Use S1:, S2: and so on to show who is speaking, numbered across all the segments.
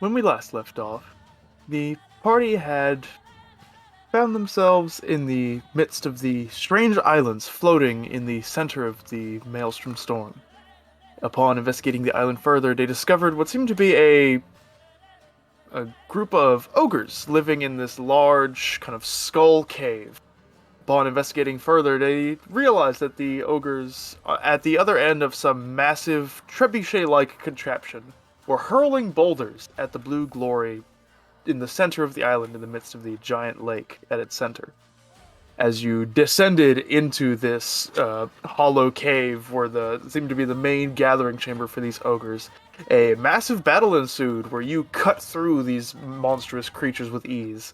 S1: When we last left off, the party had found themselves in the midst of the strange islands floating in the center of the Maelstrom storm. Upon investigating the island further, they discovered what seemed to be a group of ogres living in this large kind of skull cave. Upon investigating further, they realized that the ogres, at the other end of some massive trebuchet-like contraption, were hurling boulders at the blue glory in the center of the island in the midst of the giant lake at its center. As you descended into this hollow cave where seemed to be the main gathering chamber for these ogres, a massive battle ensued where you cut through these monstrous creatures with ease.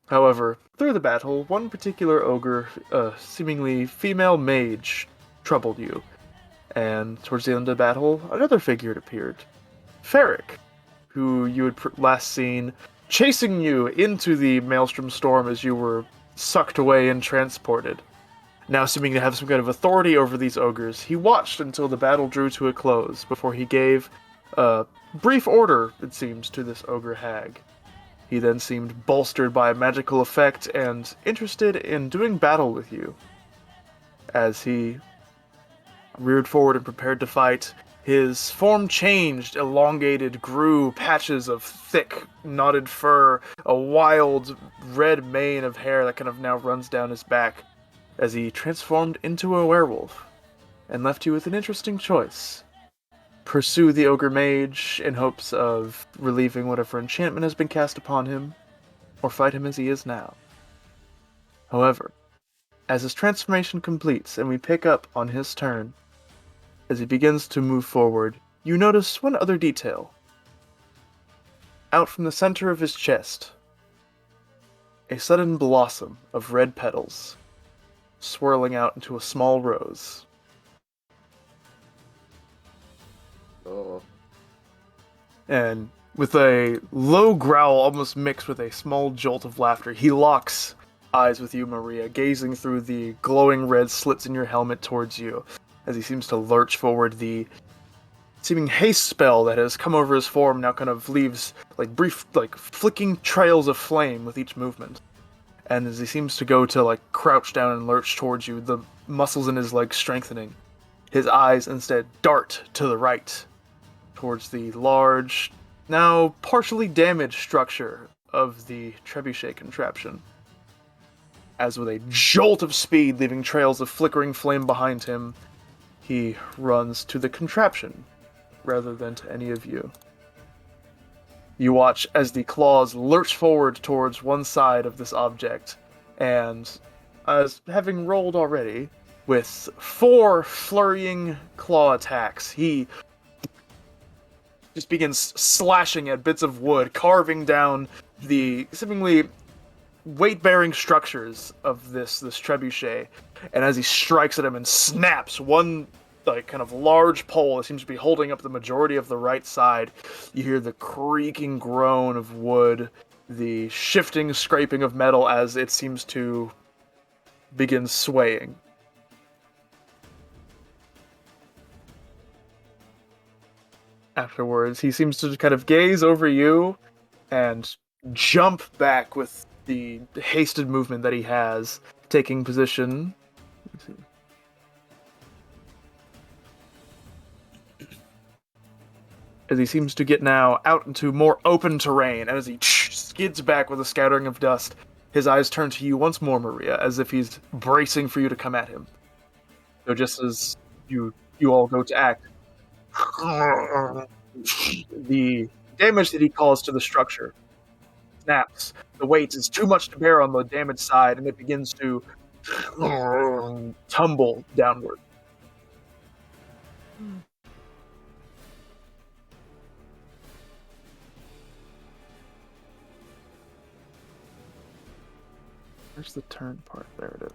S1: However, through the battle, one particular ogre, seemingly female mage, troubled you. And towards the end of the battle, another figure appeared. Ferric, who you had last seen chasing you into the Maelstrom storm as you were sucked away and transported. Now seeming to have some kind of authority over these ogres, he watched until the battle drew to a close before he gave a brief order, it seems, to this ogre hag. He then seemed bolstered by a magical effect and interested in doing battle with you. As he reared forward and prepared to fight, his form changed, elongated, grew patches of thick, knotted fur, a wild red mane of hair that kind of now runs down his back, as he transformed into a werewolf, and left you with an interesting choice. Pursue the ogre mage in hopes of relieving whatever enchantment has been cast upon him, or fight him as he is now. However, as his transformation completes and we pick up on his turn, as he begins to move forward, you notice one other detail. Out from the center of his chest, a sudden blossom of red petals, swirling out into a small rose.
S2: Oh.
S1: And with a low growl almost mixed with a small jolt of laughter, he locks eyes with you, Maria, gazing through the glowing red slits in your helmet towards you, as he seems to lurch forward. The seeming haste spell that has come over his form now kind of leaves brief, flicking trails of flame with each movement. And as he seems to go to crouch down and lurch towards you, the muscles in his legs strengthening, his eyes instead dart to the right, towards the large, now partially damaged structure of the trebuchet contraption. As with a jolt of speed, leaving trails of flickering flame behind him, he runs to the contraption, rather than to any of you. You watch as the claws lurch forward towards one side of this object, and as having rolled already, with 4 flurrying claw attacks, he just begins slashing at bits of wood, carving down the seemingly weight-bearing structures of this trebuchet. And as he strikes at him and snaps one kind of large pole that seems to be holding up the majority of the right side, you hear the creaking groan of wood, the shifting scraping of metal as it seems to begin swaying. Afterwards, he seems to kind of gaze over you and jump back with the hasted movement that he has, taking position. As he seems to get now out into more open terrain, and as he skids back with a scattering of dust, his eyes turn to you once more, Maria, as if he's bracing for you to come at him. So just as you all go to act, the damage that he calls to the structure snaps. The weight is too much to bear on the damaged side, and it begins to tumble downward. Where's the turn part? There it is.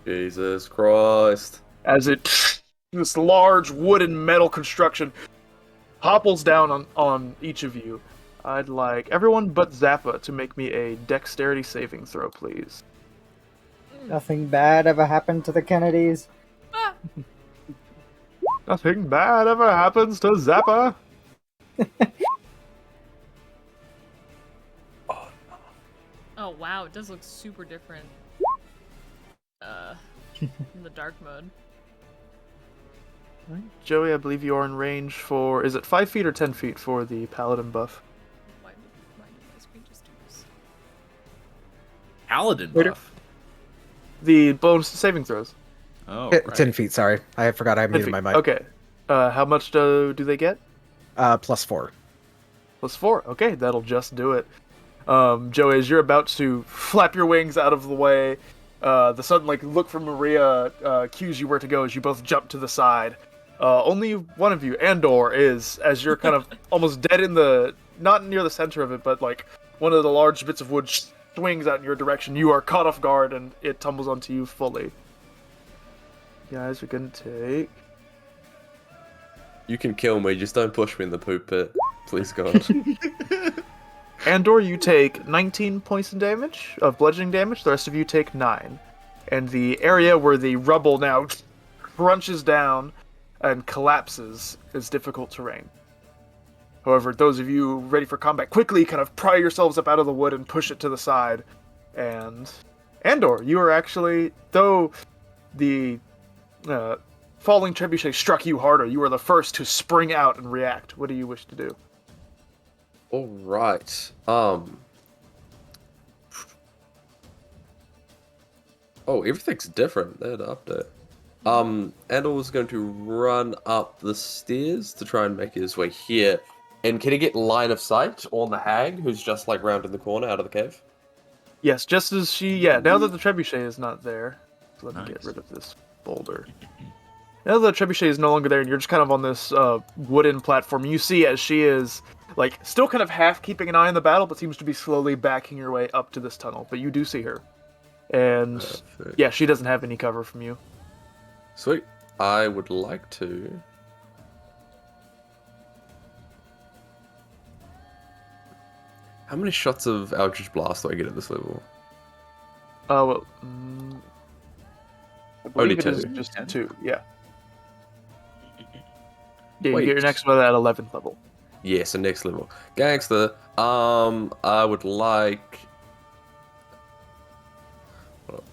S2: Jesus Christ.
S1: As this large wooden metal construction topples down on each of you. I'd like everyone but Zappa to make me a dexterity saving throw, please.
S3: Nothing bad ever happened to the Kennedys.
S1: Nothing bad ever happens to Zappa.
S2: Oh,
S3: Oh wow, it does look super different. In the dark mode.
S1: Joey, I believe you are in range for, is it 5 feet or 10 feet for the paladin buff?
S3: Why did my screen just do this?
S4: Paladin
S1: Later.
S4: buff.
S1: The bonus to saving throws.
S4: Oh,
S5: Yeah,
S4: right.
S5: 10 feet, sorry. I forgot I
S1: 10
S5: muted
S1: feet.
S5: my mic.
S1: Okay. How much do they get?
S5: +4.
S1: +4. Okay, that'll just do it. Joey, as you're about to flap your wings out of the way, the sudden look from Maria cues you where to go as you both jump to the side. Only one of you, Andor, is, as you're kind of almost dead in the, not near the center of it, but one of the large bits of wood swings out in your direction. You are caught off guard and it tumbles onto you fully. You guys are gonna take...
S2: you can kill me, just don't push me in the poop pit. Please, God.
S1: Andor, you take 19 points of damage, of bludgeoning damage. The rest of you take 9. And the area where the rubble now crunches down and collapses is difficult terrain. However, those of you ready for combat quickly kind of pry yourselves up out of the wood and push it to the side. And Andor, you are actually, though the falling trebuchet struck you harder, you are the first to spring out and react. What do you wish to do?
S2: Alright. Oh, everything's different. They had to update. Andor was going to run up the stairs to try and make his way here. And can he get line of sight on the hag who's just round in the corner out of the cave?
S1: Yes, just as she... Yeah, now that the trebuchet is not there... Let me get
S4: Nice.
S1: rid of this boulder. Now that the trebuchet is no longer there and you're just kind of on this wooden platform, you see as she is, still kind of half keeping an eye on the battle, but seems to be slowly backing her way up to this tunnel. But you do see her. And,
S2: Perfect.
S1: yeah, she doesn't have any cover from you.
S2: Sweet. I would like to... How many shots of Eldritch Blast do I get at this level?
S1: Oh, well... I
S2: Only
S1: believe it is
S2: 2.
S1: just
S4: 10?
S1: 2, yeah. Yeah, you
S2: Wait.
S1: get your next one at 11th level.
S2: Yeah, so next level. Gangster. I would like... Hold on.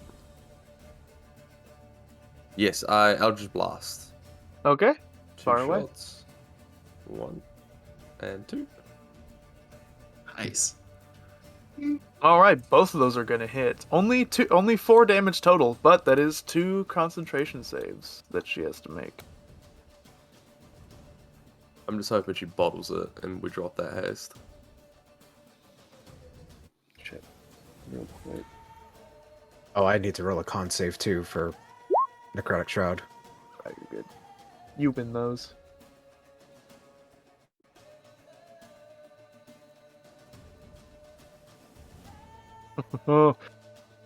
S2: Yes, Eldritch Blast.
S1: Okay.
S2: 2
S1: Far away.
S2: shots. 1 and 2.
S4: Nice.
S1: All right, both of those are gonna hit. Only 4 damage total, but that is 2 concentration saves that she has to make.
S2: I'm just hoping she bottles it and we drop that haste.
S1: Check real quick.
S5: Oh, I need to roll a con save too for Necrotic Shroud.
S1: Right, you're good. You win those. Oh,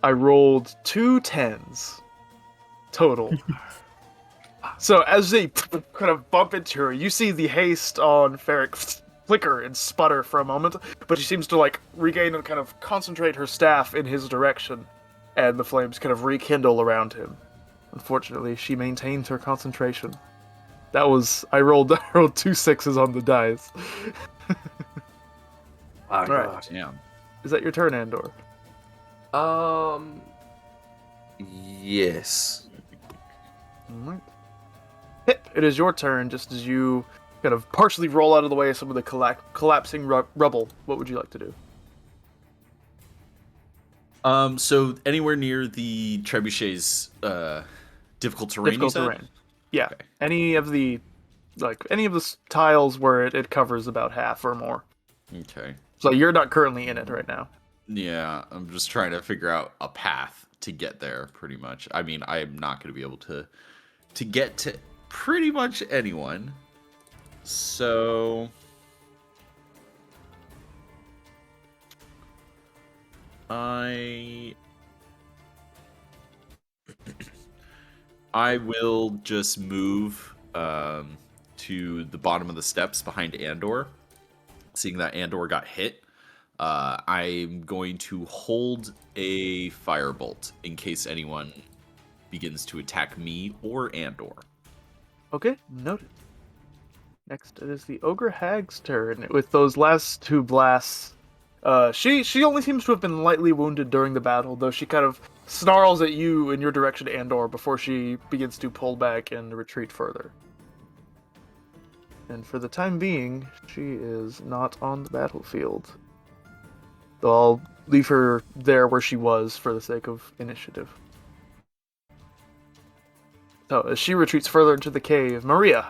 S1: I rolled 2 10s total. So as they kind of bump into her, you see the haste on Ferric flicker and sputter for a moment, but she seems to regain and kind of concentrate her staff in his direction, and the flames kind of rekindle around him. Unfortunately, she maintains her concentration. That was I rolled 2 6s on the dice.
S2: Oh,
S1: Right.
S4: Damn.
S1: Is that your turn, Andor?
S2: Yes.
S1: Alright. Pip, it is your turn, just as you kind of partially roll out of the way of some of the collapsing rubble. What would you like to do?
S4: So anywhere near the trebuchet's difficult terrain,
S1: Difficult
S4: you said?
S1: terrain. Yeah.
S4: Okay.
S1: Any of the tiles where it covers about half or more.
S4: Okay.
S1: So you're not currently in it right now.
S4: Yeah, I'm just trying to figure out a path to get there, pretty much. I mean, I'm not going to be able to get to pretty much anyone. So... I will just move to the bottom of the steps behind Andor. Seeing that Andor got hit, I'm going to hold a firebolt in case anyone begins to attack me or Andor.
S1: Okay, noted. Next, it is the Ogre Hag's turn. With those last two blasts, she only seems to have been lightly wounded during the battle, though she kind of snarls at you in your direction, Andor, before she begins to pull back and retreat further. And for the time being, she is not on the battlefield. Though I'll leave her there where she was for the sake of initiative. So, as she retreats further into the cave, Maria,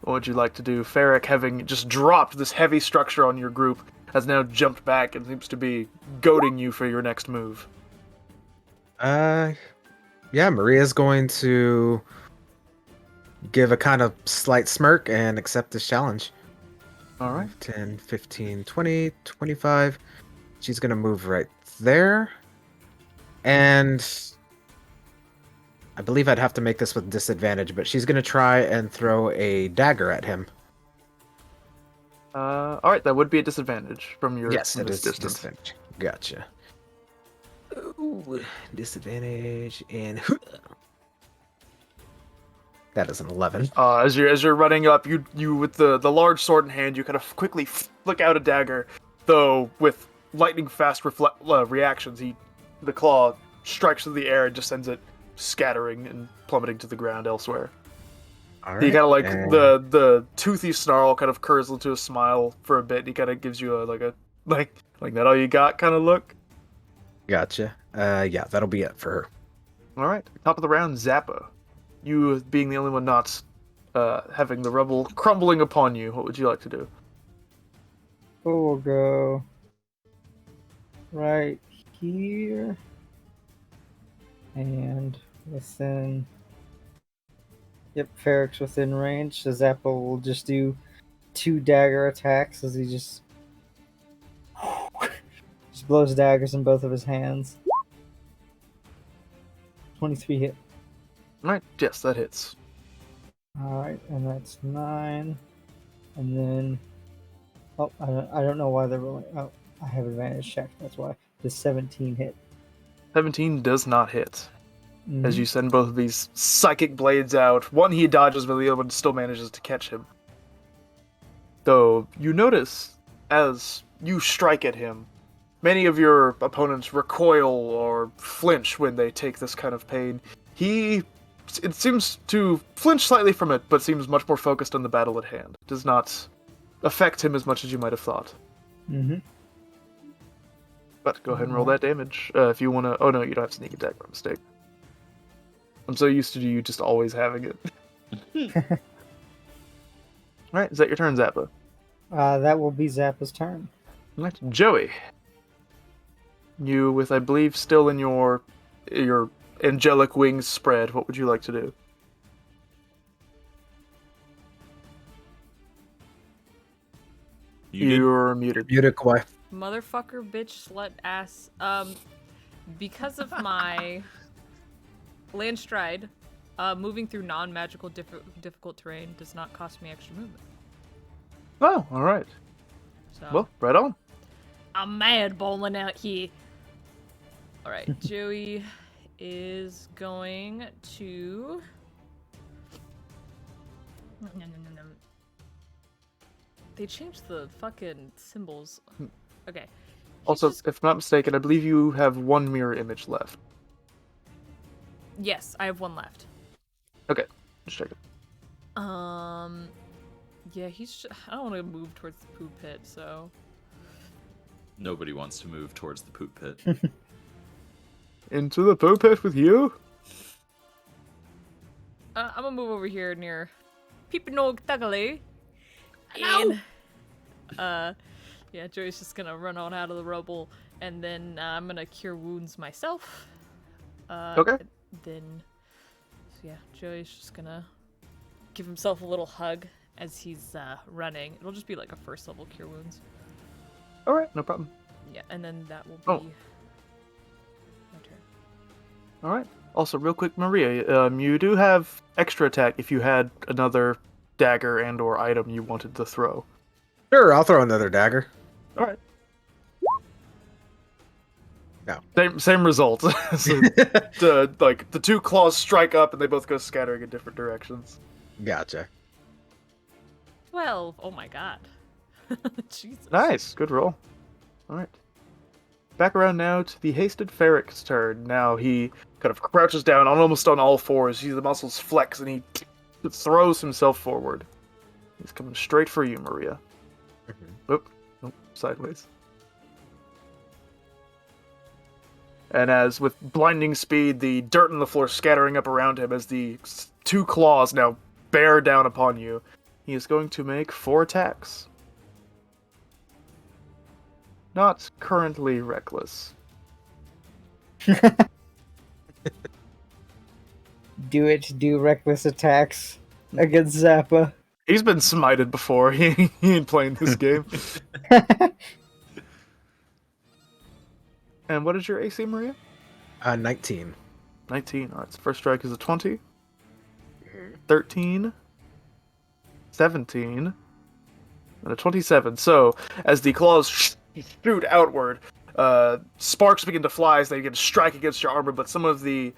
S1: what would you like to do? Ferric, having just dropped this heavy structure on your group, has now jumped back and seems to be goading you for your next move.
S5: Yeah, Maria's going to give a kind of slight smirk and accept this challenge.
S1: All right.
S5: 10, 15, 20, 25. She's going to move right there. And I believe I'd have to make this with disadvantage, but she's going to try and throw a dagger at him.
S1: All right, that would be a disadvantage from your
S5: Yes,
S1: from
S5: it
S1: this
S5: is
S1: distance.
S5: disadvantage. Gotcha. Ooh, disadvantage and that is an 11.
S1: As you're running up, you with the large sword in hand, you kind of quickly flick out a dagger, though with lightning fast reactions, the claw strikes through the air and just sends it scattering and plummeting to the ground elsewhere.
S5: All
S1: He kind of like
S5: and-
S1: the toothy snarl kind of curls into a smile for a bit. He kind of gives you a like that all you got kind of look.
S5: Gotcha. Yeah, that'll be it for her.
S1: All right, top of the round, Zappa. You being the only one not having the rubble crumbling upon you, what would you like to do?
S6: We'll go right here and within. Yep, Ferric's within range, so Zappa will just do 2 dagger attacks as he just blows daggers in both of his hands. 23 hit.
S1: All right, yes, that hits.
S6: Alright, and that's 9. And then. Oh, I don't know why they're rolling. Oh, I have advantage check, that's why. The 17 hit.
S1: 17 does not hit.
S6: Mhm.
S1: As you send both of these psychic blades out. One he dodges, but the other one still manages to catch him. Though you notice, as you strike at him, many of your opponents recoil or flinch when they take this kind of pain. It seems to flinch slightly from it, but seems much more focused on the battle at hand. Does not affect him as much as you might have thought.
S6: Mm-hmm.
S1: But go ahead and roll that damage if you want to. Oh no, you don't have sneak attack by mistake. I'm so used to you just always having it. Alright, is that your turn, Zappa?
S6: That will be Zappa's turn.
S1: Alright, Joey. You, with I believe still in your angelic wings spread, what would you like to do? You're muted.
S5: Muted Kawhi.
S3: Motherfucker, bitch, slut, ass. Because of my land stride, moving through non-magical difficult terrain does not cost me extra movement.
S1: Oh, alright.
S3: So
S1: Well, right on.
S3: I'm mad bowling out here. All right, Joey is going to. No. They changed the fucking symbols. Okay.
S1: Also,
S3: Just-
S1: if I'm not mistaken, I believe you have one mirror image left.
S3: Yes, I have one left.
S1: Okay, just checking.
S3: Yeah, I don't want to move towards the poop pit, so.
S4: Nobody wants to move towards the poop pit.
S1: Into the poop pit with you?
S3: I'm gonna move over here near Peepinog Tagale. And, yeah, Joey's just gonna run on out of the rubble, and then I'm gonna cure wounds myself.
S1: Okay.
S3: Then, so yeah, Joey's just gonna give himself a little hug as he's running. It'll just be like a first level cure wounds.
S1: Alright, no problem.
S3: Yeah, and then that will be
S1: Oh.
S3: my turn.
S1: Alright. Also, real quick, Maria, you do have extra attack if you had another dagger and or item you wanted to throw.
S5: Sure, I'll throw another dagger.
S1: Alright.
S5: No.
S1: Same result. So, the two claws strike up and they both go scattering in different directions.
S5: Gotcha.
S3: 12. Oh my god. Jesus.
S1: Nice, good roll. All right. Back around now to the hasted Ferric's turn. Now he kind of crouches down, almost on all fours. You see the muscles flex, and he throws himself forward. He's coming straight for you, Maria. Nope, sideways. And as with blinding speed, the dirt on the floor scattering up around him as the two claws now bear down upon you, he is going to make 4 attacks. Not currently reckless.
S6: Do reckless attacks against Zappa.
S1: He's been smited before. He ain't playing this game. And what is your AC, Maria?
S5: 19.
S1: 19. Alright, so first strike is a 20. 13. 17. And a 27. So, as the claws shoot outward, sparks begin to fly as they begin to strike against your armor, but some of these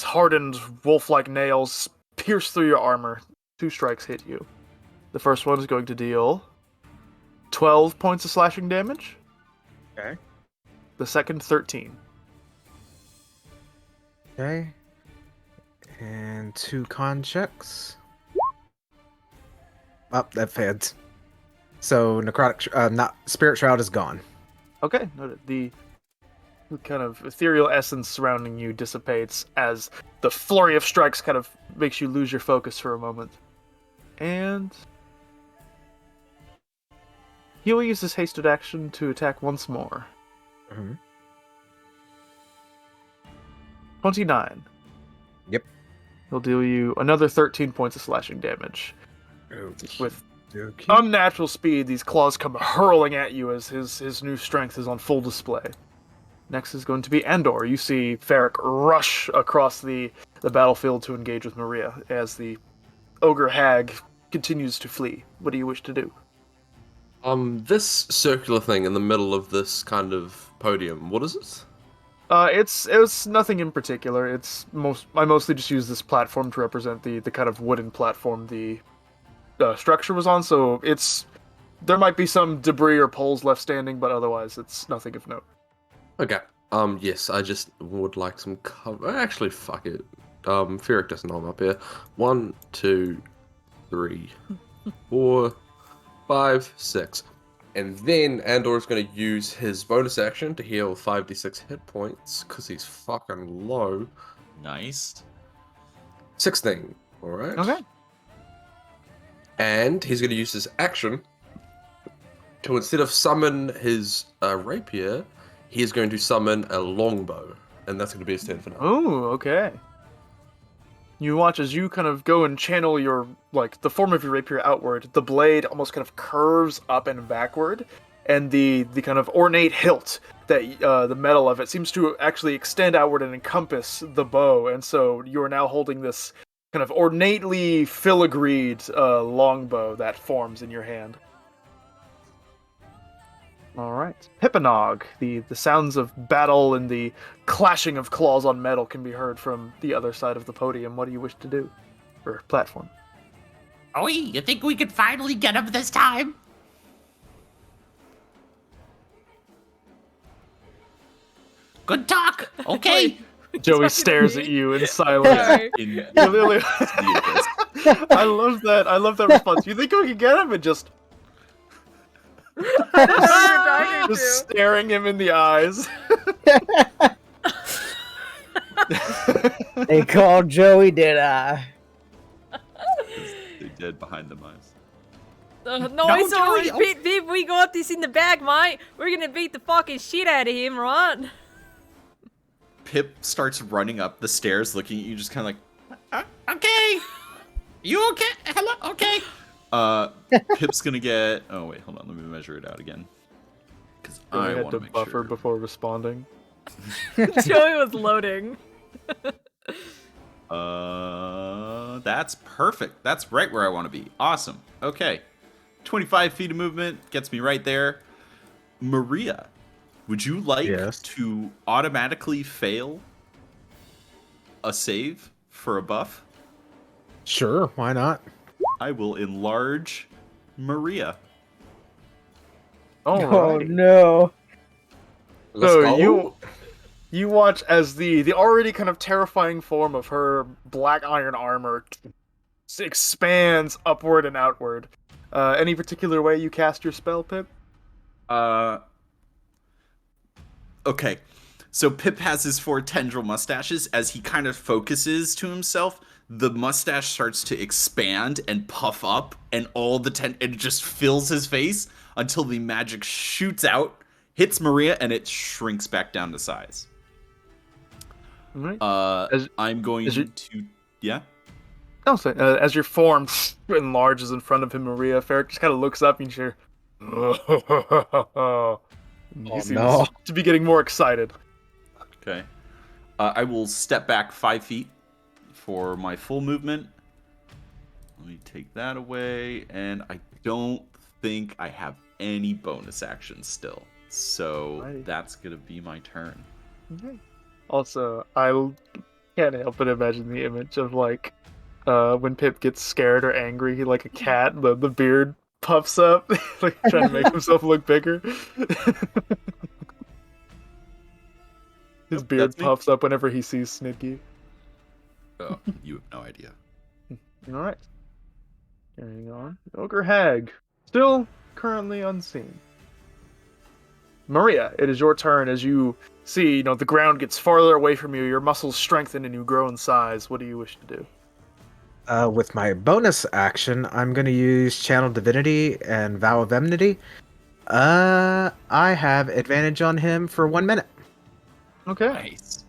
S1: hardened wolf-like nails pierce through your armor. 2 strikes hit you. The first one is going to deal 12 points of slashing damage.
S5: Okay.
S1: The second, 13.
S5: Okay. And 2 con checks. Oh, that failed. So necrotic, spirit shroud is gone.
S1: Okay, noted. The kind of ethereal essence surrounding you dissipates as the flurry of strikes kind of makes you lose your focus for a moment. And he will use his hasted action to attack once more. 29.
S5: Yep.
S1: He'll deal you another 13 points of slashing damage. With
S5: Okay.
S1: unnatural speed, these claws come hurling at you as his new strength is on full display. Next is going to be Andor. You see Ferric rush across the battlefield to engage with Maria as the ogre hag continues to flee. What do you wish to do?
S2: This circular thing in the middle of this kind of podium, what is it?
S1: It's nothing in particular. I mostly just use this platform to represent the kind of wooden platform the structure was on. So there might be some debris or poles left standing, but otherwise it's nothing of note.
S2: Okay. Yes, I just would like some cover. Actually, fuck it. Ferric doesn't know I'm up here. 1, 2, 3, 4, 5, 6. And then Andor's going to use his bonus action to heal 5d6 hit points, because he's fucking low.
S4: Nice.
S2: 16. Alright.
S1: Okay.
S2: And he's going to use his action to, instead of summon his rapier, he is going to summon a longbow. And that's going to be his turn for now.
S1: Oh, okay. You watch as you kind of go and channel the form of your rapier outward. The blade almost kind of curves up and backward, and the kind of ornate hilt that the metal of it seems to actually extend outward and encompass the bow. And so you are now holding this kind of ornately filigreed longbow that forms in your hand. All right. Hipponog. The sounds of battle and the clashing of claws on metal can be heard from the other side of the podium. What do you wish to do? Or platform?
S7: Oh, you think we could finally get him this time? Good talk. Okay.
S1: Joey stares at you in silence.
S3: Sorry.
S1: I love that. I love that response. You think we can get him? And just staring him in the eyes.
S6: They called Joey, did I?
S4: They did behind the eyes.
S3: No, it's always Pete, we got this in the bag, mate. We're gonna beat the fucking shit out of him, right?
S4: Pip starts running up the stairs, looking at you, just kind of like,
S7: Okay. You okay? Hello? Okay.
S4: Pip's gonna get. Oh wait, hold on. Let me measure it out again. Because
S1: I
S4: I
S1: had
S4: want
S1: to
S4: to make
S1: buffer
S4: sure.
S1: before responding.
S3: Joey was loading.
S4: That's perfect. That's right where I want to be. Awesome. Okay. 25 feet of movement gets me right there. Maria, would you like
S5: Yes.
S4: to automatically fail a save for a buff?
S5: Sure, why not?
S4: I will enlarge Maria.
S6: Oh
S1: Alrighty.
S6: no!
S2: Let's
S1: So
S2: go.
S1: you watch as the already kind of terrifying form of her black iron armor expands upward and outward. Any particular way you cast your spell, Pip?
S4: Okay. So Pip has his 4 tendril mustaches. As he kind of focuses to himself, the mustache starts to expand and puff up, and all the it just fills his face until the magic shoots out, hits Maria, and it shrinks back down to size.
S1: Alright. As-
S4: I'm going
S1: as you-
S4: to yeah.
S1: No, so, as your form enlarges in front of him, Maria, Ferric just kind of looks up and you hear, he seems
S5: no.
S1: to be getting more excited.
S4: Okay. I will step back 5 feet for my full movement. Let me take that away, and I don't think I have any bonus actions still. So
S1: Alrighty.
S4: that's gonna be my turn.
S1: Okay. Also, can't help but imagine the image of like when Pip gets scared or angry, like a cat, the beard puffs up, like trying to make himself look bigger. His
S4: Yep,
S1: beard
S4: that's me.
S1: puffs up whenever he sees Snidgy.
S4: Oh, you have no idea.
S1: Alright. Carrying on. Ogre Hag. Still currently unseen. Maria, it is your turn as you see, the ground gets farther away from you, your muscles strengthen and you grow in size. What do you wish to do?
S5: With my bonus action, I'm going to use Channel Divinity and Vow of Enmity. I have advantage on him for 1 minute.
S1: Okay.
S4: Nice.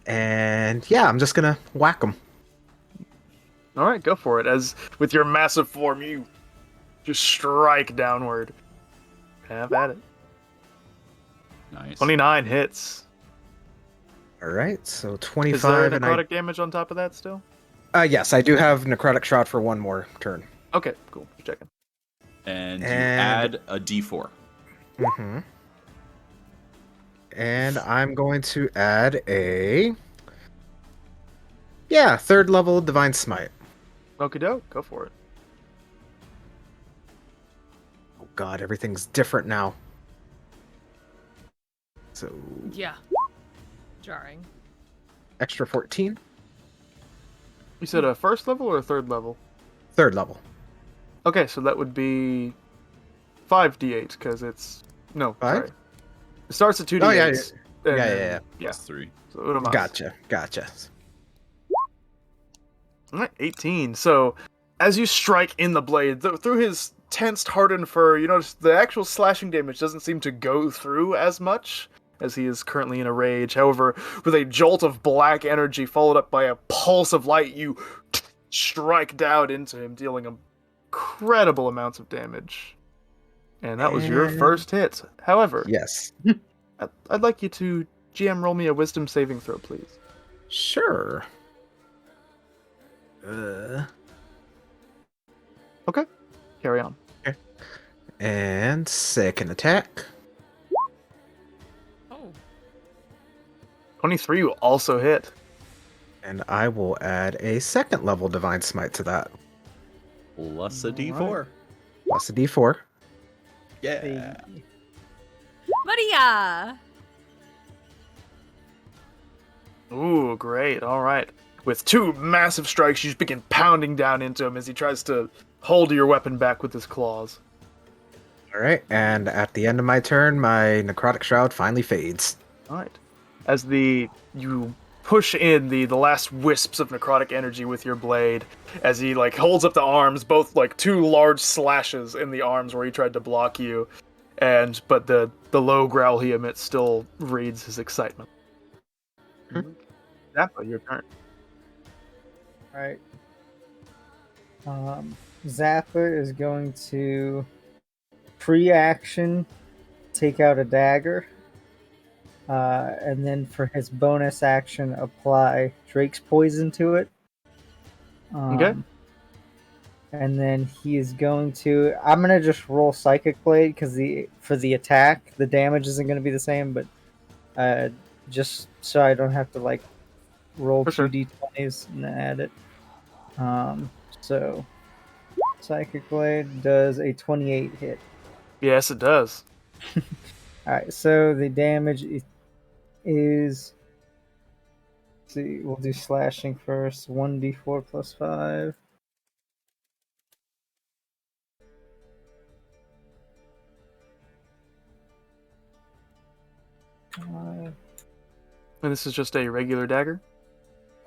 S5: And yeah, I'm just going to whack him.
S1: Alright, go for it. As with your massive form, you just strike downward. Have at it.
S4: Nice.
S1: 29 hits.
S5: Alright, so
S1: Is
S5: 25
S1: there
S5: and
S1: necrotic damage on top of that still?
S5: yes, I do have Necrotic Shroud for 1 more turn.
S1: Okay, cool. Just checking.
S4: And you
S5: And-
S4: add a D4.
S5: Mm-hmm. And I'm going to add a... Yeah, 3rd level Divine Smite.
S1: Okie doke, go for it.
S5: Oh god, everything's different now. So,
S3: Yeah. Jarring.
S5: extra 14.
S1: You said a first level or a third level?
S5: 3rd level.
S1: Okay, so that would be 5d8 because it's no.
S5: 5?
S1: Sorry. It starts at 2d8.
S5: Oh, yeah,
S1: and
S5: yeah,
S1: then-
S4: Plus 3.
S1: So una mas.
S5: Gotcha.
S1: Alright, 18. So, as you strike in the blade, through his tensed, hardened fur, you notice the actual slashing damage doesn't seem to go through as much, as he is currently in a rage. However, with a jolt of black energy followed up by a pulse of light, you strike down into him, dealing incredible amounts of damage. And that was your
S5: And-
S1: first hit. However,
S5: Yes.
S1: I'd like you to GM roll me a wisdom saving throw, please.
S5: Sure.
S1: Okay, carry on.
S5: And second attack.
S3: Oh.
S1: 23 will also hit.
S5: And I will add a 2nd level Divine Smite to that.
S4: Plus a D4.
S1: Alright.
S5: Plus a d4.
S4: Yeah.
S3: Maria!
S1: Ooh, great. All right. With 2 massive strikes, you just begin pounding down into him as he tries to hold your weapon back with his claws.
S5: Alright, and at the end of my turn, my Necrotic Shroud finally fades.
S1: All right. As you push in the last wisps of necrotic energy with your blade, as he holds up the arms, both 2 large slashes in the arms where he tried to block you, but the low growl he emits still reads his excitement. Zappa, your turn.
S6: Right. Zappa is going to pre-action take out a dagger, and then for his bonus action apply Drake's poison to it.
S1: Okay.
S6: And then he is going to. I'm gonna just roll Psychic Blade because for the attack the damage isn't gonna be the same, but just so I don't have to roll
S1: For
S6: two
S1: sure.
S6: d20s and add it. So Psychic Blade does a 28 hit.
S1: Yes, it does.
S6: Alright, so the damage is. Let's see, we'll do slashing first. 1d4 plus 5.
S1: And this is just a regular dagger?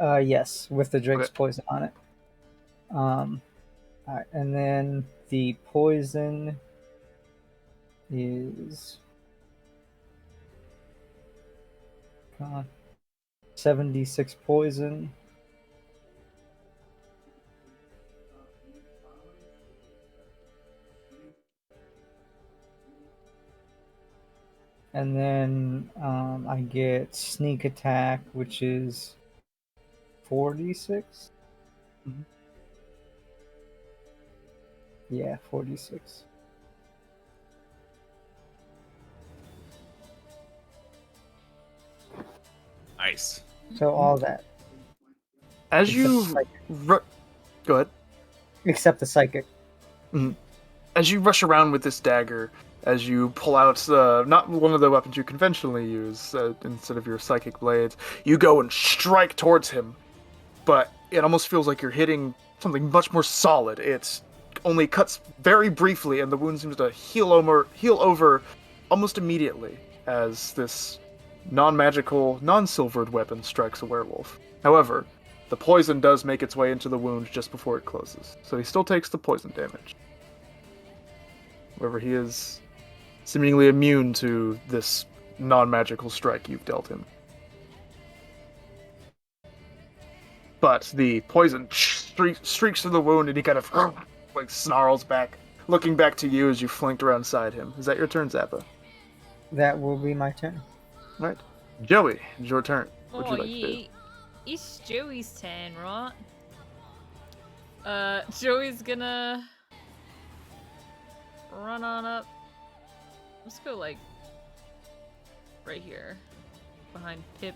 S6: Yes, with the Drake's
S1: Okay.
S6: poison on it. Alright, and then the poison is 76 poison. And then I get sneak attack, which is 46.
S1: Mhm.
S6: Yeah, 46.
S4: Nice.
S6: So all that,
S1: As
S6: except the
S1: you
S6: psychic.
S1: go ahead.
S6: Except the psychic.
S1: As you rush around with this dagger, as you pull out not one of the weapons you conventionally use instead of your psychic blades, you go and strike towards him. But it almost feels like you're hitting something much more solid. It only cuts very briefly, and the wound seems to heal over almost immediately as this non-magical, non-silvered weapon strikes a werewolf. However, the poison does make its way into the wound just before it closes, so he still takes the poison damage. However, he is seemingly immune to this non-magical strike you've dealt him. But the poison streaks through the wound, and he kind of like snarls back, looking back to you as you flanked around side him. Is that your turn, Zappa?
S6: That will be my turn.
S1: Right. Joey, it's your turn. What'd you like to do?
S3: yeah. It's Joey's turn, right? Joey's gonna run on up. Let's go like right here, behind Pip,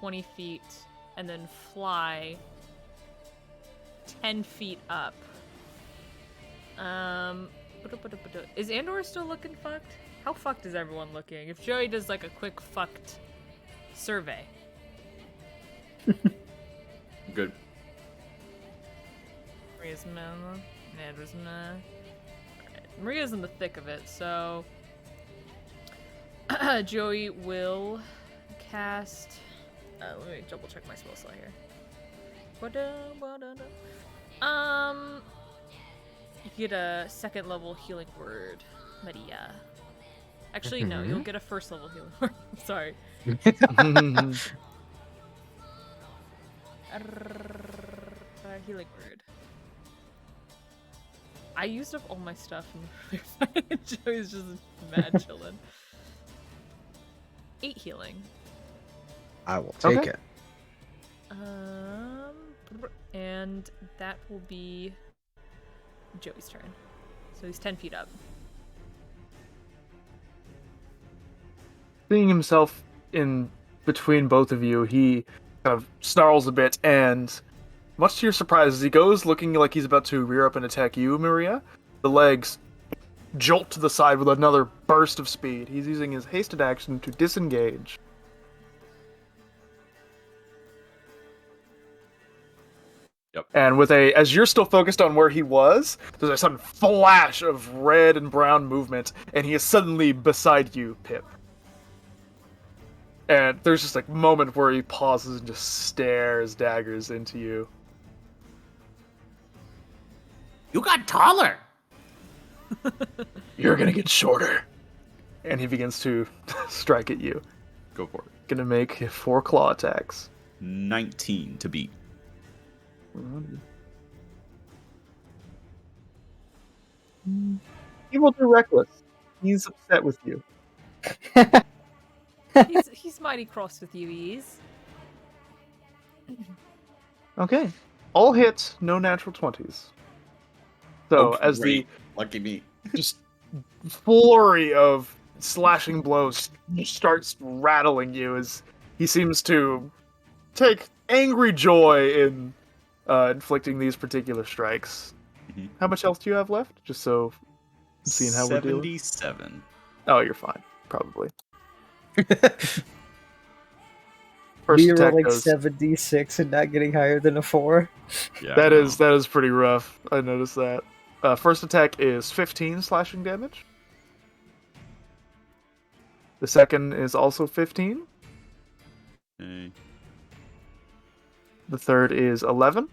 S3: 20 feet, and then fly 10 feet up. Is Andor still looking fucked? How fucked is everyone looking? If Joey does like a quick fucked survey.
S4: Good.
S3: Maria's meh. Andrew's meh. Alright, Maria's in the thick of it, so Joey will cast. Let me double check my spell slot here. You get a second level healing word, Maria. Actually, no, you'll get a first level healing word. Sorry. Healing word. I used up all my stuff and Joey's just mad chilling. 8 healing.
S5: I will take
S1: Okay.
S5: it.
S3: And that will be Joey's turn. So he's 10 feet up.
S1: Seeing himself in between both of you, he kind of snarls a bit, and much to your surprise, as he goes looking like he's about to rear up and attack you, Maria, the legs jolt to the side with another burst of speed. He's using his hasted action to disengage.
S4: Yep.
S1: And as you're still focused on where he was, there's a sudden flash of red and brown movement, and he is suddenly beside you, Pip. And there's just like a moment where he pauses and just stares daggers into you.
S7: You got taller.
S1: You're gonna get shorter. And he begins to strike at you.
S4: Go for it.
S1: Gonna make 4 claw attacks.
S4: 19 to beat.
S1: He will do reckless. He's upset with you.
S3: He's mighty cross with you, he is.
S1: Okay. All hits, no natural 20s. So as the
S4: Lucky me.
S1: just flurry of slashing blows starts rattling you as he seems to take angry joy in inflicting these particular strikes.
S4: Mhm.
S1: How much health do you have left? Just so I'm seeing how we're dealing.
S4: 77.
S1: Oh, you're fine. Probably. First
S6: We
S1: attack
S6: rolling
S1: goes.
S6: 7d6 and not getting higher than a 4.
S4: Yeah.
S1: That
S4: I
S1: is
S4: know.
S1: pretty rough. I noticed that. First attack is 15 slashing damage. The second is also 15.
S4: Okay.
S1: The third is 11.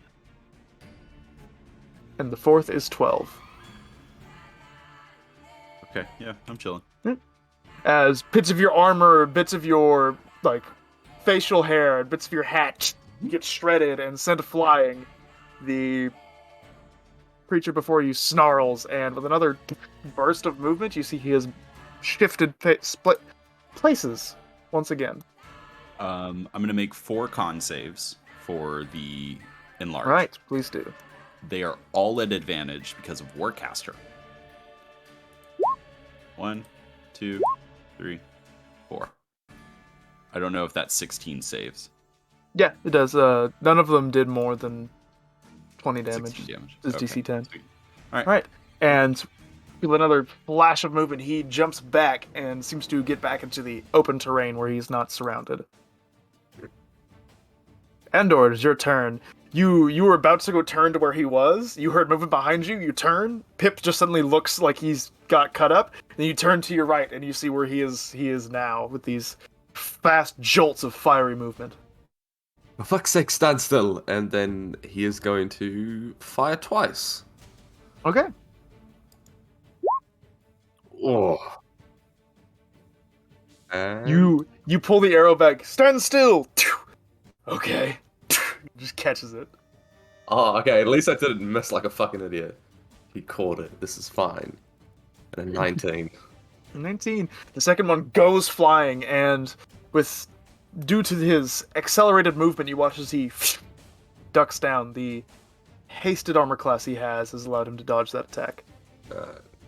S1: And the fourth is 12.
S4: Okay, yeah, I'm chilling.
S1: As bits of your armor, bits of your like facial hair, and bits of your hat get shredded and sent flying, the creature before you snarls, and with another burst of movement, you see he has shifted split places once again.
S4: I'm gonna make 4 con saves for the enlarge.
S1: Right, please do.
S4: They are all at advantage because of Warcaster. 1, 2, 3, 4. I don't know if that's 16 saves.
S1: Yeah, it does. None of them did more than 20 damage.
S4: 16 damage.
S1: It's
S4: Okay,
S1: DC 10.
S4: sweet. All right.
S1: Right, and with another flash of movement, he jumps back and seems to get back into the open terrain where he's not surrounded. Andor, it's your turn. You were about to go turn to where he was. You heard movement behind you. You turn. Pip just suddenly looks like he's got cut up. Then you turn to your right, and you see where he is now with these fast jolts of fiery movement.
S2: For fuck's sake, stand still. And then he is going to fire twice.
S1: Okay.
S2: Oh. And
S1: You pull the arrow back. Stand still. Okay. Just catches it.
S2: Oh, okay. At least I didn't miss like a fucking idiot. He caught it. This is fine. And a 19.
S1: 19. The second one goes flying, and due to his accelerated movement, you watch as he ducks down. The hasted armor class he has allowed him to dodge that attack.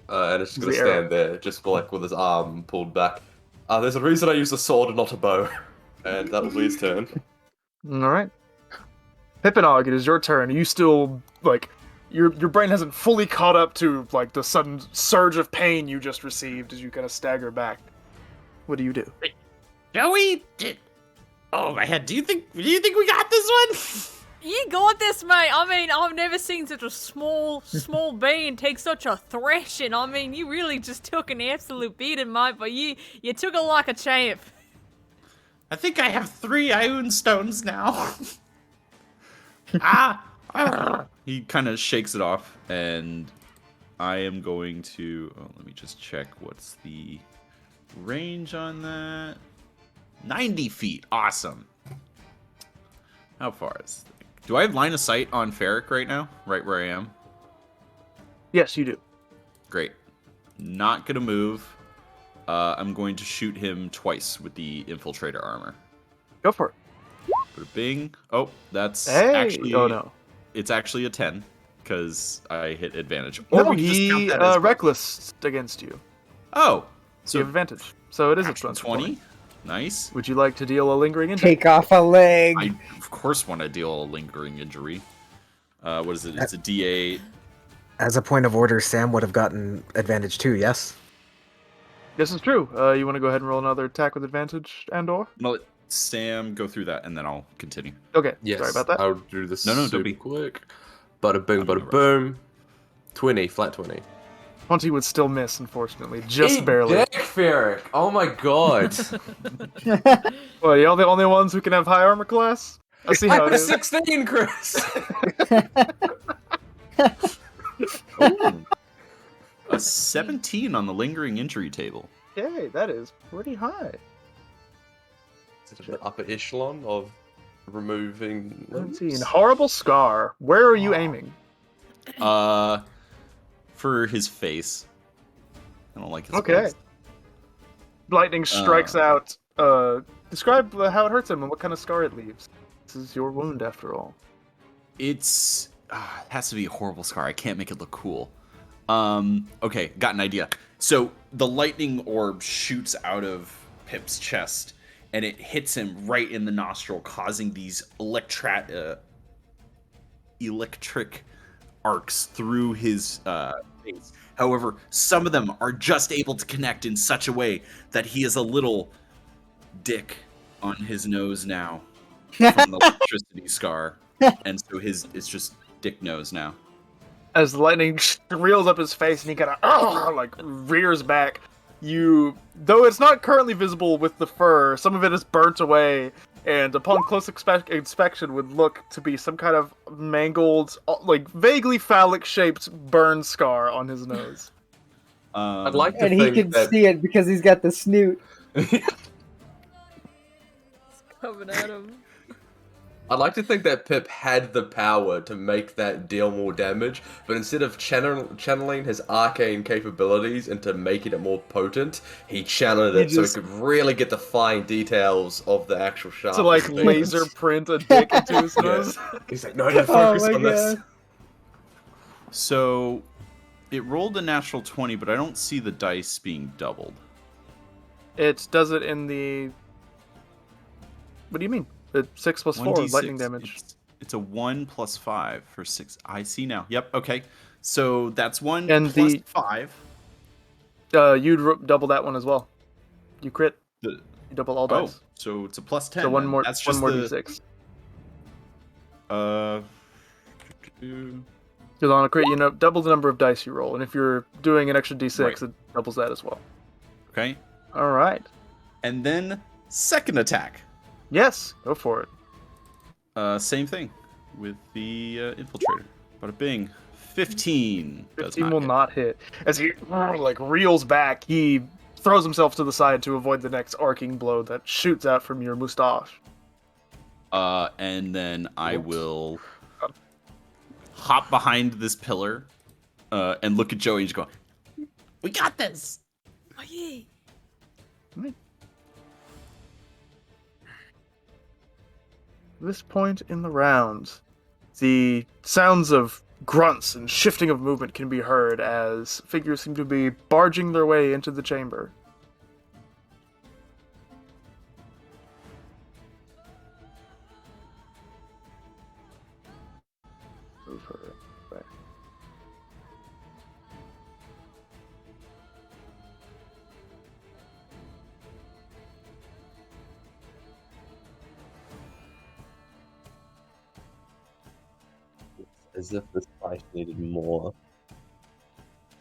S2: And it's just gonna
S1: The arrow.
S2: stand there, just like with his arm pulled back. There's a reason I use a sword and not a bow. And that'll be his turn.
S1: Alright. Pippinog, it is your turn. You still, like, your brain hasn't fully caught up to, like, the sudden surge of pain you just received as you kind of stagger back. What do you do?
S7: Joey, oh my head. Do you think we got this one?
S3: You got this, mate. I mean, I've never seen such a small being take such a thrashing. I mean, you really just took an absolute beating, mate, but you took it like a champ.
S4: I think I have 3 Ioun stones now. He kind of shakes it off, and I am going to... Oh, let me just check what's the range on that. 90 feet. Awesome. How far is... Do I have line of sight on Ferric right now? Right where I am?
S1: Yes, you do.
S4: Great. Not gonna move. I'm going to shoot him twice with the infiltrator armor.
S1: Go for it.
S4: Bing. Oh, that's
S1: Hey!
S4: actually...
S1: Oh, no.
S4: It's actually a 10, because I hit advantage.
S1: No,
S4: we can just
S1: he
S4: count that as
S1: reckless against you.
S4: Oh,
S1: So you have advantage. So it is a
S4: actual
S1: 20.
S4: Nice.
S1: Would you like to deal a lingering injury?
S6: Take off a leg.
S4: I, of course, want to deal a lingering injury. What is it? It's a D8.
S5: As a point of order, Sam would have gotten advantage too, yes?
S1: This is true. You want to go ahead and roll another attack with advantage, Andor?
S4: I'm going to let Sam go through that, and then I'll continue.
S1: Okay,
S2: Yes.
S1: sorry about that.
S2: I'll do this
S4: No, don't
S2: super
S4: be.
S2: quick. Bada boom,
S4: I'm in a
S2: bada
S4: rush.
S2: boom. 20, flat 20.
S1: 20 would still miss, unfortunately. Just
S2: Eat
S1: barely.
S2: dick, Ferric. Oh my god.
S1: Well, you're the only ones who can have high armor class? I see how
S2: I'm
S1: it
S2: a
S1: is.
S2: 16, Chris.
S4: Ooh. A 17 on the lingering injury table.
S1: Okay, that is pretty high.
S2: Is it the upper echelon of removing limbs?
S1: 17. Horrible scar. Where are you aiming?
S4: For his face. I don't like his
S1: Okay.
S4: face.
S1: Lightning strikes out. Describe how it hurts him and what kind of scar it leaves. This is your wound, after all.
S4: It has to be a horrible scar. I can't make it look cool. Okay, got an idea. So the lightning orb shoots out of Pip's chest, and it hits him right in the nostril, causing these electric arcs through his face. However, some of them are just able to connect in such a way that he has a little dick on his nose now from the electricity scar, and so it's just dick nose now.
S1: As the lightning reels up his face and he kind of like rears back, though it's not currently visible with the fur, some of it is burnt away, and upon close inspection would look to be some kind of mangled, like vaguely phallic shaped burn scar on his nose.
S2: I'd like to
S6: And he
S2: think
S6: can
S2: that
S6: see it because he's got the snoot.
S3: Coming at him.
S2: I'd like to think that Pip had the power to make that deal more damage, but instead of channeling his arcane capabilities into making it more potent, he channeled it so he could really get the fine details of the actual shaft.
S1: To like laser print a dick into his nose.
S2: He's like, no, I gotta focus
S6: my
S2: on this.
S6: God.
S4: So it rolled a natural 20, but I don't see the dice being doubled.
S1: It does it in the. What do you mean? The 6 plus 4
S4: 1d6.
S1: lightning damage.
S4: It's a 1 plus 5 for 6. I see now. Yep, okay. So that's 1
S1: And
S4: plus
S1: the-
S4: 5.
S1: You'd double that one as well. You crit.
S4: The,
S1: You double all
S4: oh,
S1: dice.
S4: so it's a plus 10.
S1: So one
S4: then.
S1: more.
S4: That's
S1: One
S4: just
S1: more
S4: the,
S1: d6. Because on a crit, double the number of dice you roll, and if you're doing an extra d6,
S4: Right.
S1: it doubles that as well.
S4: Okay.
S1: All right.
S4: And then second attack.
S1: Yes, go for it.
S4: Same thing with the infiltrator. Bada bing. 15. Does
S1: 15
S4: not
S1: will
S4: hit.
S1: not hit. As he like reels back, he throws himself to the side to avoid the next arcing blow that shoots out from your mustache.
S4: And then I will hop behind this pillar and look at Joey and just go,
S7: We got this.
S3: Oh, yeah.
S1: This point in the round, the sounds of grunts and shifting of movement can be heard as figures seem to be barging their way into the chamber. Over. Back.
S2: As if this fight needed more.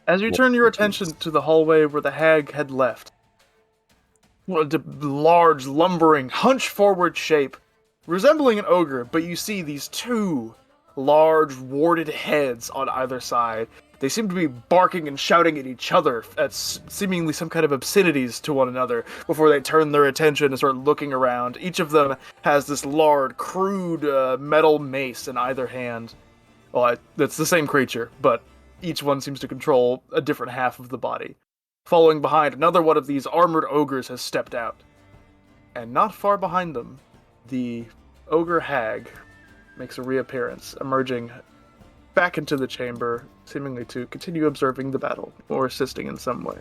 S1: As you turn your attention to the hallway where the hag had left, a large, lumbering, hunched-forward shape, resembling an ogre, but you see these two large, warded heads on either side. They seem to be barking and shouting at each other at seemingly some kind of obscenities to one another before they turn their attention and start looking around. Each of them has this large, crude metal mace in either hand. Well, it's the same creature, but each one seems to control a different half of the body. Following behind, another one of these armored ogres has stepped out. And not far behind them, the ogre hag makes a reappearance, emerging back into the chamber, seemingly to continue observing the battle, or assisting in some way.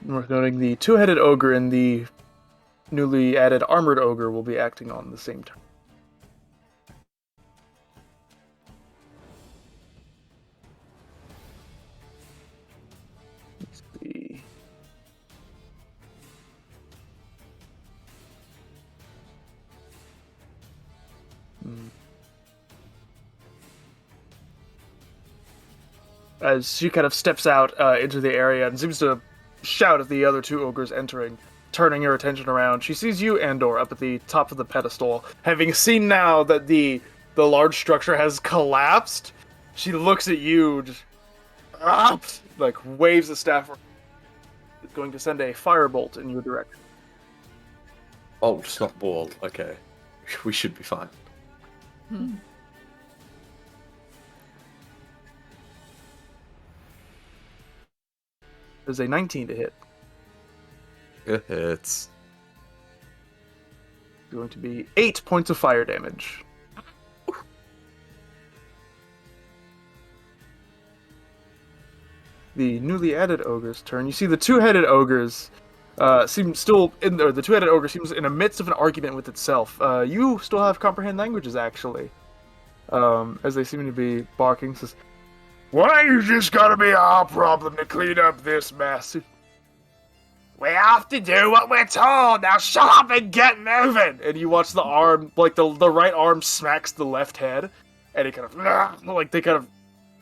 S1: Worth noting, the two-headed ogre and the newly added armored ogre will be acting on the same turn. Let's see. As she kind of steps out into the area and seems to shout at the other two ogres entering, turning her attention around. She sees you, Andor, up at the top of the pedestal. Having seen now that the large structure has collapsed, she looks at you, just, like waves the staff. It's going to send a firebolt in your direction.
S2: Oh, it's not bald. Okay. We should be fine.
S1: There's a 19 to hit.
S2: It hits.
S1: going to be 8 points of fire damage. The newly added ogre's turn. You see the two-headed ogres seem still in there. The two-headed ogre seems in the midst of an argument with itself. You still have comprehend languages, actually. As they seem to be barking. Says, "Why you just gotta be our problem to clean up this mess? We have to do what we're told. Now shut up and get moving." And you watch the arm, like the right arm smacks the left head, and it kind of like they kind of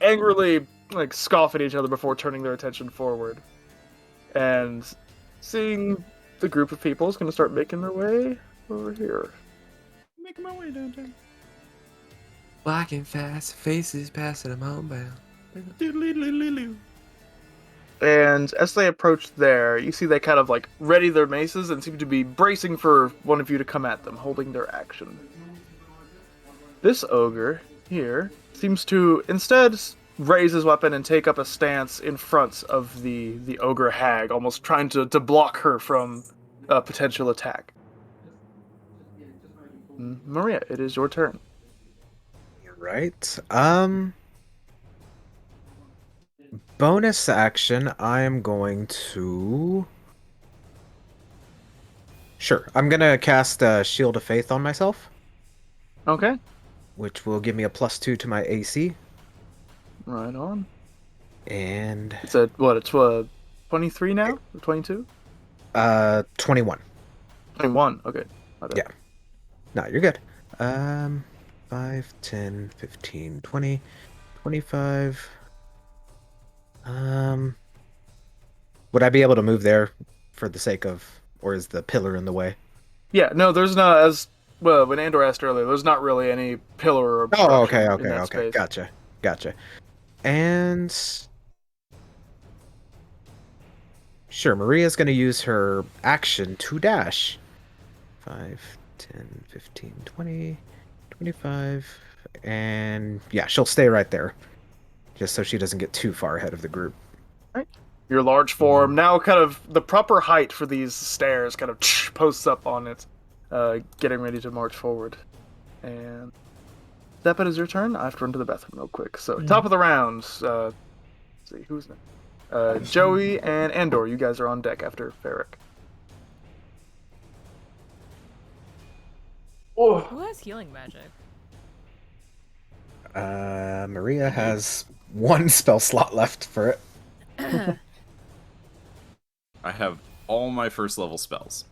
S1: angrily like scoff at each other before turning their attention forward. And seeing the group of people is going to start making their way over here.
S4: Making my way downtown.
S2: Walking fast, faces passing them homebound.
S4: Doodly-doodly-doodly.
S1: And as they approach there, you see they kind of like ready their maces and seem to be bracing for one of you to come at them, holding their action. This ogre here seems to instead raise his weapon and take up a stance in front of the ogre hag, almost trying to block her from a potential attack. Maria, it is your turn.
S5: Right. Bonus action, I am going to... Sure, I'm going to cast Shield of Faith on myself,
S1: Okay.
S5: which will give me a +2 to my AC.
S1: Right on.
S5: And...
S1: It's a, what, it's 23 now? Or 22?
S5: 21.
S1: 21, okay. Okay.
S5: Yeah. No, you're good. 5, 10, 15, 20, 25... Would I be able to move there for the sake of, or is the pillar in the way?
S1: Yeah, no, there's not, as well, when Andor asked earlier, there's not really any pillar or obstruction
S5: Oh, okay,
S1: in
S5: okay,
S1: that
S5: okay.
S1: space.
S5: Gotcha. And sure, Maria's going to use her action to dash. 5, 10, 15, 20, 25, and yeah, she'll stay right there, just so she doesn't get too far ahead of the group.
S1: Your large form, now kind of the proper height for these stairs, kind of posts up on it, getting ready to march forward. And that is your turn. I have to run to the bathroom real quick. So, top of the round. Let's see, who's next? Joey and Andor, you guys are on deck after Ferric. Oh,
S3: Who has healing magic?
S5: Maria has one spell slot left for it.
S4: I have all my first level spells.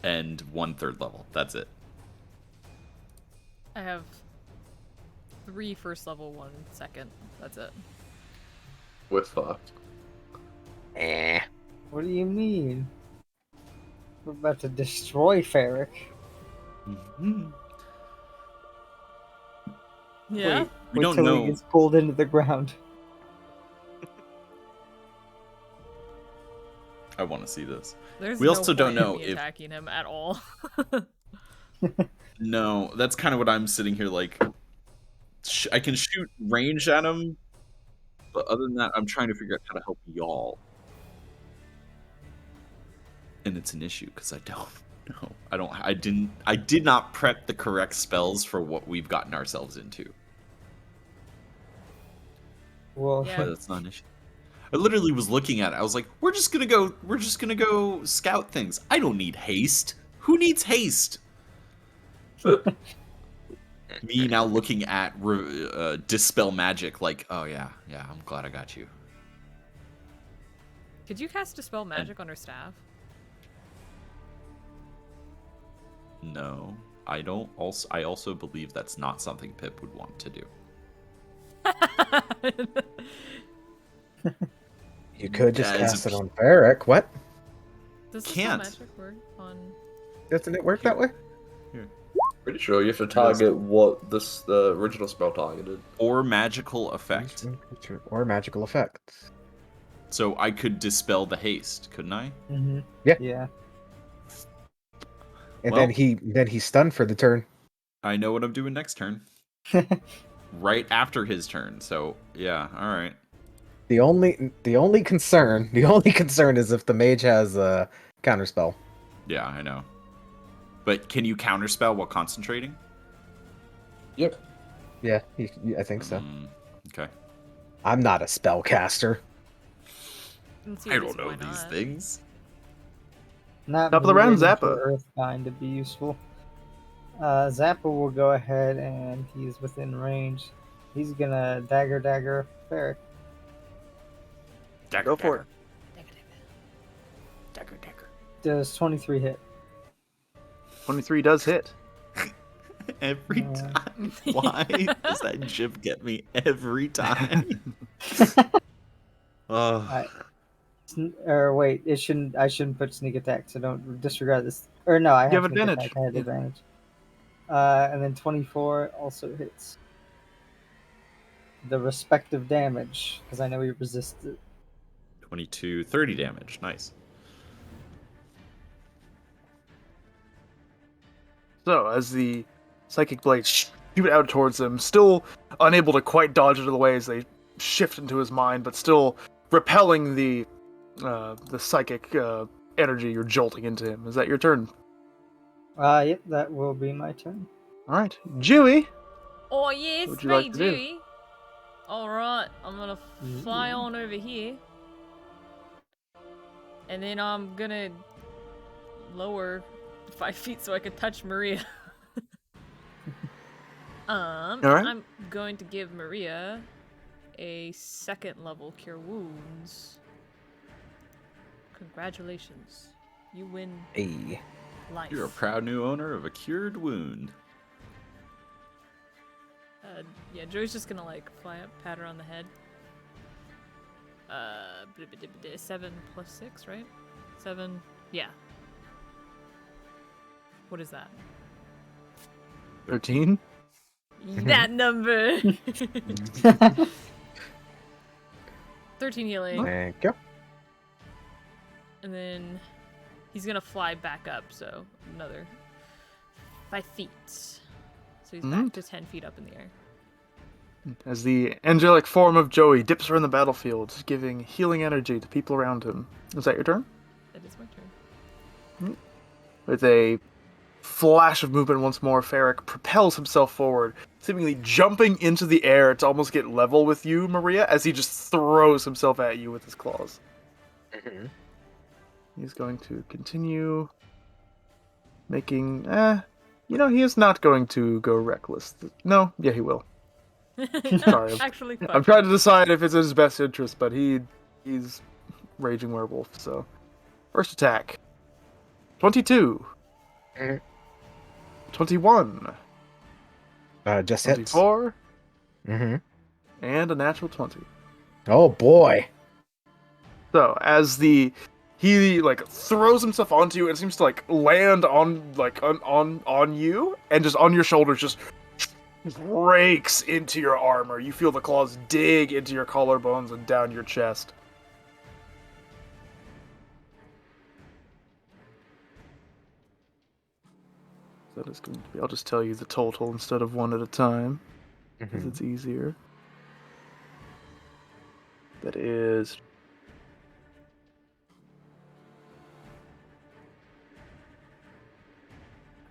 S4: And 1 third level. That's it.
S3: I have 3 first level, 1 second. That's it.
S2: We're fucked.
S6: What do you mean? We're about to destroy Ferric.
S3: Yeah?
S6: Wait,
S4: We don't
S6: till
S4: know.
S6: he gets pulled into the ground.
S4: I want to see this.
S3: There's
S4: We
S3: no
S4: also don't
S3: point in
S4: know
S3: me
S4: if-
S3: attacking him at all.
S4: No, that's kind of what I'm sitting here like. I can shoot range at him, but other than that, I'm trying to figure out how to help y'all. And it's an issue because I don't know. I did not prep the correct spells for what we've gotten ourselves into.
S6: Well,
S3: Yeah.
S4: But that's not an issue. I literally was looking at it. I was like, we're just gonna go scout things. I don't need haste. Who needs haste? Me now looking at dispel magic like, oh yeah, I'm glad I got you.
S3: Could you cast Dispel Magic on her staff?
S4: No, I don't. I also believe that's not something Pip would want to do.
S5: You could just
S4: Yeah,
S5: cast it on Ferric. What?
S3: Does
S4: Can't.
S3: Dispel Magic work on...
S5: Doesn't it work that way?
S2: Pretty sure you have to target what the original spell targeted.
S4: Or magical effect.
S5: Or magical effect.
S4: So I could dispel the haste, couldn't I?
S6: mm-hmm.
S5: Yeah.
S6: Yeah.
S5: And
S4: Well-
S5: then he's stunned for the turn.
S4: I know what I'm doing next turn. Right after his turn. So yeah, all right.
S5: The only concern is if the mage has a counterspell.
S4: Yeah, I know. But can you counterspell while concentrating?
S2: Yep.
S5: Yeah, I think so.
S4: Okay.
S5: I'm not a spellcaster.
S3: Let's see
S4: I
S3: what
S4: don't know
S3: why
S4: these
S3: not.
S4: things.
S6: Not
S1: Top of the round,
S6: waiting
S1: Zappa.
S6: for Earthbind to be useful. Zappa will go ahead and he's within range. He's gonna dagger Ferric.
S4: Dagger,
S1: Go for it.
S4: Dagger, dagger.
S6: Does 23 hit?
S1: 23 does hit.
S4: Every
S6: Yeah.
S4: time. Why does that gif get me every time?
S6: I, or wait, it shouldn't. I shouldn't put sneak attack, so don't disregard this. Or no, I
S1: You
S6: have
S1: have
S6: sneak
S1: advantage.
S6: attack. I had
S1: Yeah.
S6: advantage. And then 24 also hits the respective damage because I know he resisted.
S4: 22, 30 damage. Nice.
S1: So, as the psychic blades shoot out towards him, still unable to quite dodge out of the way as they shift into his mind, but still repelling the psychic energy you're jolting into him. Is that your turn?
S6: Yep, that will be my turn.
S1: All right, Dewey.
S3: Oh yes,
S1: What would you
S3: me,
S1: like to do?
S3: Dewey. Alright, I'm gonna fly on over here. And then I'm gonna lower 5 feet so I can touch Maria.
S1: Alright.
S3: I'm going to give Maria a 2nd level Cure Wounds. Congratulations. You win
S5: Hey.
S3: life.
S4: You're a proud new owner of a cured wound.
S3: Yeah, Joey's just gonna like fly up, pat her on the head. 7 plus 6, right? 7. Yeah. What is that?
S1: 13.
S3: That number. 13 healing,
S5: Thank you.
S3: and then he's gonna fly back up. So another 5 feet. So he's back to 10 feet up in the air.
S1: As the angelic form of Joey dips around the battlefield, giving healing energy to people around him. Is that your turn?
S3: That is my turn.
S1: With a flash of movement once more, Ferric propels himself forward, seemingly jumping into the air to almost get level with you, Maria, as he just throws himself at you with his claws. He's going to continue making... he is not going to go reckless. No, yeah, he will. Sorry,
S3: Actually, fuck
S1: I'm trying to decide if it's in his best interest, but he's raging werewolf, so... First attack. 22. 21.
S5: Just hits.
S1: 24.
S5: Mm-hmm.
S1: And a natural 20.
S5: Oh boy.
S1: So, as he like throws himself onto you and seems to like land on you and just on your shoulders, just breaks into your armor. You feel the claws dig into your collarbones and down your chest. That is going to be... I'll just tell you the total instead of one at a time, because it's easier. That is...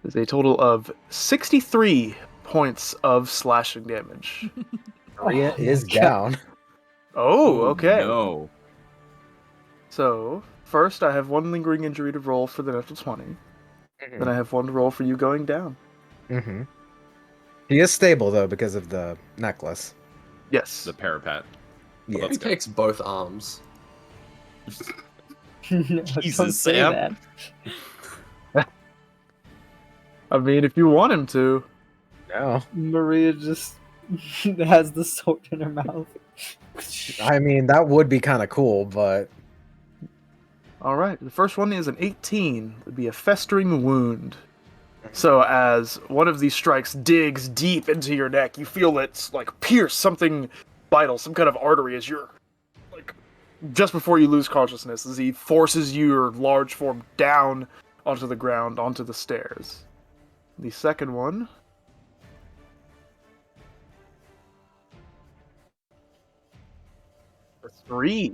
S1: There's a total of 63 points of slashing damage.
S5: Maria is
S6: God.
S5: down.
S1: Oh, okay.
S4: No.
S1: So, first I have one lingering injury to roll for the natural 20. Then I have one to roll for you going down.
S5: Mm-hmm. He is stable though because of the necklace.
S1: Yes.
S4: The parapet.
S5: Yeah.
S2: He takes both arms.
S6: No, don't
S4: Jesus,
S6: say
S4: Sam.
S6: that.
S1: I mean, if you want him to.
S5: No.
S6: Maria just has the sword in her mouth.
S5: I mean, that would be kind of cool, but
S1: Alright, the first one is an 18. It would be a festering wound. So as one of these strikes digs deep into your neck, you feel it like pierce something vital, some kind of artery, as you're like just before you lose consciousness, as he forces your large form down onto the ground, onto the stairs. The second one... for 3.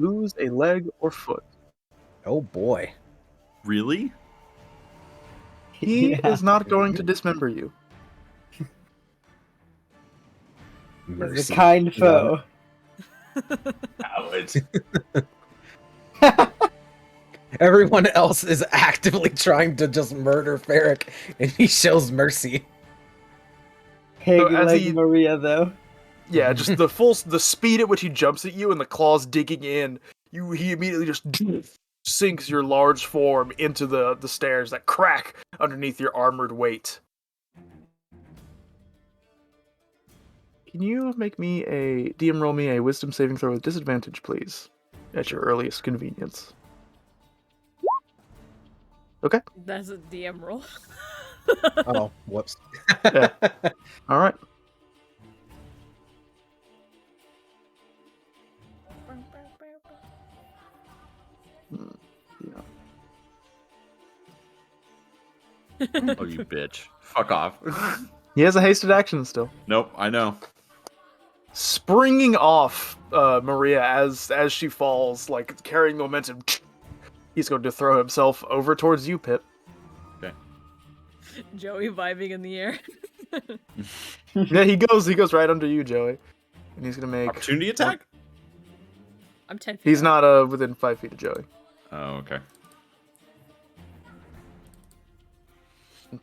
S1: lose a leg or foot.
S5: Oh boy.
S4: Really?
S1: He
S6: Yeah.
S1: is not going to dismember you.
S6: He's
S5: Mercy.
S6: a kind foe.
S4: Coward.
S5: Everyone else is actively trying to just murder Ferric, and he shows mercy.
S6: Pig
S1: as
S6: leg
S1: he-
S6: Maria, though.
S1: Yeah, just the speed at which he jumps at you and the claws digging in, he immediately just sinks your large form into the stairs that crack underneath your armored weight. Can you make me roll me a wisdom saving throw with disadvantage, please? At your earliest convenience. Okay.
S3: That's a DM roll.
S5: Oh, whoops.
S1: Yeah. Alright. Yeah.
S4: Oh, you bitch. Fuck off.
S1: He has a hasted action still.
S4: Nope, I know.
S1: Springing off Maria as she falls, like carrying momentum, he's going to throw himself over towards you, Pip.
S3: Joey vibing in the air.
S1: Yeah, he goes right under you, Joey, and he's gonna make.
S4: Opportunity attack?
S3: I'm 10 feet.
S1: He's
S3: up.
S1: not within 5 feet of Joey.
S4: Oh, okay.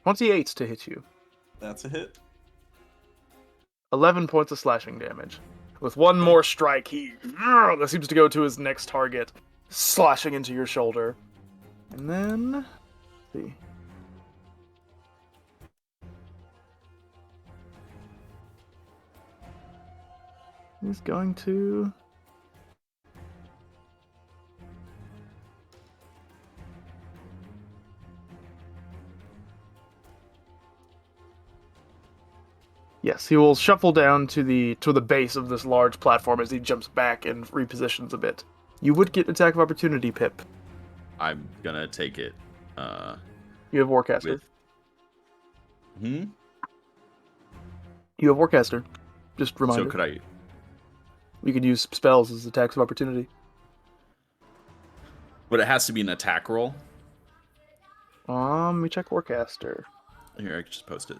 S1: 28 to hit you.
S4: That's a hit.
S1: 11 points of slashing damage. With one more strike, that seems to go to his next target, slashing into your shoulder. And then, let's see. He's going to. Yes, he will shuffle down to the base of this large platform as he jumps back and repositions a bit. You would get attack of opportunity, Pip.
S4: I'm gonna take it.
S1: You have Warcaster.
S4: With...
S1: You have Warcaster. Just reminder.
S4: So could I?
S1: You could use spells as attacks of opportunity.
S4: But it has to be an attack roll.
S1: Let me check Warcaster.
S4: Here, I can just post it.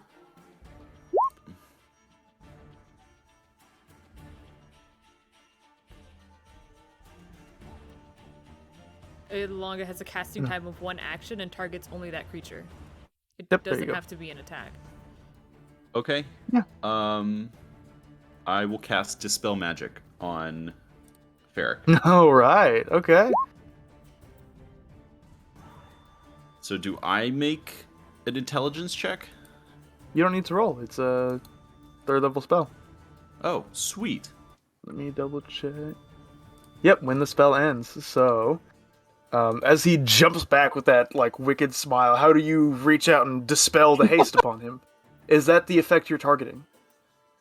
S3: It longer has a casting time of 1 action and targets only that creature. It
S1: Yep, there you
S3: doesn't
S1: go.
S3: have to be an attack.
S4: Okay.
S1: Yeah.
S4: I will cast Dispel Magic on Ferric.
S1: All right. Okay.
S4: So do I make an intelligence check?
S1: You don't need to roll. It's a 3rd level spell.
S4: Oh, sweet.
S1: Let me double check. Yep, when the spell ends. So, as he jumps back with that like wicked smile, how do you reach out and dispel the haste upon him? Is that the effect you're targeting?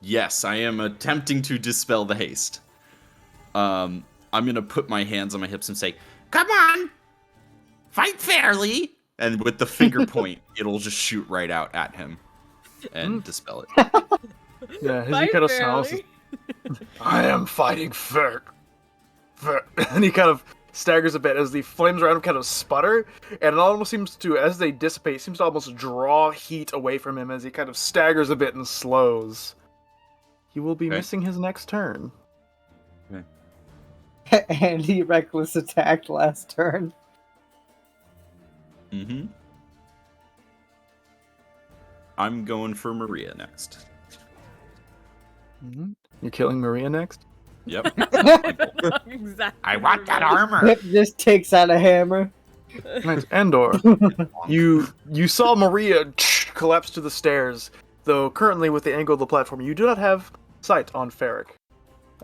S4: Yes, I am attempting to dispel the haste. I'm gonna put my hands on my hips and say,
S7: Come on! Fight fairly!
S4: and with the finger point, it'll just shoot right out at him and dispel it.
S1: Yeah, as he
S3: Fight
S1: kind of
S3: fairly.
S1: smiles. I am fighting fair. And he kind of staggers a bit as the flames around him kind of sputter, and it almost seems to, as they dissipate, seems to almost draw heat away from him as he kind of staggers a bit and slows. He will be
S4: Okay.
S1: missing his next turn.
S6: And he reckless attacked last turn.
S4: Mm-hmm. I'm going for Maria next.
S1: Mhm. You're killing Maria next?
S4: Yep.
S3: Exactly.
S7: I want that armor!
S6: Pip just takes out a hammer.
S1: Nice. Endor, you saw Maria collapse to the stairs, though currently with the angle of the platform, you do not have sight on Ferric.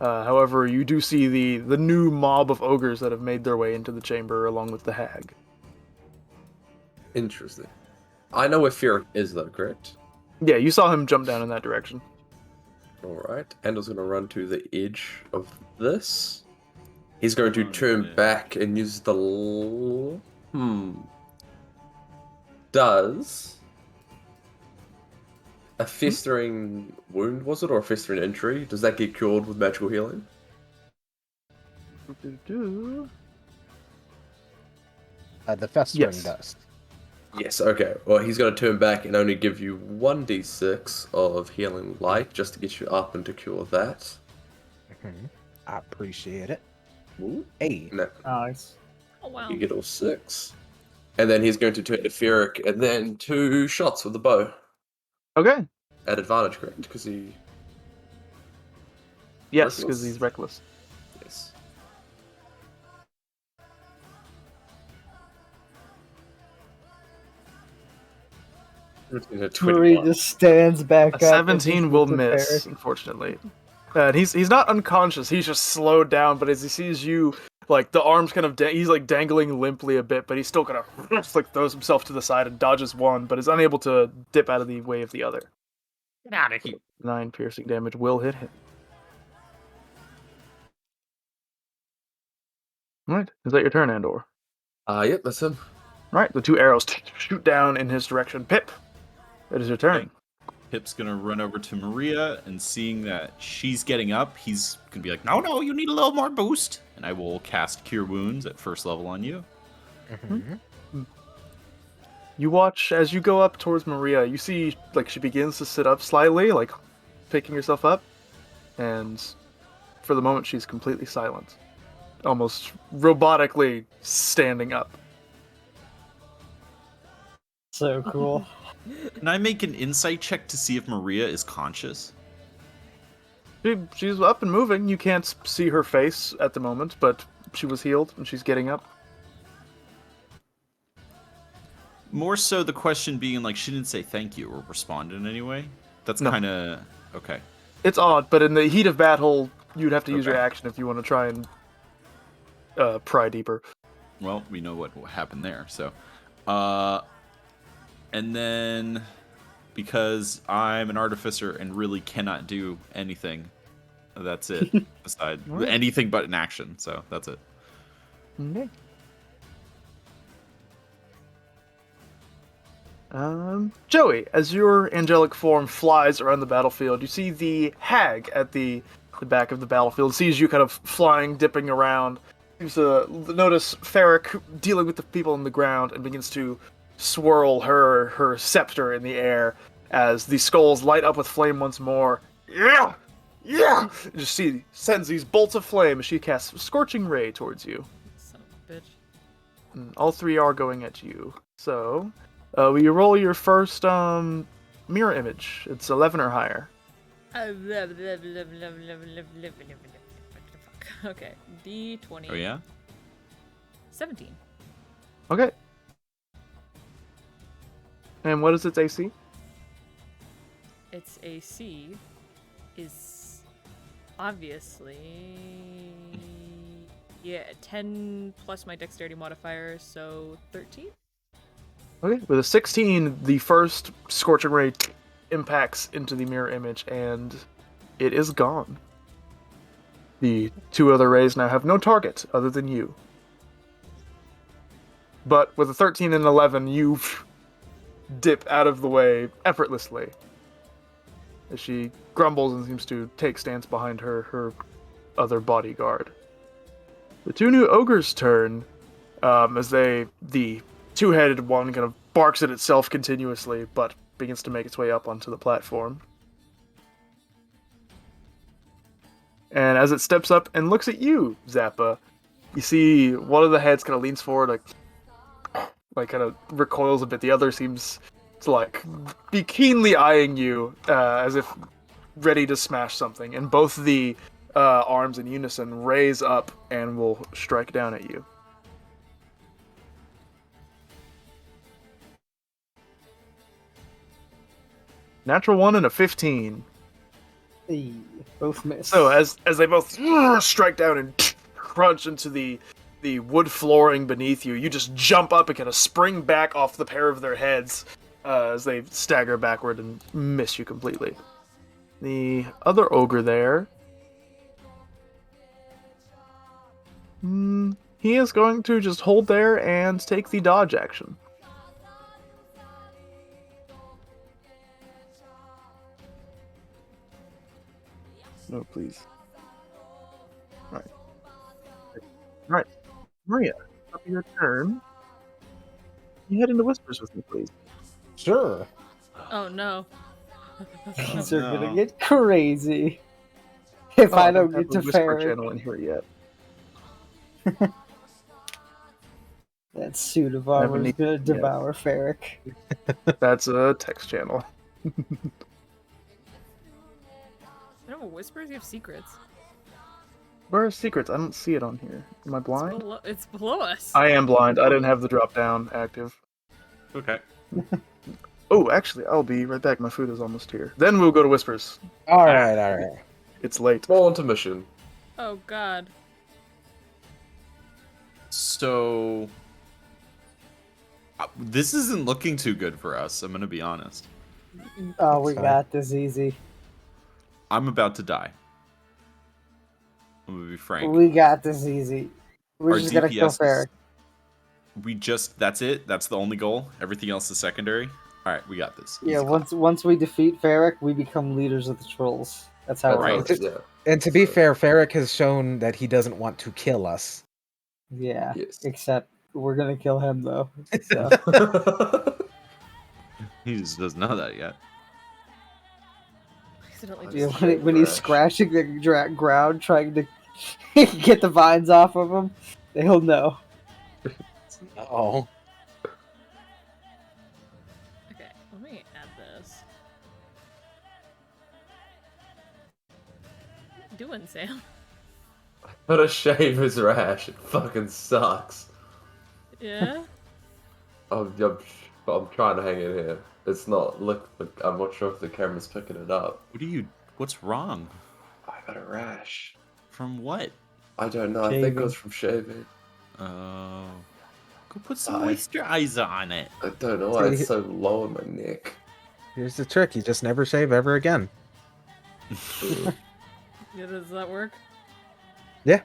S1: However, you do see the new mob of ogres that have made their way into the chamber along with the hag.
S2: Interesting. I know where Fear is, though, correct?
S1: Yeah, you saw him jump down in that direction.
S2: Alright. Endel's going to run to the edge of this. He's going to
S4: Oh,
S2: turn
S4: yeah.
S2: back and use the... Does... A festering wound, was it? Or a festering injury? Does that get cured with magical healing?
S1: Do-do-do.
S5: The festering
S1: Yes.
S5: dust.
S2: Yes, okay. Well, he's going to turn back and only give you 1d6 of healing light just to get you up and to cure that.
S5: Mhm. I appreciate it.
S2: Ooh.
S5: Hey,
S2: No,
S6: Nice.
S3: Oh wow.
S2: you get all 6. And then he's going to turn to Ferric and then 2 shots with the bow.
S1: Okay.
S2: At advantage, correct? Because he...
S1: Yes, because
S2: Reckless?
S1: he's reckless.
S2: Yes.
S6: Marie
S2: 21.
S6: just stands back
S1: A
S6: up. and just
S1: 17 will
S6: looks at
S1: miss,
S6: Ferric.
S1: unfortunately. And he's not unconscious. He's just slowed down. But as he sees you, like the arms kind of he's like dangling limply a bit, but he still kind of just, like throws himself to the side and dodges one, but is unable to dip out of the way of the other.
S7: Get out of here.
S1: 9 piercing damage will hit him. All right, is that your turn, Andor?
S2: Yep, that's him.
S1: All right, the 2 arrows shoot down in his direction. Pip, it is your turn.
S4: Pip's gonna run over to Maria, and seeing that she's getting up, he's gonna be like, "No, you need a little more boost." And I will cast Cure Wounds at first level on you.
S5: Mhm.
S1: You watch as you go up towards Maria. You see, like, she begins to sit up slightly, like, picking herself up. And for the moment, she's completely silent. Almost robotically standing up.
S6: So cool.
S4: Can I make an insight check to see if Maria is conscious?
S1: She's up and moving. You can't see her face at the moment, but she was healed and she's getting up.
S4: More so the question being like, she didn't say thank you or respond in any way. That's
S1: No.
S4: kind of okay.
S1: It's odd, but in the heat of battle, you'd have to use your
S4: Okay.
S1: action if you want to try and pry deeper.
S4: Well, we know what happened there. So, and then because I'm an artificer and really cannot do anything, that's it. Aside
S1: Alright.
S4: anything but an action. So that's it.
S1: Okay. Joey, as your angelic form flies around the battlefield, you see the hag at the back of the battlefield, sees you kind of flying, dipping around, seems to notice Ferric dealing with the people on the ground, and begins to swirl her scepter in the air as the skulls light up with flame once more. Yeah! Yeah! You just see, sends these bolts of flame as she casts Scorching Ray towards you.
S3: Son of a bitch.
S1: All 3 are going at you. So, will you roll your first mirror image? It's 11 or higher.
S3: Okay, D20.
S4: Oh yeah.
S3: 17.
S1: Okay. And what is its AC?
S3: Its AC is obviously 10 plus my dexterity modifier, so 13.
S1: Okay. With a 16, the first Scorching Ray impacts into the mirror image, and it is gone. The 2 other rays now have no target other than you. But with a 13 and 11, you dip out of the way effortlessly as she grumbles and seems to take stance behind her other bodyguard. The 2 new ogres' turn, as the 2-headed one kind of barks at itself continuously, but begins to make its way up onto the platform. And as it steps up and looks at you, Zappa, you see one of the heads kind of leans forward, like kind of recoils a bit. The other seems to like be keenly eyeing you, as if ready to smash something. And both the arms in unison raise up and will strike down at you. Natural 1 and a 15.
S6: Hey, both miss.
S1: So as they both strike down and crunch into the wood flooring beneath you, you just jump up and kind of spring back off the pair of their heads as they stagger backward and miss you completely. The other ogre there, he is going to just hold there and take the dodge action. No, please. Alright. Maria, up your turn. You head into whispers with me, please.
S5: Sure.
S3: Oh no.
S6: Things are gonna
S4: No.
S6: get crazy if
S1: Oh,
S6: I
S1: don't
S6: don't
S1: have
S6: get
S1: the
S6: to
S1: whisper
S6: Ferric.
S1: channel in here yet.
S6: That suit of
S1: I haven't
S6: armor is
S1: needed
S6: gonna
S1: it yet.
S6: devour Ferric.
S1: That's a text channel.
S3: I don't have whispers, you have secrets.
S1: Where are secrets? I don't see it on here. Am I blind?
S3: It's below us.
S1: I am blind. I didn't have the drop down active.
S4: Okay.
S1: Oh, actually, I'll be right back. My food is almost here. Then we'll go to whispers.
S5: All right.
S1: It's late.
S2: Roll intermission.
S3: Oh god.
S4: So this isn't looking too good for us. I'm gonna be honest.
S6: Oh, we
S5: fine.
S6: got this easy.
S4: I'm about to die. I'm gonna be frank.
S6: We got this easy. We're
S4: Our
S6: just gonna kill
S4: DPS is-
S6: Ferric.
S4: That's it. That's the only goal. Everything else is secondary. All right, we got this.
S6: Yeah,
S4: Easy clap.
S6: once we defeat Ferric, we become leaders of the trolls. That's how it
S4: Right.
S6: works.
S2: Yeah.
S5: And to be fair, Ferric has shown that he doesn't want to kill us.
S6: Yeah,
S2: Yes.
S6: except we're gonna kill him though. So.
S4: He just doesn't know that yet.
S3: Accidentally
S6: Yeah,
S3: just
S6: when he's
S2: Crash.
S6: scratching the ground trying to get the vines off of him, he'll know.
S5: Oh.
S3: Okay, let me add this. What are you doing, Sam?
S2: But a shave his rash. It fucking sucks.
S3: Yeah?
S2: I'm trying to hang in here. It's not. Look, I'm not sure if the camera's picking it up.
S4: What's wrong?
S2: I got a rash.
S4: From what?
S2: I don't know. I think it
S6: Shaving.
S2: goes from shaving.
S4: Oh. Go put some
S2: I-
S4: moisturizer on it.
S2: I don't know why it's so low on my neck.
S5: Here's the trick: you just never shave ever again.
S3: Yeah, does that work?
S5: Yeah.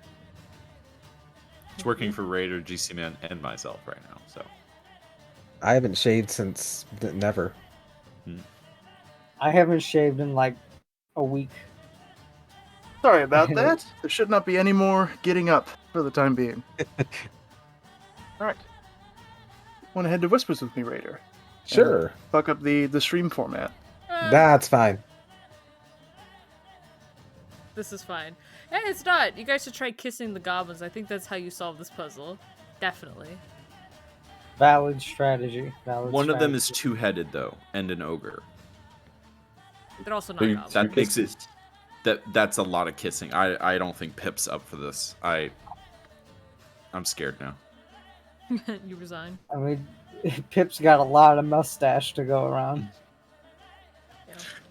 S4: It's working for Raider, GC Man, and myself right now. So
S5: I haven't shaved since never.
S6: I haven't shaved in like a week.
S1: Sorry about that. There should not be any more getting up for the time being. Alright. Want to head to whispers with me, Raider?
S5: Sure,
S1: Fuck up the stream format.
S5: that's fine.
S3: This is fine. Hey, it's not. You guys should try kissing the goblins. I think that's how you solve this puzzle. Definitely.
S6: Valid strategy.
S4: one of them is two-headed though, and an ogre.
S3: They're also not
S2: Who-
S3: goblins.
S4: That makes it. That's a lot of kissing. I don't think Pip's up for this. I'm scared now.
S3: You resign.
S6: I mean, Pip's got a lot of mustache to go around.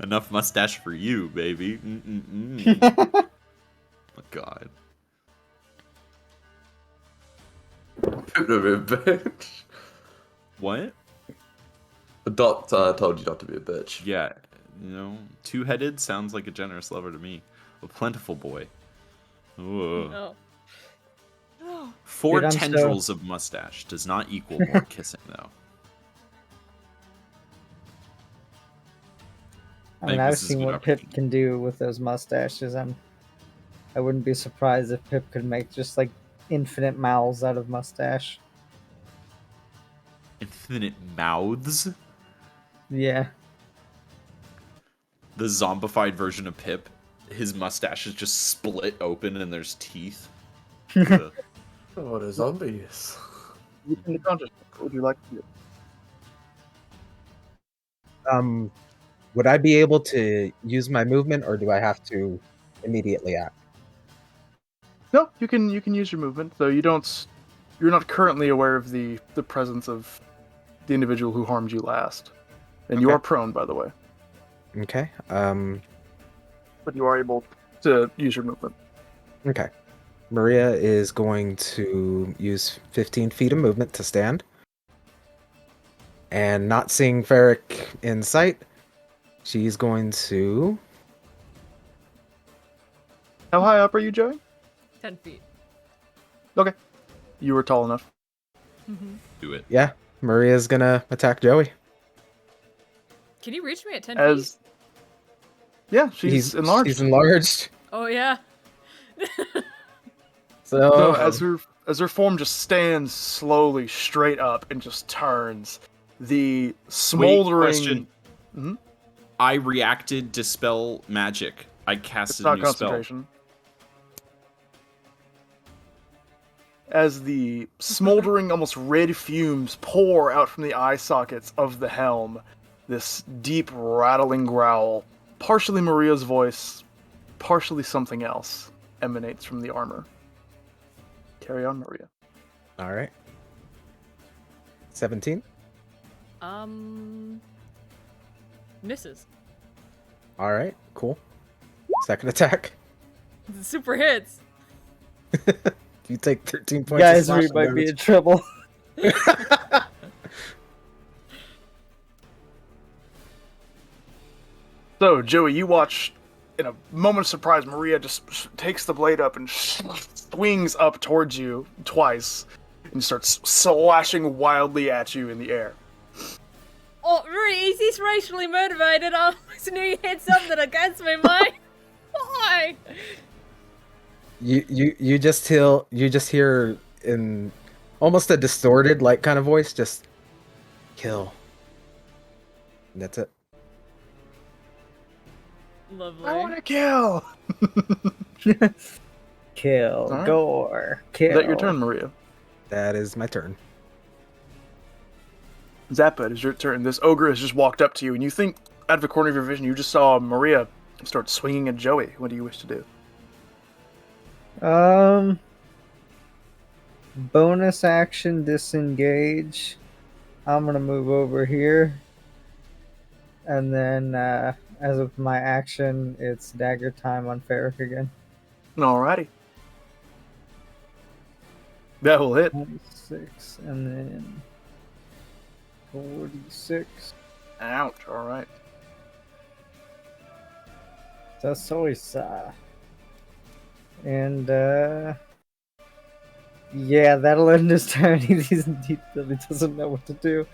S4: Enough mustache for you, baby. Oh, God.
S2: Couldn't have been a bitch.
S4: What?
S2: The doctor told you not to be a bitch.
S4: Yeah, two-headed sounds like a generous lover to me. A plentiful boy. Ooh.
S3: Oh. Oh.
S4: 4
S6: Dude, I'm so-
S4: tendrils of mustache does not equal more kissing, though.
S6: I mean,
S4: think
S6: I've
S4: this is a
S6: seen
S4: good
S6: what Pip
S4: opportunity.
S6: can do with those mustaches. I wouldn't be surprised if Pip could make just like infinite mouths out of mustache.
S4: Infinite mouths.
S6: Yeah.
S4: The zombified version of Pip, his mustache is just split open and there's teeth. Ugh.
S2: Oh, what a zombie is.
S1: In the consciousness, what would you like to do?
S5: Would I be able to use my movement, or do I have to immediately act?
S1: No, you can use your movement, though you're not currently aware of the presence of the individual who harmed you last. And you
S5: Okay.
S1: are prone, by the way.
S5: Okay.
S1: But you are able to use your movement.
S5: Okay. Maria is going to use 15 feet of movement to stand. And not seeing Ferric in sight, she's going to...
S1: How high up are you, Joey?
S3: 10 feet.
S1: Okay. You were tall enough.
S3: Mm-hmm.
S4: Do it.
S5: Yeah, Maria's gonna attack Joey.
S3: Can you reach me at 10 feet?
S1: As yeah, she's enlarged.
S5: She's enlarged.
S3: Oh, yeah.
S5: So,
S1: So as her form just stands slowly straight up and just turns, the smoldering.
S4: question.
S1: Mhm.
S4: I reacted Dispel Magic. I
S1: It's
S4: casted a
S1: not
S4: new spell.
S1: concentration. As the smoldering, almost red fumes pour out from the eye sockets of the helm, this deep, rattling growl, partially Maria's voice, partially something else, emanates from the armor. Carry on, Maria.
S5: All right. 17.
S3: Misses.
S5: All right. Cool. Second attack.
S3: Super hits.
S5: You take 13 points.
S6: Guys,
S5: of
S6: we
S5: slashing
S6: might be
S5: damage.
S6: in trouble.
S1: So, Joey, you watch, in a moment of surprise, Maria just takes the blade up and swings up towards you twice and starts slashing wildly at you in the air.
S3: Oh, really? Is this racially motivated? I always knew you had something against me, mate. Why?
S5: You just hear in almost a distorted like kind of voice, just kill. And that's it.
S3: Lovely.
S1: I want to kill!
S6: Kill,
S1: Alright.
S6: gore, kill.
S1: Is that your turn, Maria?
S5: That is my turn.
S1: Zappa, it is your turn. This ogre has just walked up to you, and you think, out of the corner of your vision, you just saw Maria start swinging at Joey. What do you wish to do?
S6: Bonus action disengage. I'm gonna move over here. And then, as of my action, it's dagger time on Ferric again.
S1: Alrighty. That will hit.
S6: 26, and then 46.
S1: Ouch, alright.
S6: That's always, and, yeah, that'll end his turn. He really doesn't know what to do.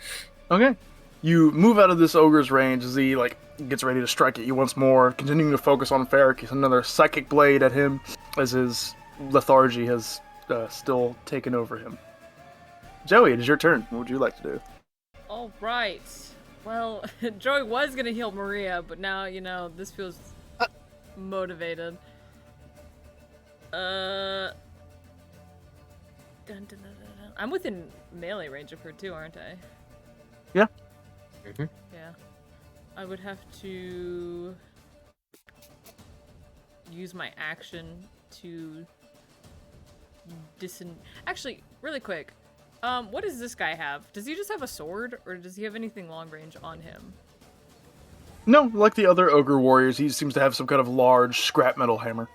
S1: Okay. You move out of this ogre's range as he, gets ready to strike at you once more, continuing to focus on Ferric. He's another psychic blade at him as his lethargy has still taken over him. Joey, it is your turn. What would you like to do?
S3: All right. Well, Joey was gonna heal Maria, but now this feels motivated. Dun, dun, dun, dun, dun. I'm within melee range of her too, aren't I?
S1: Yeah.
S5: Mhm.
S3: Yeah. I would have to use my action to Actually, really quick. What does this guy have? Does he just have a sword, or does he have anything long range on him?
S1: No, like the other ogre warriors, he seems to have some kind of large scrap metal hammer.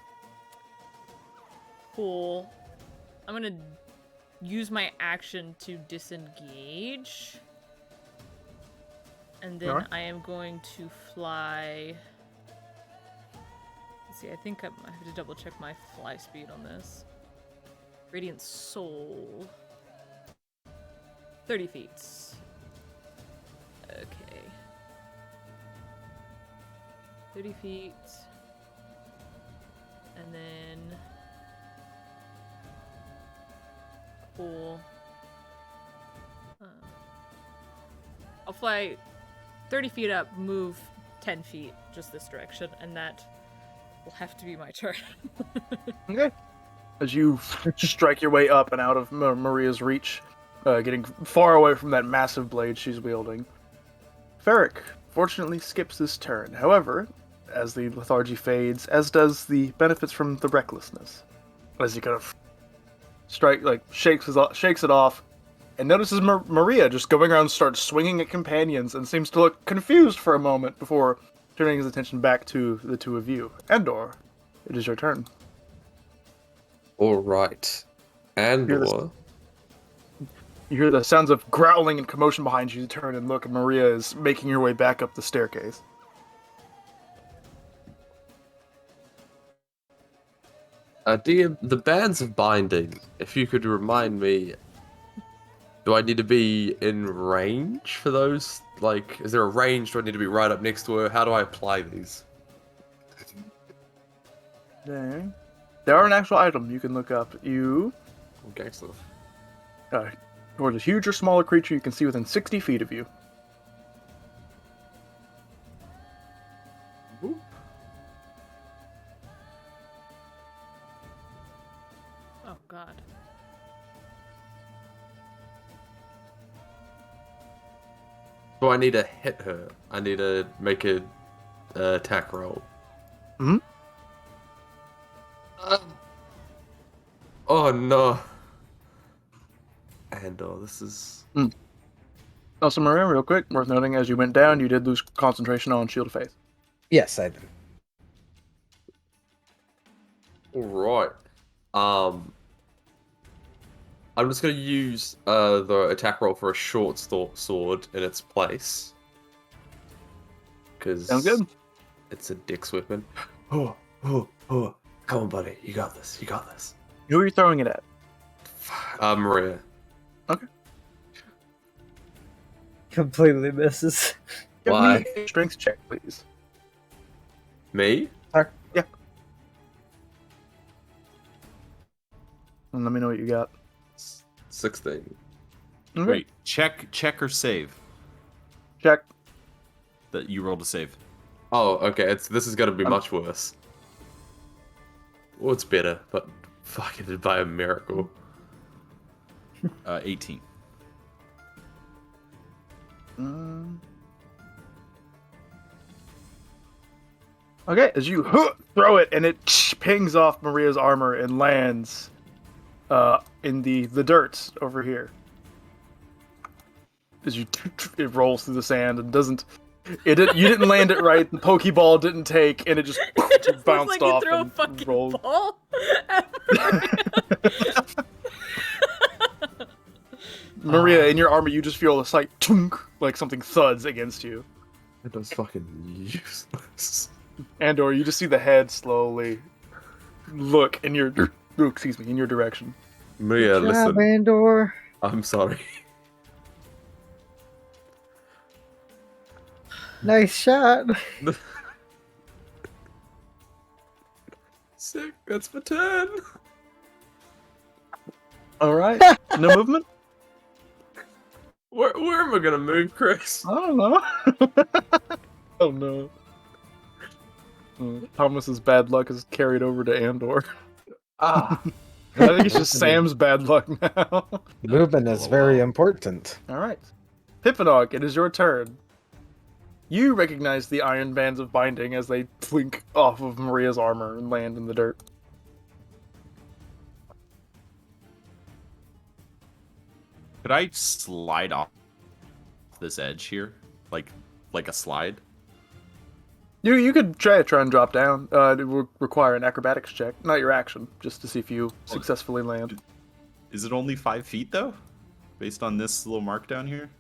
S3: Cool. I'm gonna use my action to disengage. And then
S1: Alright.
S3: I am going to fly. Let's see, I think I have to double check my fly speed on this. Radiant Soul. 30 feet. Okay. 30 feet. And then... Cool. I'll fly 30 feet up, move 10 feet just this direction, and that will have to be my turn.
S1: Okay. As you strike your way up and out of Maria's reach, getting far away from that massive blade she's wielding, Ferric fortunately skips this turn. However, as the lethargy fades, as does the benefits from the recklessness, as he kind of shakes it off, and notices Maria just going around, starts swinging at companions, and seems to look confused for a moment before turning his attention back to the two of you. Andor, it is your turn.
S2: Alright. Andor.
S1: You hear the sounds of growling and commotion behind you. You turn and look, and Maria is making her way back up the staircase.
S2: DM, the bands of binding, if you could remind me, do I need to be in range for those? Like, is there a range? Do I need to be right up next to her? How do I apply these?
S1: There are an actual item you can look up. You
S2: Gangster.
S1: Towards a huge or smaller creature you can see within 60 feet of you.
S3: Oh god.
S2: So I need to hit her. I need to make a attack roll.
S1: Hmm?
S2: Oh no. And this is...
S1: Also, Maria, real quick, worth noting, as you went down, you did lose concentration on Shield of Faith.
S5: Yes, I did.
S2: Alright. I'm just gonna use the attack roll for a short sword in its place. Because
S1: Sounds good.
S2: it's a dick's weapon. Come on, buddy. You got this. You got this.
S1: Who are you throwing it at?
S2: Maria.
S1: Okay.
S6: Completely misses.
S1: Give
S2: Why?
S1: me a strength check, please.
S2: Me?
S1: Yeah. And let me know what you got.
S2: 16.
S1: Okay.
S4: Wait, check or save
S1: Check.
S4: that you rolled a save.
S2: Oh, okay. This is gonna be much worse. Well, it's better, but fucking by a miracle.
S4: 18.
S1: Okay, as you throw it and it pings off Maria's armor and lands in the dirt over here. As it rolls through the sand and doesn't. You didn't land it right. The Pokeball didn't take, and it just
S3: It just looks
S1: bounced
S3: like
S1: off
S3: you threw a
S1: and
S3: fucking
S1: rolled.
S3: ball.
S1: Maria, in your armor, you just feel a slight tunk, like something thuds against you.
S2: It was fucking useless.
S1: Andor, you just see the head slowly look in your in your direction.
S2: Maria,
S6: Good job,
S2: listen.
S6: Andor.
S2: I'm sorry.
S6: Nice shot.
S2: Sick. That's my turn.
S1: All right, no movement.
S2: Where am I gonna move, Chris?
S1: I don't know. Oh no. Thomas's bad luck is carried over to Andor.
S2: Ah.
S1: I think it's just Sam's bad luck now.
S5: Movement is very important.
S1: All right, Pippinog, it is your turn. You recognize the iron bands of binding as they flink off of Maria's armor and land in the dirt.
S4: Could I slide off this edge here, like a slide?
S1: You could try and drop down. It would require an acrobatics check, not your action, just to see if you successfully land.
S4: Is it only 5 feet though, based on this little mark down here?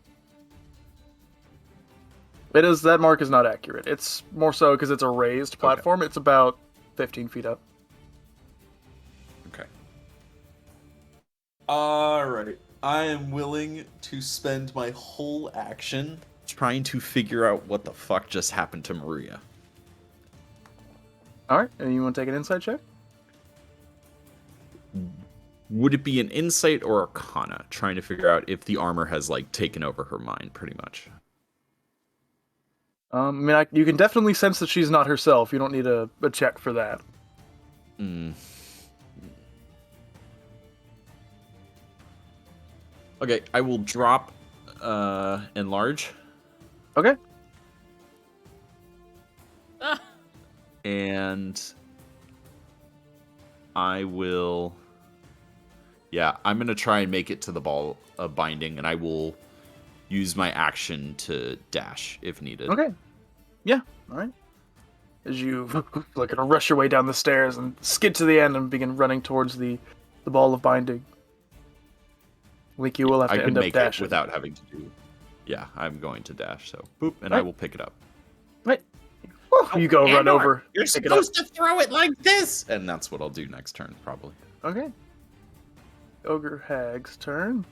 S1: It is, that mark is not accurate. It's more so because it's a raised platform. It's about 15 feet up.
S4: Okay. Alright. I am willing to spend my whole action trying to figure out what the fuck just happened to Maria.
S1: All right, and you want to take an insight check?
S4: Would it be an insight or arcana? Trying to figure out if the armor has, like, taken over her mind, pretty much.
S1: I mean, you can definitely sense that she's not herself. You don't need a check for that.
S4: Okay, I will drop enlarge.
S1: Okay.
S3: Ah,
S4: And I will... Yeah, I'm going to try and make it to the ball of binding, and I will use my action to dash if needed.
S1: Okay. Yeah. All right. As you like rush your way down the stairs and skid to the end and begin running towards the ball of binding. Link, you will have
S4: I
S1: to
S4: can
S1: end up
S4: make it
S1: dashing.
S4: without having to do... Yeah, I'm going to dash, so boop, and I
S1: Right.
S4: will pick it up.
S1: Right. You go run
S7: Andor,
S1: over.
S7: You're
S1: pick it up.
S7: supposed to throw it like this.
S4: And that's what I'll do next turn, probably.
S1: Okay. Ogre Hag's turn.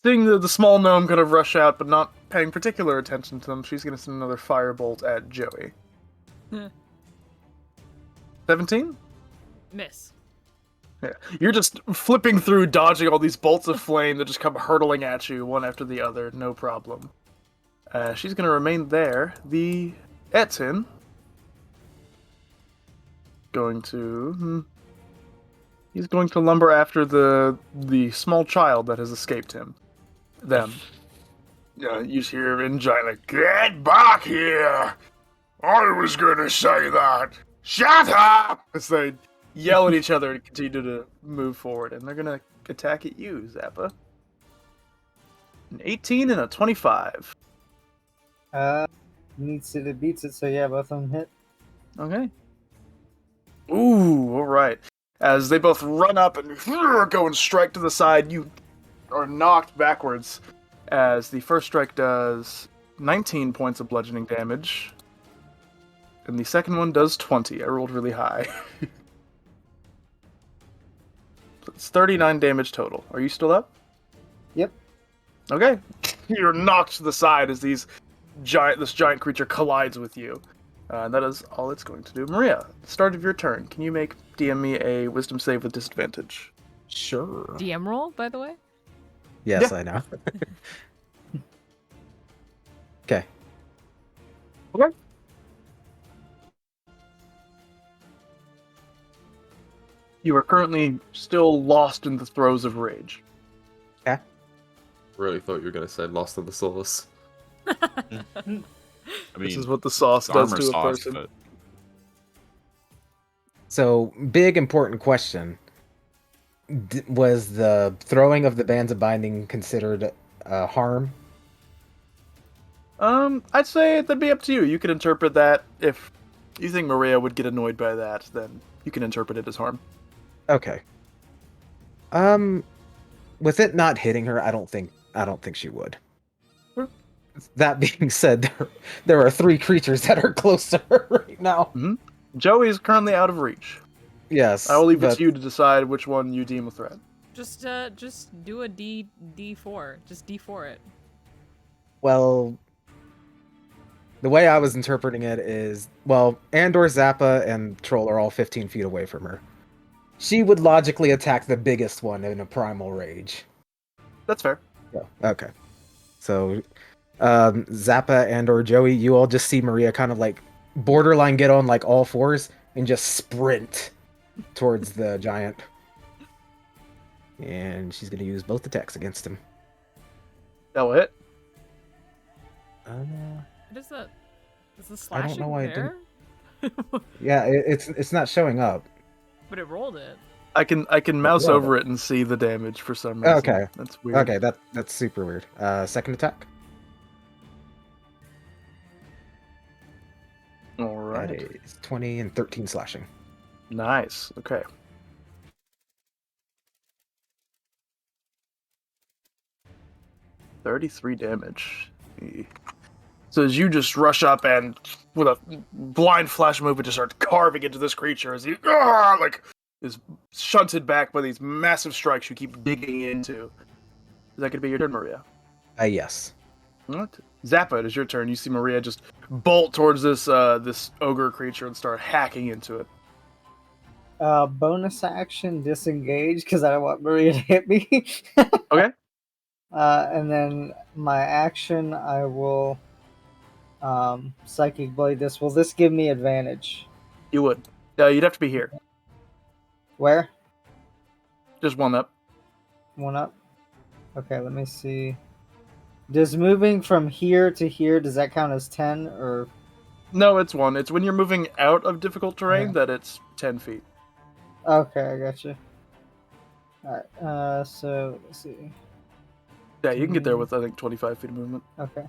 S1: Seeing the small gnome kind of rush out, but not paying particular attention to them, she's going to send another firebolt at Joey. 17?
S3: Miss.
S1: Yeah. You're just flipping through, dodging all these bolts of flame that just come hurtling at you, one after the other, no problem. She's going to remain there. The Etin going to... He's going to lumber after the small child that has escaped him. Them. You just hear in giant, like, "Get back here! I was gonna say that! Shut up!" As they yell at each other and continue to move forward. And they're gonna attack at you, Zappa. An 18 and a 25.
S6: Beats it, so yeah, both of them hit.
S1: Okay. Ooh, alright. As they both run up and go and strike to the side, you are knocked backwards. As the first strike does 19 points of bludgeoning damage. And the second one does 20. I rolled really high. So it's 39 damage total. Are you still up?
S6: Yep.
S1: Okay. You're knocked to the side as this giant creature collides with you. And that is all it's going to do. Maria, start of your turn. Can you make DM me a wisdom save with disadvantage?
S5: Sure.
S3: DM roll, by the way.
S5: Yes,
S1: Yeah.
S5: I know. Okay.
S1: Okay. You are currently still lost in the throes of rage.
S2: Really thought you were going to say lost of the sauce.
S4: I mean,
S1: This is what the sauce
S4: it's
S1: does
S4: armor
S1: to a
S4: sauce,
S1: person.
S4: but
S5: So, big important question. Was the throwing of the bands of binding considered harm?
S1: I'd say that'd be up to you. You could interpret that. If you think Maria would get annoyed by that, then you can interpret it as harm.
S5: Okay. With it not hitting her, I don't think she would.
S1: Sure.
S5: That being said, there are 3 creatures that are close to her right now.
S1: Joey's currently out of reach.
S5: Yes.
S1: I will leave it
S5: but-
S1: to you to decide which one you deem a threat.
S3: Just do a D4. Just D4 it.
S5: Well, the way I was interpreting it is, well, Andor, Zappa, and Troll are all 15 feet away from her. She would logically attack the biggest one in a primal rage.
S1: That's fair.
S5: Yeah. Okay. So, Zappa and or Joey, you all just see Maria kind of like borderline get on like all fours and just sprint towards the giant. And she's going to use both attacks against him.
S1: That will hit.
S3: What is that? Is the
S5: I don't
S3: slashing
S5: know why it
S3: there?
S5: Yeah, it's not showing up.
S3: But it rolled it.
S1: I can mouse
S5: Yeah.
S1: over it and see the damage for some reason.
S5: Okay.
S1: That's weird.
S5: Okay, that's super weird. Second attack.
S1: All right.
S5: That is 20 and 13 slashing.
S1: Nice. Okay. $33 damage. So as you just rush up and with a blind flash move, it just starts carving into this creature as he is shunted back by these massive strikes you keep digging into. Is that going to be your turn, Maria?
S5: Yes.
S1: What? Zappa, it is your turn. You see Maria just bolt towards this ogre creature and start hacking into it.
S6: Bonus action, disengage, because I don't want Maria to hit me.
S1: Okay.
S6: And then my action, I will Psychic Blade this. Will this give me advantage?
S1: You would. You'd have to be here.
S6: Where?
S1: Just one up.
S6: One up? Okay, let me see. Does moving from here to here, does that count as 10 or...
S1: No, it's one. It's when you're moving out of difficult terrain
S6: Okay.
S1: that it's 10 feet.
S6: Okay, I gotcha. Alright, so let's see.
S1: Yeah, you can get there with, I think, 25 feet of movement.
S6: Okay.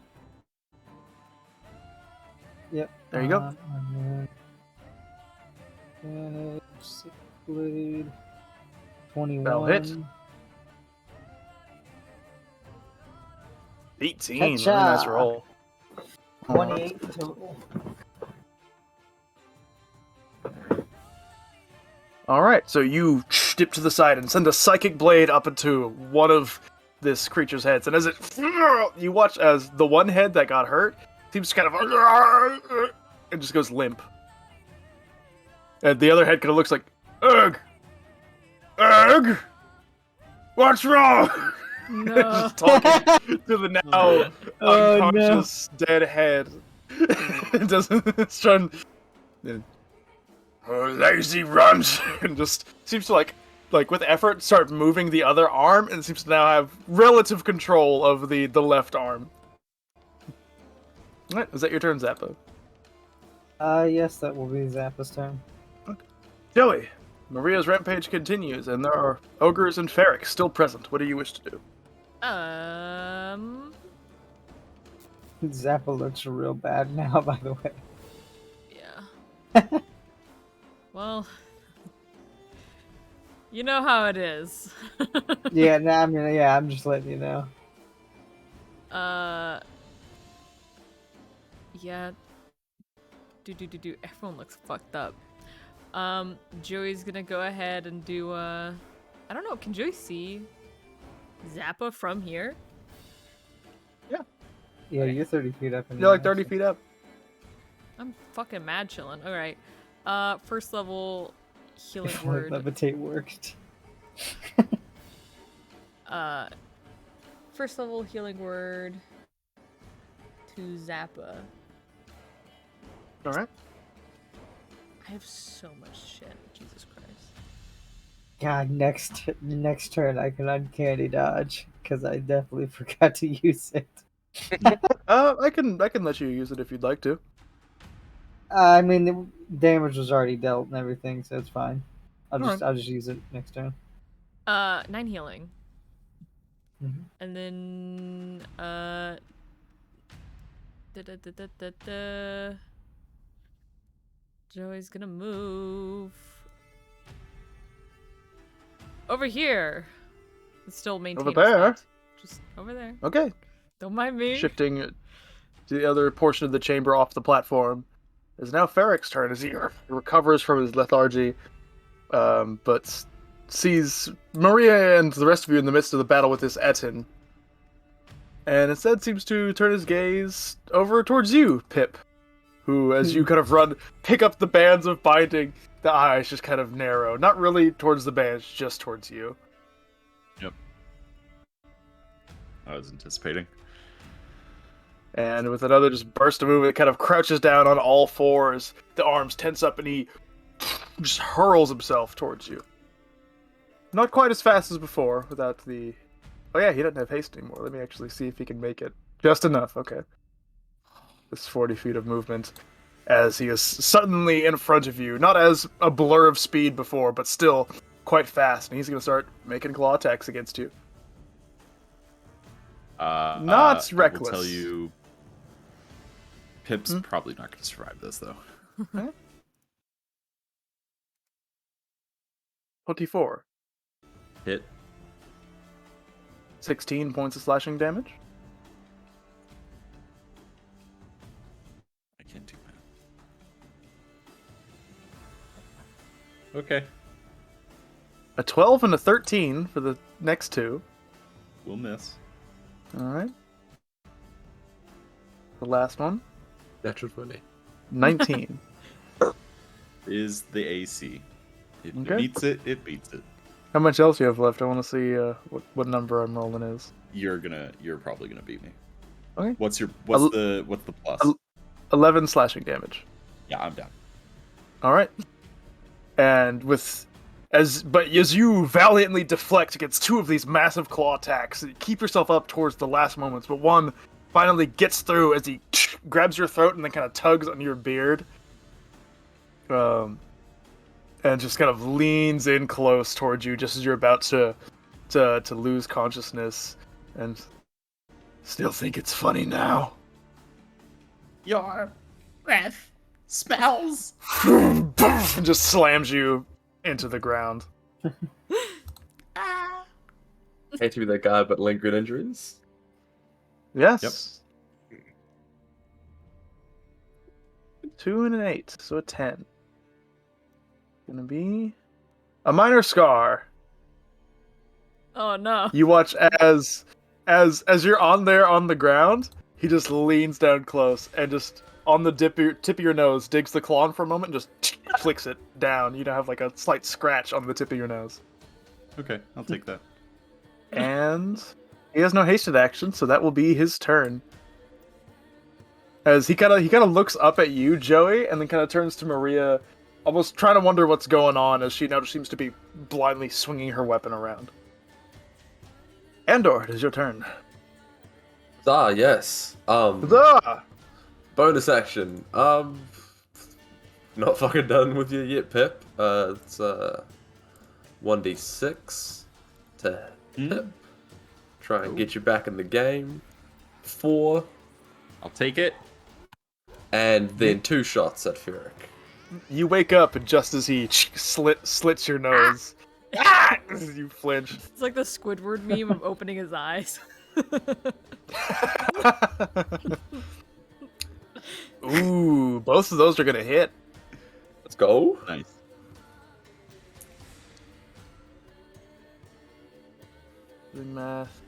S6: Yep.
S1: There you go.
S6: And then advantage, Psychic Blade, 21.
S1: That'll hit. 18. Really
S6: Headshot.
S1: nice roll.
S6: 28 total.
S1: All right, so you dip to the side and send a psychic blade up into one of this creature's heads, and as it, you watch as the one head that got hurt seems to kind of, and just goes limp, and the other head kind of looks like, ugh, ugh, what's wrong?
S3: No.
S1: Just talking to the now
S6: Oh, no.
S1: unconscious dead head. It doesn't. It's trying. Lazy runt, and just seems to like with effort start moving the other arm, and seems to now have relative control of the left arm. Alright, is that your turn, Zappa?
S6: Yes, that will be Zappa's turn.
S1: Joey, Maria's rampage continues, and there are ogres and Ferric still present. What do you wish to do?
S6: Zappa looks real bad now, by the way.
S3: Yeah. Well, you know how it is.
S6: Yeah, nah, I mean, yeah, I'm just letting you know.
S3: Yeah. Do. Everyone looks fucked up. Joey's gonna go ahead and do, I don't know, can Joey see Zappa from here?
S6: Yeah, you're 30 feet up.
S1: You're like 30 feet up.
S3: I'm fucking mad chillin'. Alright. First level healing
S6: If
S3: word.
S6: levitate worked.
S3: First level healing word to Zappa.
S1: Alright.
S3: I have so much shit. Jesus Christ.
S6: God, next turn I can uncanny dodge because I definitely forgot to use it.
S1: I can let you use it if you'd like to.
S6: I mean, the damage was already dealt and everything, so it's fine. I'll
S1: Alright.
S6: just use it next turn.
S3: 9 healing.
S6: Mhm.
S3: And then, Joey's gonna move over here. It's still maintaining.
S1: Over there?
S3: Spot. Just over there.
S1: Okay.
S3: Don't mind me.
S1: Shifting to the other portion of the chamber off the platform. It's now Ferric's turn as he recovers from his lethargy, but sees Maria and the rest of you in the midst of the battle with this Etin. And instead seems to turn his gaze over towards you, Pip, who, as you kind of pick up the bands of binding, the eyes just kind of narrow. Not really towards the bands, just towards you.
S4: Yep. I was anticipating.
S1: And with another just burst of movement, it kind of crouches down on all fours. The arms tense up, and he just hurls himself towards you. Not quite as fast as before, without the... Oh yeah, he doesn't have haste anymore. Let me actually see if he can make it. Just enough, okay. This 40 feet of movement, as he is suddenly in front of you. Not as a blur of speed before, but still quite fast. And he's going to start making claw attacks against you. Not reckless.
S4: I will tell you, Pip's probably not going to survive this, though.
S1: Okay. 24.
S4: Hit.
S1: 16 points of slashing damage.
S4: I can't do that. Okay.
S1: A 12 and a 13 for the next two.
S4: We'll miss.
S1: Alright. The last one.
S2: Natural 20.
S1: 19.
S4: Is the AC. If
S1: Okay.
S4: it beats it, it beats it.
S1: How much else you have left? I want to see what number I'm rolling is.
S4: You're probably gonna beat me.
S1: Okay.
S4: What's the plus?
S1: 11 slashing damage.
S4: Yeah, I'm down.
S1: Alright. And as you valiantly deflect against two of these massive claw attacks, you keep yourself up towards the last moments, but one finally gets through as he grabs your throat and then kind of tugs on your beard. And just kind of leans in close towards you just as you're about to lose consciousness, and still think it's funny now.
S7: Your breath smells.
S1: And just slams you into the ground.
S2: Hate to be that guy, but lingering injuries.
S1: Yes. Yep. 2 and an 8, so a 10. Gonna be a minor scar.
S3: Oh no.
S1: You watch as you're on there on the ground, he just leans down close and just on the tip of your nose digs the claw in for a moment and just flicks it down. You have like a slight scratch on the tip of your nose.
S4: Okay, I'll take that.
S1: And he has no hasted action, so that will be his turn. As he kind of looks up at you, Joey, and then kind of turns to Maria, almost trying to wonder what's going on as she now seems to be blindly swinging her weapon around. Andor, it is your turn.
S2: Ah, yes.
S1: Huzzah!
S2: Bonus action. Not fucking done with you yet, Pip. It's 1d6 to Pip. Try and get you back in the game. 4,
S4: I'll take it.
S2: and then 2 shots at Ferric.
S1: You wake up just as he slits your nose. Ah! You flinch.
S3: It's like the Squidward meme of opening his eyes.
S1: Ooh, both of those are gonna hit.
S2: Let's go.
S4: Nice.
S1: Doing math.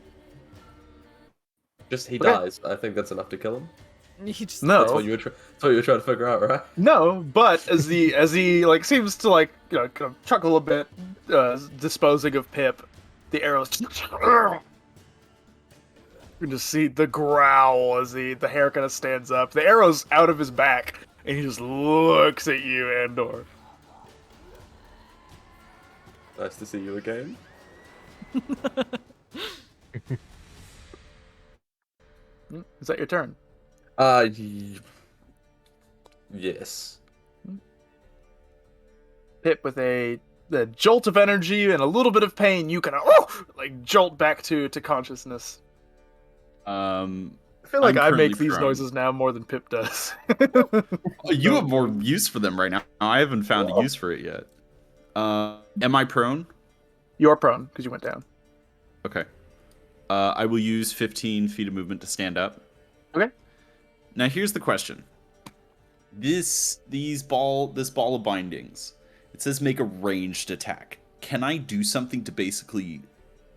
S2: Just he
S1: Okay.
S2: dies. I think that's enough to kill him.
S3: You just
S1: No.
S2: That's what you were trying to figure out, right?
S1: No, but as he like seems to like kind of chuckle a bit, disposing of Pip, the arrows. You can just see the growl as the hair kind of stands up. The arrow's out of his back, and he just looks at you, Andor.
S2: Nice to see you again.
S1: Is that your turn?
S2: Yes.
S1: Pip, with a jolt of energy and a little bit of pain, you kind of like jolt back to consciousness. I feel like I make
S4: currently
S1: these
S4: prone.
S1: noises now more than Pip does.
S4: Oh, you have more use for them right now. I haven't found a use for it yet. Am I prone?
S1: You're prone because you went down.
S4: Okay. I will use 15 feet of movement to stand up.
S1: Okay.
S4: Now here's the question. This ball of bindings. It says make a ranged attack. Can I do something to basically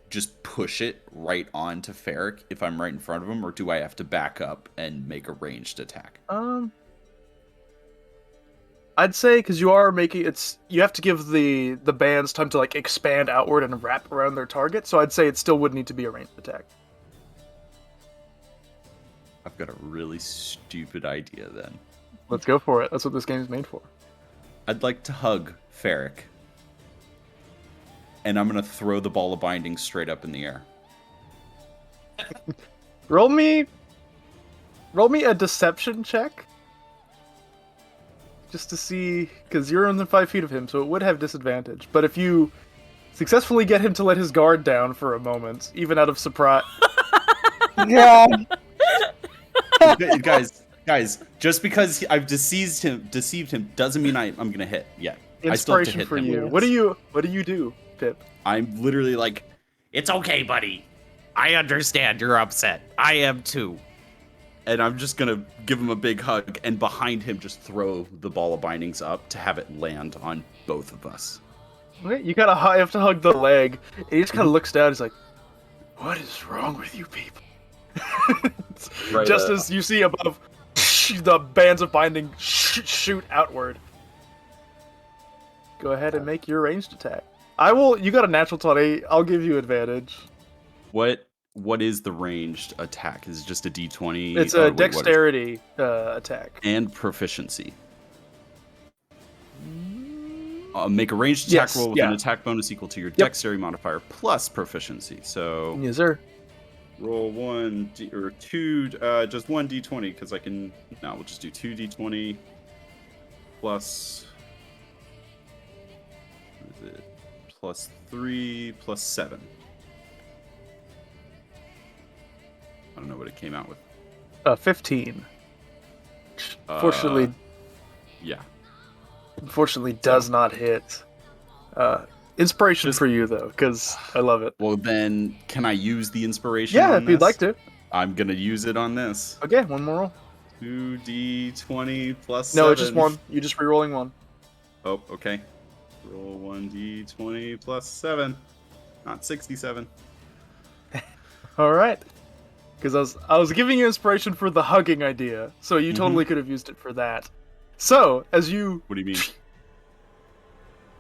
S4: just push it right onto Ferric if I'm right in front of him, or do I have to back up and make a ranged attack?
S1: I'd say because you are making you have to give the bands time to like expand outward and wrap around their target. So I'd say it still would need to be a ranged attack.
S4: I've got a really stupid idea then.
S1: Let's go for it. That's what this game is made for.
S4: I'd like to hug Ferric. And I'm going to throw the ball of binding straight up in the air.
S1: Roll me a deception check. Just to see, because you're within 5 feet of him, so it would have disadvantage. But if you successfully get him to let his guard down for a moment, even out of surprise.
S6: God.
S4: Guys, just because I've deceived him doesn't mean I'm going to hit yet. I still have to
S1: Inspiration
S4: hit
S1: for
S4: him.
S1: you. What do you do, Pip?
S4: I'm literally like,
S7: It's okay, buddy. I understand you're upset. I am too.
S4: and I'm just gonna give him a big hug, and behind him just throw the ball of bindings up to have it land on both of us.
S1: Okay, you have to hug the leg. And he just kind of looks down. He's like, "What is wrong with you people?"
S2: Right,
S1: just as you see above, the bands of binding shoot outward. Go ahead and make your ranged attack. I will. You got a natural 20. I'll give you advantage.
S4: What is the ranged attack? Is it just a D20?
S1: It's
S4: Or
S1: a
S4: wait, what is-
S1: dexterity attack.
S4: and proficiency. Make a ranged attack
S1: Yes,
S4: roll with
S1: yeah.
S4: an attack bonus equal to your dexterity modifier plus proficiency. So
S1: Yes, sir.
S4: roll just one D20 because I can. No, we'll just do 2D20 plus. What is it? Plus 3 plus 7. I don't know what it came out with.
S1: 15. Fortunately,
S4: Yeah.
S1: unfortunately, does not hit. Inspiration
S4: Just-
S1: for you though, because I love it.
S4: Well, then, can I use the inspiration?
S1: Yeah,
S4: on
S1: if you'd
S4: this?
S1: like to.
S4: I'm gonna use it on this.
S1: Okay, one more roll.
S4: 2D20 plus
S1: No,
S4: 7.
S1: it's just one. You're just re-rolling one.
S4: Oh, okay. Roll 1D20 plus 7. not 67.
S1: All right. Because I was giving you inspiration for the hugging idea, so you totally could have used it for that. So as you,
S4: What do you mean?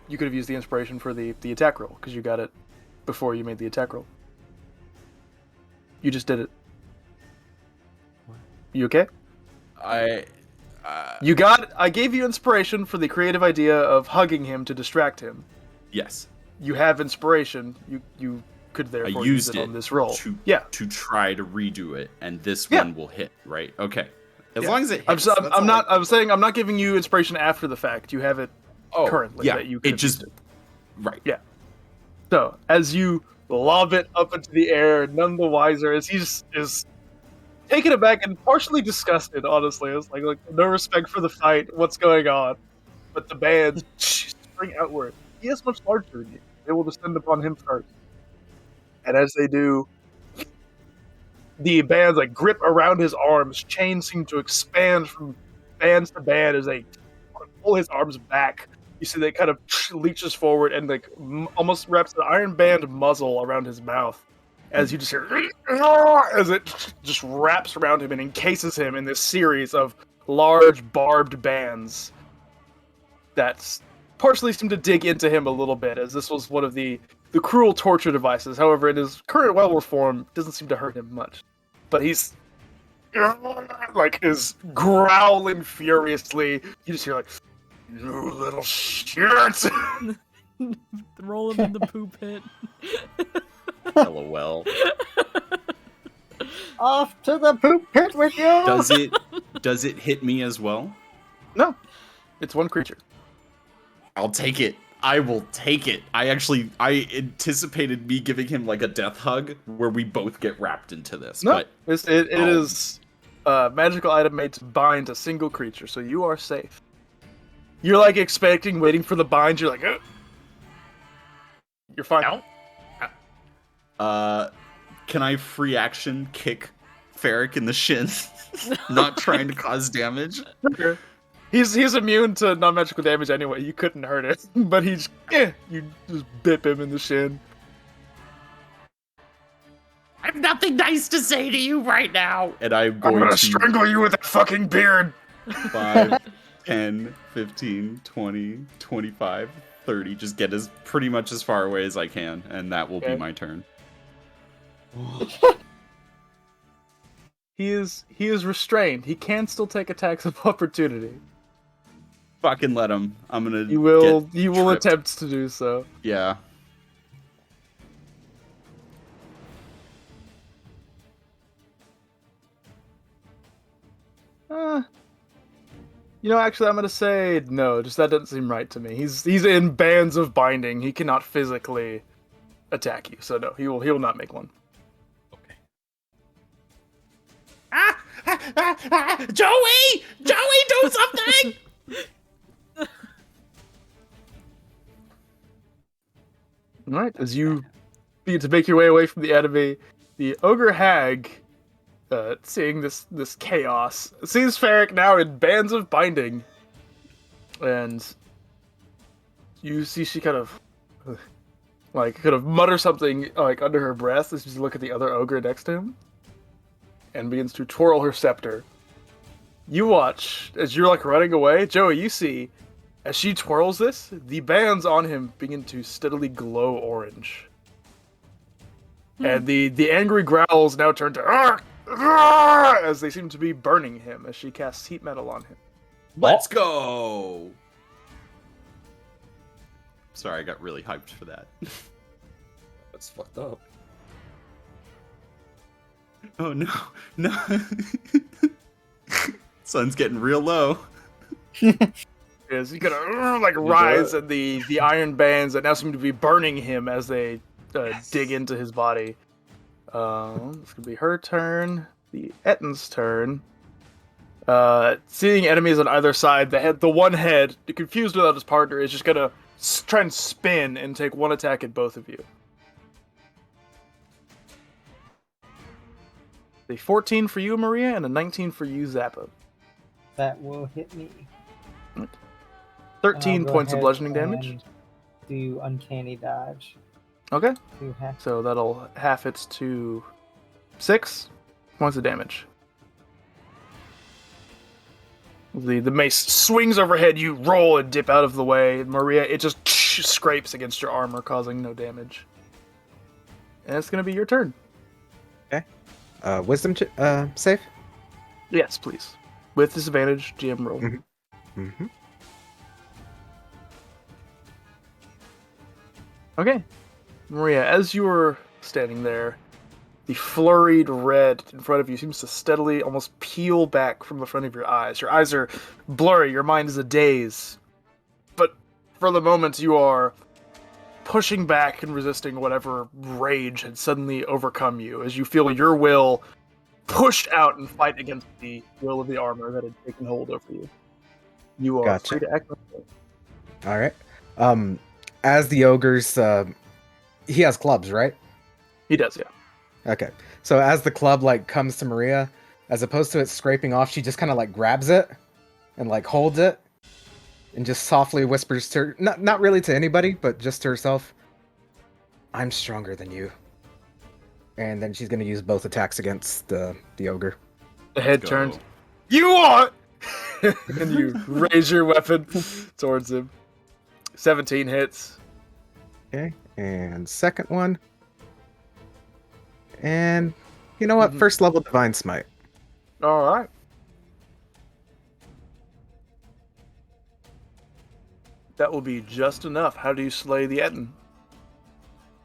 S1: you could have used the inspiration for the attack roll because you got it before you made the attack roll. You just did it. You okay? You got it. I gave you inspiration for the creative idea of hugging him to distract him.
S4: Yes.
S1: You have inspiration. You could
S4: I
S1: therefore use
S4: used
S1: it
S4: it
S1: on this roll.
S4: to
S1: Yeah.
S4: to try to redo it, and this
S1: Yeah.
S4: one will hit, right? Okay. As
S1: Yeah.
S4: long as it
S1: I'm,
S4: hits.
S1: so,
S4: that's
S1: I'm
S4: all
S1: not.
S4: I-
S1: I'm saying I'm not giving you inspiration after the fact. You have it currently.
S4: Yeah.
S1: That you could
S4: It
S1: have
S4: just
S1: used it.
S4: right.
S1: Yeah. So as you lob it up into the air, none the wiser as he just is taken aback and partially disgusted. Honestly, it's like no respect for the fight. What's going on? But the bands spring outward. He is much larger than you. They will descend upon him first, and as they do, the bands like grip around his arms. Chains seem to expand from bands to band as they pull his arms back. You see that kind of leeches forward and like almost wraps an iron band muzzle around his mouth. As you just hear, as it just wraps around him and encases him in this series of large barbed bands that partially seem to dig into him a little bit, as this was one of the cruel torture devices. However, in his current well form, it doesn't seem to hurt him much. But he's like is growling furiously. You just hear like, "You little shit!"
S3: Roll him in the poop pit.
S4: LOL.
S6: Off to the poop pit with you!
S4: Does it hit me as well?
S1: No, it's one creature.
S4: I'll take it. I will take it. I anticipated me giving him like a death hug where we both get wrapped into this.
S1: No,
S4: But
S1: it is a magical item made to bind a single creature, so you are safe. You're like expecting, waiting for the bind. You're like, you're fine.
S4: can I free action kick Ferric in the shin? Not trying to cause damage.
S1: Sure. He's immune to non-magical damage anyway. You couldn't hurt it, but you just bip him in the shin.
S7: I have nothing nice to say to you right now.
S4: And I'm
S1: I'm
S4: going
S1: gonna
S4: to
S1: strangle you with that fucking beard.
S4: 5, 10, 15, 20, 25, 30. Just get as pretty much as far away as I can, and that will
S1: Okay.
S4: be my turn.
S1: He is restrained. He can still take attacks of opportunity.
S4: Fucking let him. I'm gonna.
S1: You will
S4: get tripped.
S1: attempt to do so.
S4: Yeah.
S1: Actually, I'm gonna say no. Just that doesn't seem right to me. He's in bands of binding. He cannot physically attack you. So no, he will not make one.
S7: Joey! Joey, do something!
S1: All right, as you begin to make your way away from the enemy, the ogre hag, seeing this chaos, sees Ferric now in bands of binding, and you see she kind of mutter something like under her breath as you look at the other ogre next to him, and begins to twirl her scepter. You watch as you're like running away, Joey. You see. As she twirls this, the bands on him begin to steadily glow orange. And the angry growls now turn to "Argh! Argh!" as they seem to be burning him as she casts heat metal on him.
S4: Let's go! Sorry, I got really hyped for that.
S2: That's fucked up.
S4: Oh no, no. Sun's getting real low.
S1: As he kind of rise, and the iron bands that now seem to be burning him as they dig into his body. This could be her turn, the Ettin's turn. Seeing enemies on either side, the one head, confused without his partner, is just gonna try and spin and take one attack at both of you. A 14 for you, Maria, and a 19 for you, Zappa.
S6: That will hit me.
S1: 13
S6: I'll go
S1: points of
S6: ahead
S1: bludgeoning damage.
S6: and Do uncanny dodge.
S1: Okay.
S6: You have
S1: So that'll half it to 6 points of damage. The mace swings overhead. You roll and dip out of the way. Maria, it just scrapes against your armor, causing no damage. And it's going to be your turn.
S5: Wisdom save?
S1: Yes, please. With disadvantage, GM roll.
S5: Mhm. Mm-hmm.
S1: Okay. Maria, as you are standing there, the flurried red in front of you seems to steadily almost peel back from the front of your eyes. Your eyes are blurry, your mind is a daze. But for the moment, you are pushing back and resisting whatever rage had suddenly overcome you as you feel your will pushed out and fight against the will of the armor that had taken hold over you. You are
S5: Gotcha.
S1: free to act.
S5: All right. As the ogre's, he has clubs, right?
S1: He does, yeah.
S5: Okay. So as the club like comes to Maria, as opposed to it scraping off, she just kind of like grabs it and like holds it and just softly whispers to her, not really to anybody, but just to herself, "I'm stronger than you." And then she's gonna use both attacks against the ogre.
S1: The head
S4: Go.
S1: turns. You are! And you raise your weapon towards him. 17 hits.
S5: Okay. And second one. And you know what?
S1: Mhm.
S5: First level divine smite.
S1: Alright. That will be just enough. How do you slay the Etten?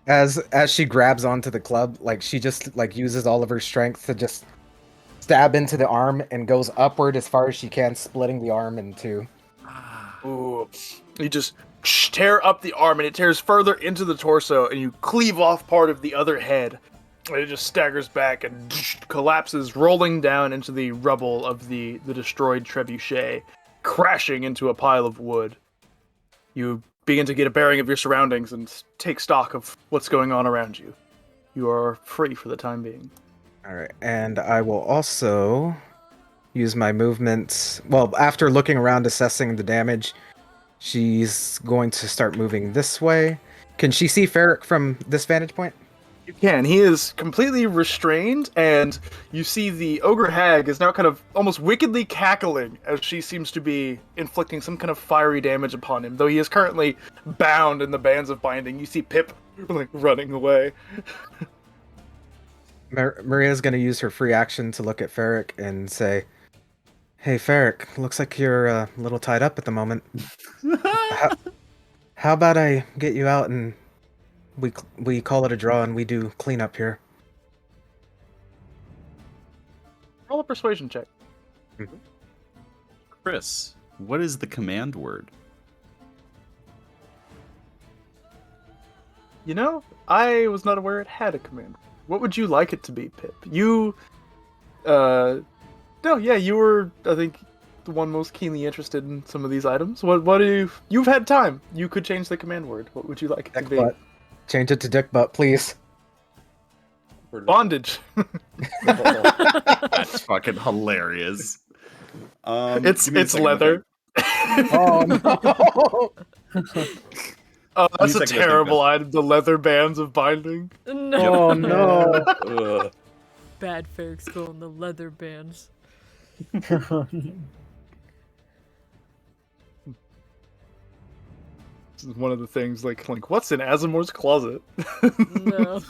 S5: As she grabs onto the club, like she just like uses all of her strength to just stab into the arm and goes upward as far as she can, splitting the arm in two.
S1: Ooh. You just tear up the arm and it tears further into the torso and you cleave off part of the other head. And it just staggers back and collapses, rolling down into the rubble of the destroyed trebuchet, crashing into a pile of wood. You begin to get a bearing of your surroundings and take stock of what's going on around you. You are free for the time being.
S5: All right, and I will also use my movement. Well, after looking around, assessing the damage, she's going to start moving this way. Can she see Ferric from this vantage point?
S1: You can. He is completely restrained, and you see the ogre hag is now kind of almost wickedly cackling as she seems to be inflicting some kind of fiery damage upon him. Though he is currently bound in the bands of binding, you see Pip like running away.
S5: Maria's going to use her free action to look at Ferric and say, "Hey, Ferric, looks like you're a little tied up at the moment. How about I get you out and we call it a draw and we do cleanup here?"
S1: Roll a persuasion check.
S4: Chris, what is the command word?
S1: You know, I was not aware it had a command. What would you like it to be, Pip? You were, I think, the one most keenly interested in some of these items. What do you've had time. You could change the command word. What would you like it to
S5: Dick
S1: be?
S5: butt. Change it to dick butt, please.
S1: Bondage.
S4: That's fucking hilarious. Give me a
S1: It's
S4: second,
S1: leather.
S5: Oh no!
S1: Oh, that's
S4: Give me
S1: a
S4: a second to think
S1: terrible
S4: about
S1: item. The leather bands of binding.
S3: No.
S5: Oh no!
S2: Ugh.
S3: Bad Ferric Skull and the leather bands.
S1: This is one of the things like what's in Azamor's closet?
S3: No.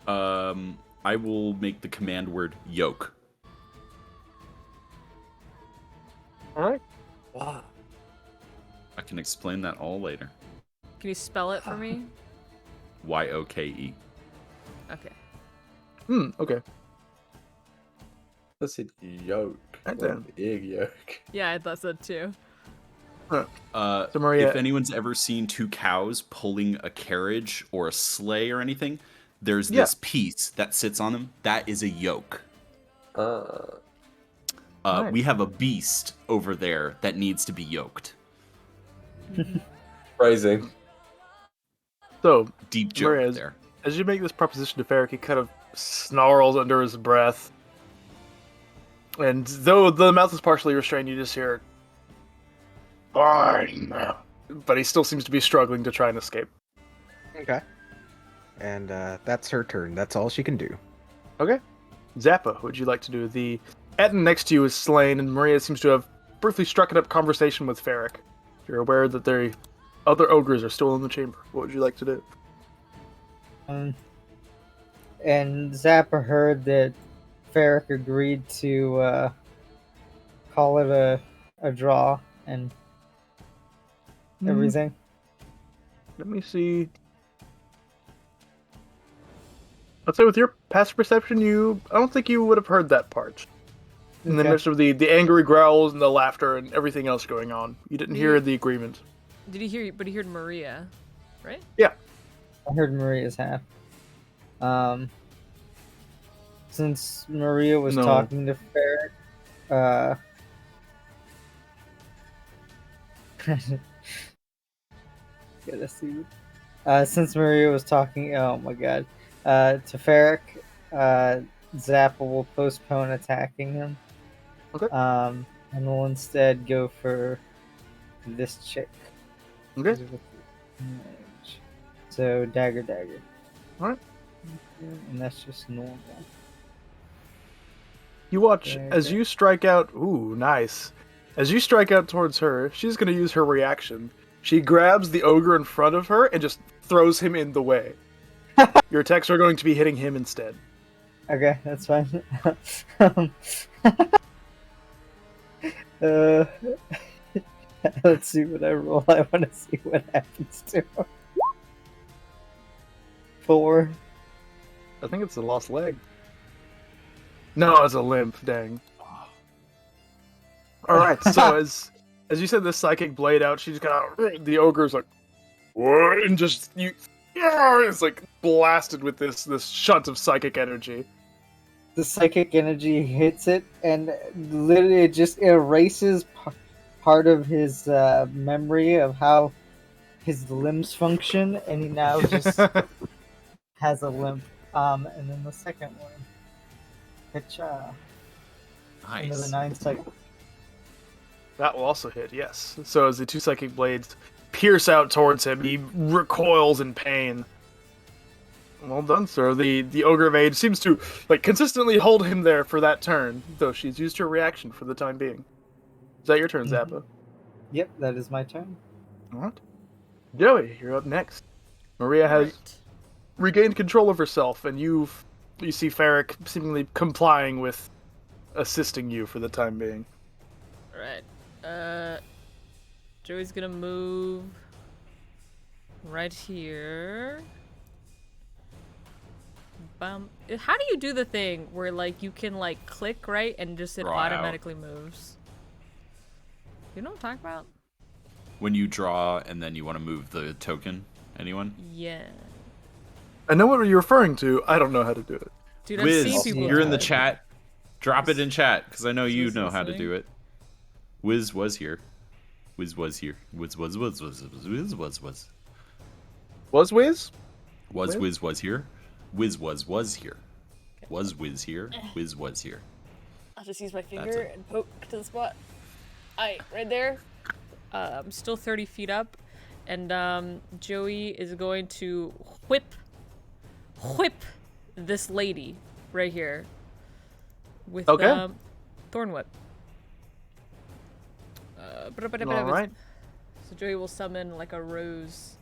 S4: I will make the command word yoke.
S1: All right.
S2: Wow.
S4: I can explain that all later.
S3: Can you spell it for me?
S4: Yoke.
S3: Okay.
S1: Okay.
S2: I said yolk.
S1: Right
S2: Like
S1: then.
S2: egg yolk.
S3: Yeah, I thought so too.
S1: So Maria,
S4: If anyone's ever seen two cows pulling a carriage or a sleigh or anything, there's
S1: Yeah.
S4: this piece that sits on them. That is a yoke.
S1: Nice.
S4: We have a beast over there that needs to be yoked.
S2: Phrasing.
S1: so
S4: Deep joke
S1: Maria,
S4: there.
S1: as you make this proposition to Ferric, he kind of snarls under his breath. And though the mouth is partially restrained, you just hear, Fine. But he still seems to be struggling to try and escape.
S5: Okay. And that's her turn. That's all she can do.
S1: Okay. Zappa, what would you like to do? The Etten next to you is slain, and Maria seems to have briefly struck up conversation with Ferric. You're aware that the other ogres are still in the chamber. What would you like to do?
S6: And Zappa heard that Ferric agreed to call it a draw and everything.
S1: Let me see. I'd say with your past perception, I don't think you would have heard that part. In the
S6: Okay.
S1: midst of the angry growls and the laughter and everything else going on, you didn't hear the agreement.
S3: Did he hear? But he heard Maria, right?
S1: Yeah.
S6: I heard Maria's half. Since Maria was
S1: No.
S6: talking to Ferric, gotta see. Since Maria was talking, oh my god, to Ferric, Zappa will postpone attacking him.
S1: Okay.
S6: And will instead go for this chick.
S1: Okay.
S6: So dagger.
S1: Alright.
S6: And that's just normal.
S1: You watch
S6: Okay,
S1: as
S6: okay.
S1: you strike out. Ooh, nice. As you strike out towards her, she's going to use her reaction. She grabs the ogre in front of her and just throws him in the way. Your attacks are going to be hitting him instead.
S6: Okay, that's fine. uh, let's see what I roll. I want to see what happens to him. 4.
S1: I think it's a lost leg. No, it's a limp. Dang. All right. So as you said, this psychic blade out, she just the ogre's like, what? And just it's like blasted with this shunt of psychic energy.
S6: The psychic energy hits it, and literally it just erases part of his memory of how his limbs function, and he now just has a limp. And then the second one, which another
S4: Nice.
S6: 9 psychic.
S1: That will also hit, yes. So as the two psychic blades pierce out towards him, he recoils in pain. Well done, sir. The Ogre of Age seems to consistently hold him there for that turn, though she's used her reaction for the time being. Is that your turn, Zappa?
S6: Yep, that is my turn.
S1: Alright. Joey, you're up next. Maria has
S3: Right.
S1: regained control of herself, and you see Ferric seemingly complying with assisting you for the time being.
S3: Alright. Joey's gonna move right here. Bum. How do you do the thing where you can click right and just it
S4: Draw out.
S3: automatically moves? You know what I'm talking about?
S4: When you draw and then you want to move the token, anyone?
S3: Yeah.
S1: I know what you're referring to. I don't know how to do it.
S3: Dude, I've seen
S4: Wiz,
S3: people
S4: you're in
S3: do
S4: the
S3: it.
S4: chat. Drop it in chat, because I know you
S3: Wiz
S4: know how to
S3: listening?
S4: do it. Wiz was here. Wiz was here. Wiz was.
S1: Was Wiz?
S4: Was
S1: Wiz?
S4: Wiz was here. Wiz was here. Was Wiz here? Wiz was here.
S3: I'll just use my
S4: That's
S3: finger
S4: it.
S3: and poke to the spot. Right there. I'm still 30 feet up, and Joey is going to whip this lady right here with
S1: Okay.
S3: Thorn Whip.
S1: All right.
S3: So Joey will summon a rose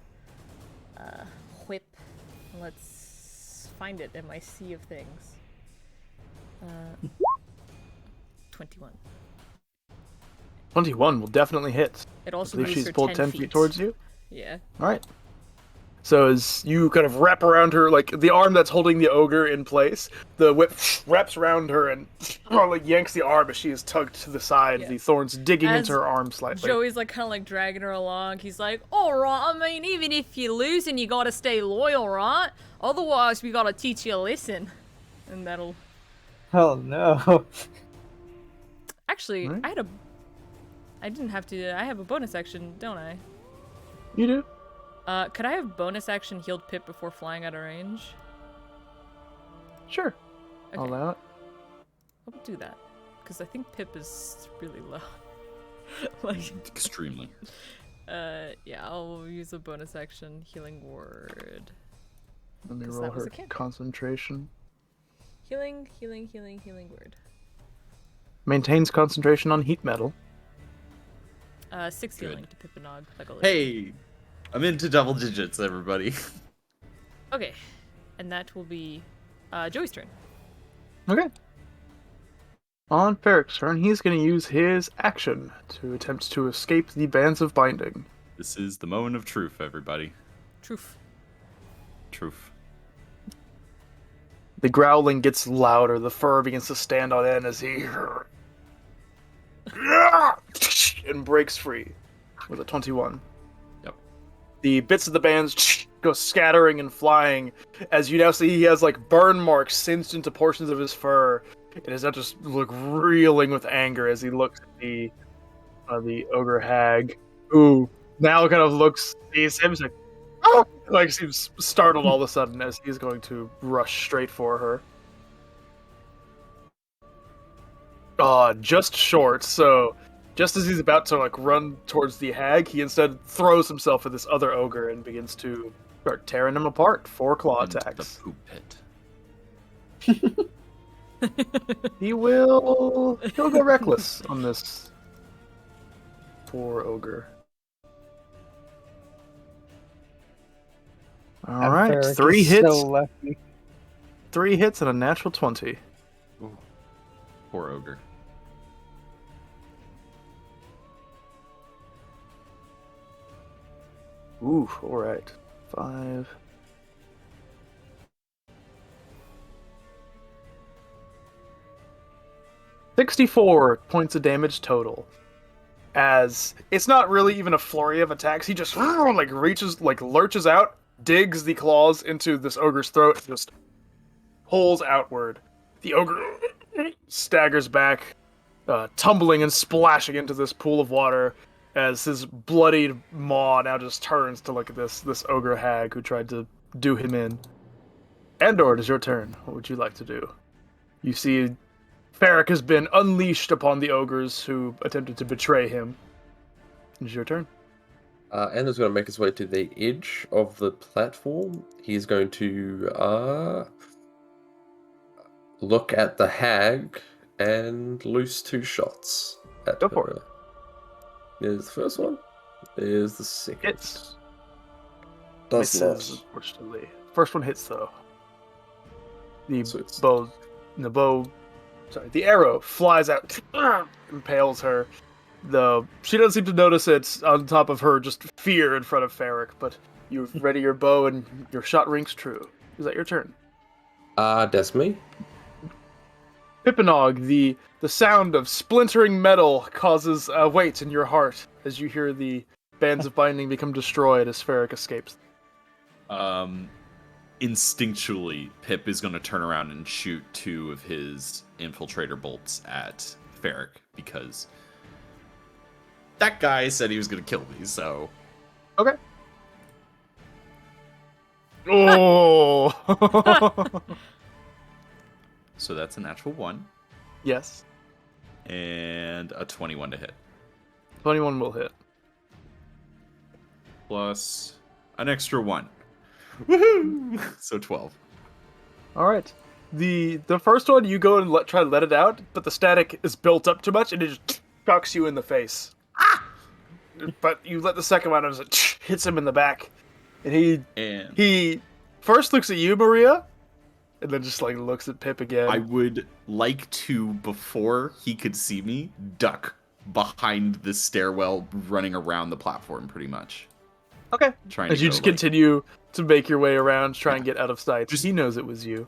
S3: whip. Let's find it in my sea of things. 21.
S1: 21 will definitely hit.
S3: It
S1: I
S3: also
S1: believe
S3: moves
S1: she's
S3: for
S1: pulled 10
S3: feet
S1: feet towards you.
S3: Yeah.
S1: All right. So as you kind of wrap around her, the arm that's holding the ogre in place, the whip wraps around her and yanks the arm as she is tugged to the side,
S3: Yeah.
S1: the thorns digging
S3: As
S1: into her arm slightly.
S3: Joey's kind of dragging her along. He's like, alright, I mean, even if you're losing, you gotta stay loyal, right? Otherwise, we gotta teach you a lesson. And that'll...
S6: Oh no.
S3: Actually,
S1: Right.
S3: I didn't have to... I have a bonus action, don't I?
S1: You do?
S3: Could I have bonus action healed Pip before flying out of range?
S1: Sure. I'll
S3: Okay.
S1: allow it.
S3: I'll do that. Because I think Pip is really low. Like,
S4: Extremely.
S3: yeah, I'll use a bonus action healing word.
S1: Let me
S3: 'Cause
S1: roll
S3: that was
S1: her
S3: a cantrip.
S1: concentration.
S3: Healing word.
S1: Maintains concentration on heat metal.
S3: 6
S4: Good.
S3: healing to Pippinog.
S4: Hey, I'm into double digits, everybody.
S3: Okay, and that will be Joey's turn.
S1: Okay. On Ferric's turn, he's going to use his action to attempt to escape the bands of binding.
S4: This is the moment of truth, everybody.
S3: Truth.
S4: Truth.
S1: The growling gets louder, the fur begins to stand on end as he and breaks free with a 21.
S4: Yep.
S1: The bits of the bands go scattering and flying as you now see he has like burn marks singed into portions of his fur. And is now just look reeling with anger as he looks at the ogre hag, who now kind of sees him, he's like, oh! Like seems startled all of a sudden as he's going to rush straight for her. Just short. So just as he's about to like run towards the hag, he instead throws himself at this other ogre and begins to start tearing him apart. 4 claw
S4: Into
S1: attacks.
S4: the poop pit.
S1: He'll go reckless on this poor ogre. All right,
S6: Ferric
S1: 3
S6: is
S1: hits.
S6: So lucky.
S1: 3 hits and a natural 20.
S4: Ooh, poor ogre.
S1: Ooh, all right. 5. $64 points of damage total. As it's not really even a flurry of attacks, he just like lurches out, digs the claws into this ogre's throat, and just pulls outward. The ogre staggers back, tumbling and splashing into this pool of water as his bloodied maw now just turns to look at this ogre hag who tried to do him in. Andor, it is your turn. What would you like to do? You see Ferric has been unleashed upon the ogres who attempted to betray him. It is your turn.
S2: Andor's going to make his way to the edge of the platform. He's going to look at the hag and loose 2 shots at
S1: Go
S2: her.
S1: for it.
S2: There's the first one. There's the second.
S1: Hits.
S2: Does
S1: Misses,
S2: not.
S1: unfortunately. First one hits though. The
S2: So it's-
S1: the arrow flies out, impales her. She doesn't seem to notice it on top of her just fear in front of Ferric, but you ready your bow and your shot rings true. Is that your turn?
S2: That's me.
S1: Pippinog, the sound of splintering metal causes a weight in your heart as you hear the bands of binding become destroyed as Ferric escapes.
S4: Instinctually, Pip is going to turn around and shoot 2 of his infiltrator bolts at Ferric because that guy said he was going to kill me, so...
S1: Okay. Oh!
S4: So that's a natural 1
S1: Yes.
S4: and a 21 to hit.
S1: 21 will hit.
S4: Plus an extra 1. Woohoo! So 12.
S1: All right. The first one you go and try to let it out, but the static is built up too much and it just shocks you in the face. Ah! But you let the second one out and it hits him in the back, and he first looks at you, Maria, and then just like looks at Pip again.
S4: I would like to, before he could see me, duck behind the stairwell running around the platform pretty much.
S1: Okay.
S4: Trying
S1: As
S4: to
S1: you
S4: go,
S1: just
S4: like,
S1: continue to make your way around, try and
S4: Yeah.
S1: get out of sight.
S4: Just-
S1: He knows it was you.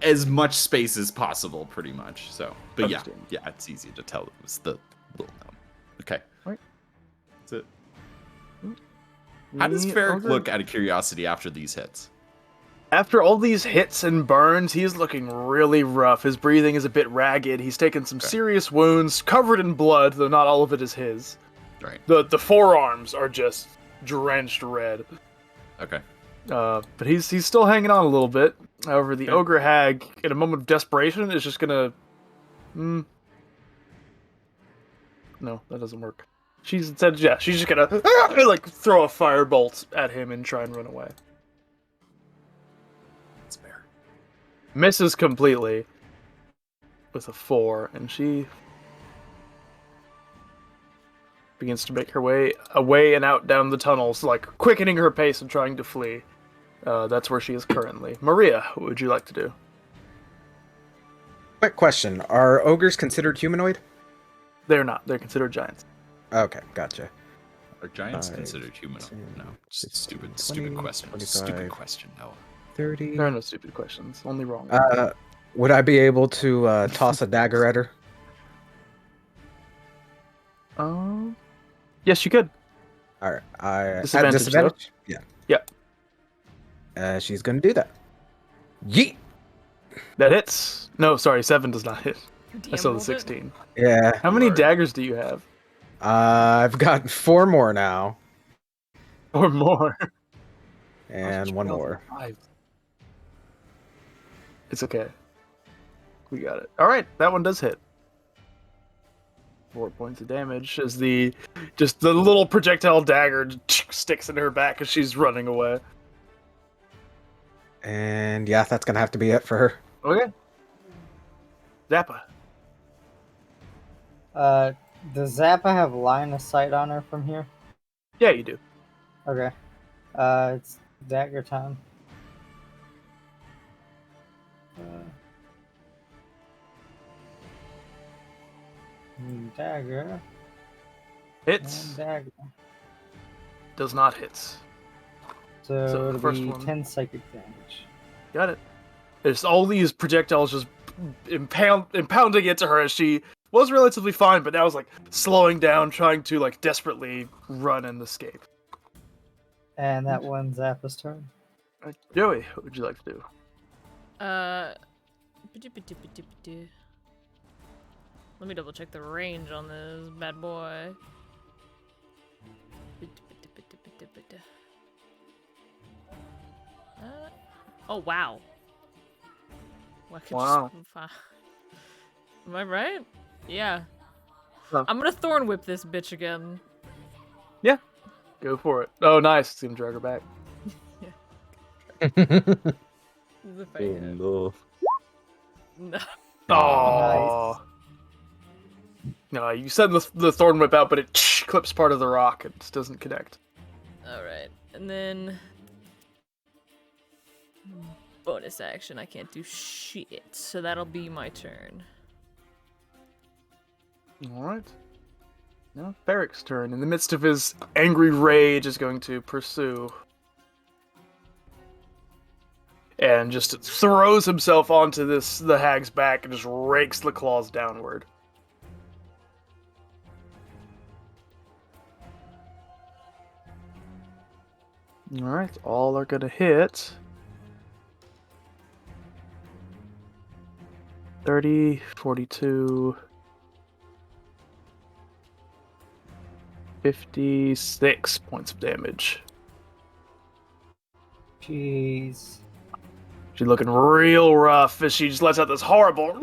S4: as much space as possible, pretty much. So, but yeah,
S1: Understand.
S4: yeah, it's easy to tell it was the little gnome. Okay.
S1: Right.
S4: That's it. How does
S1: The
S4: Ferric
S1: ogre-
S4: look out of curiosity after these hits?
S1: After all these hits and burns, he's looking really rough. His breathing is a bit ragged. He's taken some
S4: Okay.
S1: serious wounds, covered in blood, though not all of it is his.
S4: Right.
S1: The forearms are just drenched red.
S4: Okay.
S1: But he's still hanging on a little bit. However, the
S4: Okay.
S1: ogre hag, in a moment of desperation, is just gonna no, that doesn't work. She's instead, yeah, she's just gonna like throw a firebolt at him and try and run away.
S4: That's fair.
S1: Misses completely with a 4, and she begins to make her way away and out down the tunnels, like quickening her pace and trying to flee. That's where she is currently. Maria, what would you like to do?
S5: Quick question: are ogres considered humanoid?
S1: They're not. They're considered giants.
S5: Okay, gotcha.
S4: Are giants
S5: 5,
S4: considered humanoid?
S5: 10,
S4: No.
S5: 15,
S4: Stupid
S5: 20,
S4: question.
S5: 25.
S4: Stupid question, Noah.
S5: 30.
S1: There are no stupid questions. Only wrong.
S5: Would I be able to toss a dagger at her?
S1: Yes, you could.
S5: All right. At
S1: Disadvantage, though.
S5: disadvantage? Yeah.
S1: Yeah.
S5: She's gonna do that. Yeet.
S1: That hits. No, sorry, 7 does not hit. I
S3: DM
S1: saw the
S3: rolled it.
S1: 16.
S5: Yeah.
S1: How many
S4: Lord.
S1: daggers do you have?
S5: I've got 4 more now,
S1: Or more?
S5: and 1 more.
S1: 5. It's okay. We got it. All right, that one does hit. 4 points of damage as the little projectile dagger sticks in her back as she's running away.
S5: And yeah, that's gonna have to be it for her.
S1: Okay. Zappa.
S6: Does Zappa have line of sight on her from here?
S1: Yeah, you do.
S6: Okay. It's dagger time. Dagger.
S1: Hits.
S6: And dagger.
S1: Does not hit.
S6: So,
S1: So the
S6: it'll
S1: first
S6: be
S1: one-
S6: 10 psychic damage.
S1: Got it. There's all these projectiles just impounding into her as she was relatively fine, but now is like slowing down, trying to like desperately run and escape.
S6: And that one Zappa's turn.
S1: Joey, what would you like to do?
S3: Let me double check the range on this bad boy. Oh wow. Well, I could
S1: Wow.
S3: Am I right? Yeah.
S1: Huh.
S3: I'm gonna thorn whip this bitch again.
S1: Go for it. Oh, nice. See him drag her back.
S3: As if I hit.
S2: no.
S3: No.
S1: Oh. No, you send the thorn whip out, but it clips part of the rock. It just doesn't connect.
S3: Alright. And then bonus action, I can't do shit. So that'll be my turn.
S1: All right. Now Ferric's turn. In the midst of his angry rage, is going to pursue. And just throws himself onto the hag's back and just rakes the claws downward. Alright, all are gonna hit. 30, 42, 56 points of damage.
S6: Jeez.
S1: She's looking real rough as she just lets out this horrible,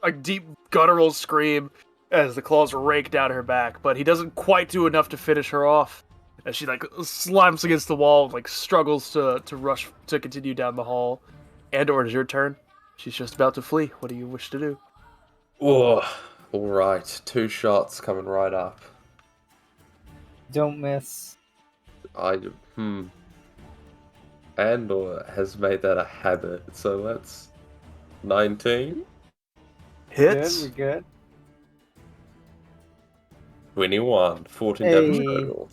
S1: like deep guttural scream as the claws rake down her back. But he doesn't quite do enough to finish her off as she like slams against the wall, like struggles to rush to continue down the hall. Andor, it's your turn. She's just about to flee. What do you wish to do?
S2: Oh, all right. 2 shots coming right up.
S6: Don't miss.
S2: Andor has made that a habit, so that's 19,
S1: Hits.
S6: Good, we're good.
S2: 21, 14 damage
S6: Hey.
S2: total.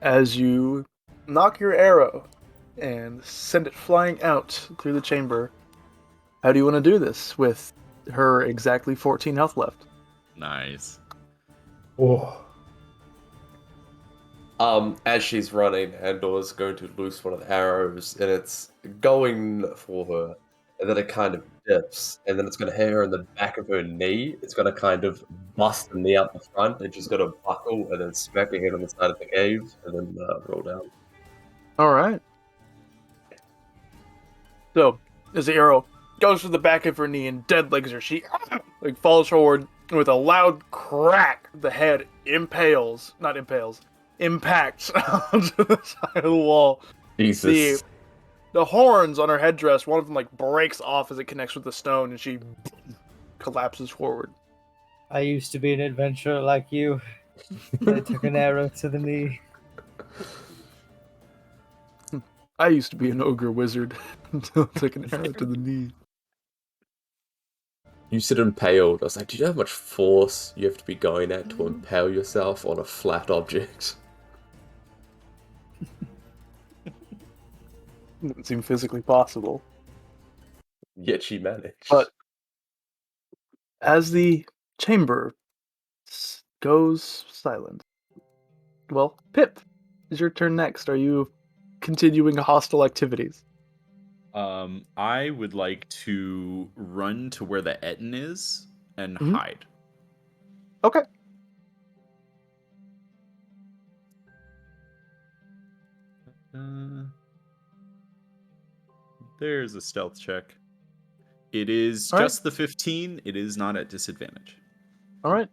S1: As you knock your arrow and send it flying out through the chamber. How do you want to do this with her exactly 14 health left?
S4: Nice.
S2: Oh. As she's running, Andor's going to loose one of the arrows, and it's going for her, and then it kind of dips, and then it's going to hit her in the back of her knee. It's going to kind of bust the knee up the front, and she's going to buckle, and then smack her head on the side of the cave, and then roll down.
S1: Alright. So, as the arrow goes to the back of her knee and dead legs her, she like falls forward And with a loud crack, the head impacts onto the side of the wall.
S2: Jesus.
S1: The horns on her headdress, one of them like breaks off as it connects with the stone, and she collapses forward.
S6: I used to be an adventurer like you. I took an arrow to the knee.
S1: I used to be an ogre wizard until I took an arrow to the knee.
S2: You said impaled. I was like, do you know how much force you have to be going at to impale yourself on a flat object?
S1: Didn't seem physically possible.
S2: Yet she managed.
S1: But as the chamber goes silent, well, Pip, it's your turn next. Are you continuing hostile activities?
S4: I would like to run to where the Etten is and
S1: Mhm.
S4: hide.
S1: Okay.
S4: There's a stealth check. It is
S1: All right.
S4: just the 15. It is not at disadvantage.
S1: All right.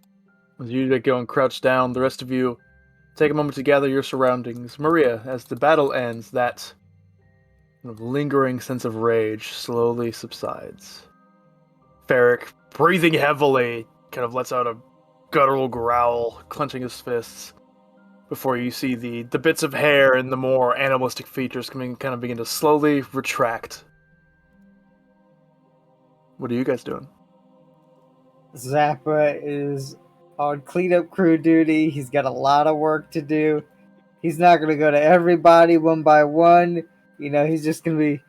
S1: As you go and crouch down, the rest of you take a moment to gather your surroundings. Maria, as the battle ends, that kind of lingering sense of rage slowly subsides. Ferric, breathing heavily, kind of lets out a guttural growl, clenching his fists, before you see the bits of hair and the more animalistic features begin to slowly retract. What are you guys doing?
S6: Zappa is on cleanup crew duty. He's got a lot of work to do. He's not going to go to everybody one by one. You know, he's just going to be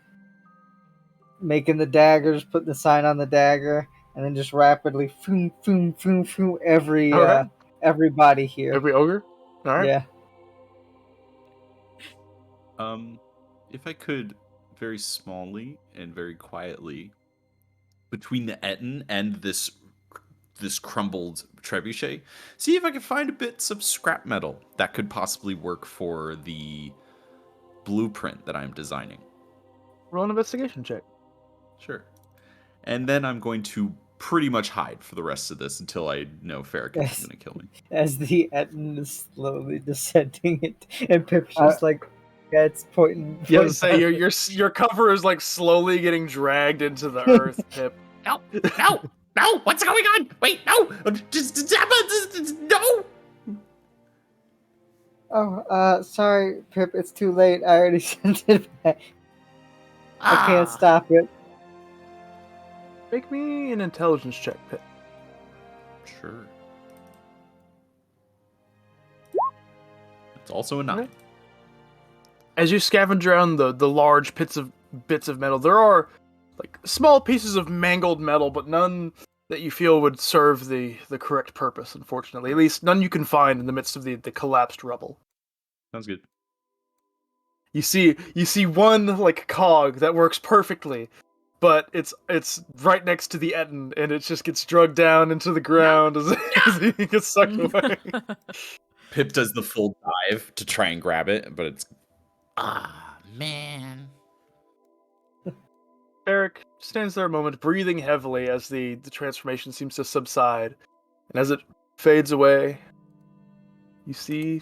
S6: making the daggers, putting the sign on the dagger, and then just rapidly
S1: All right.
S6: everybody here.
S1: Every ogre? All right.
S6: Yeah.
S4: If I could, very smallly and very quietly, between the Etten and this crumbled trebuchet, see if I can find bits of scrap metal that could possibly work for the blueprint that I'm designing.
S1: Roll an investigation check.
S4: Sure. And then I'm going to pretty much hide for the rest of this until I know Farrakhan is going to kill me.
S6: As the Etten is slowly descending, and Pip's just yeah, it's pointing.
S1: You have to say your cover is like slowly getting dragged into the earth, Pip.
S7: No, no, no! What's going on? Wait, no! No!
S6: Oh, sorry, Pip. It's too late. I already sent it back. I can't stop it.
S1: Make me an intelligence check, Pip.
S4: Sure. It's also a 9.
S1: Okay. As you scavenge around the large bits of metal, there are like small pieces of mangled metal, but none that you feel would serve the correct purpose, unfortunately. At least none you can find in the midst of the collapsed rubble.
S4: Sounds good.
S1: You see one like cog that works perfectly, but it's right next to the Etten, and it just gets dragged down into the ground as he gets sucked away.
S4: Pip does the full dive to try and grab it, but it's...
S7: Man.
S1: Eric stands there a moment, breathing heavily as the transformation seems to subside. And as it fades away, you see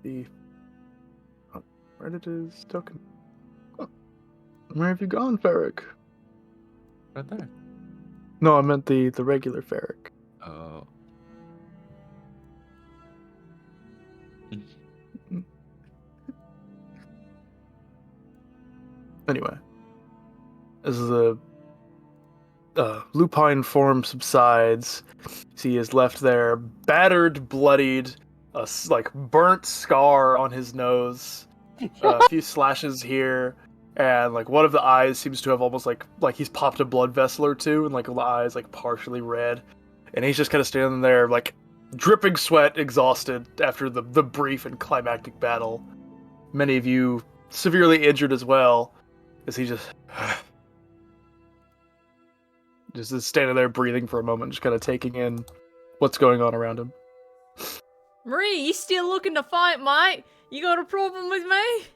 S1: the... Oh, where did his token? Oh, where have you gone, Ferric?
S4: Right there.
S1: No, I meant the regular Ferric.
S4: Oh.
S1: Anyway, as the lupine form subsides, he is left there, battered, bloodied, a burnt scar on his nose, a few slashes here, and like one of the eyes seems to have almost like he's popped a blood vessel or two, and like the eyes like partially red, and he's just kind of standing there like dripping sweat, exhausted after the brief and climactic battle. Many of you severely injured as well. As he just is standing there breathing for a moment, just kind of taking in what's going on around him.
S3: Marie, you still looking to fight, mate? You got a problem with me?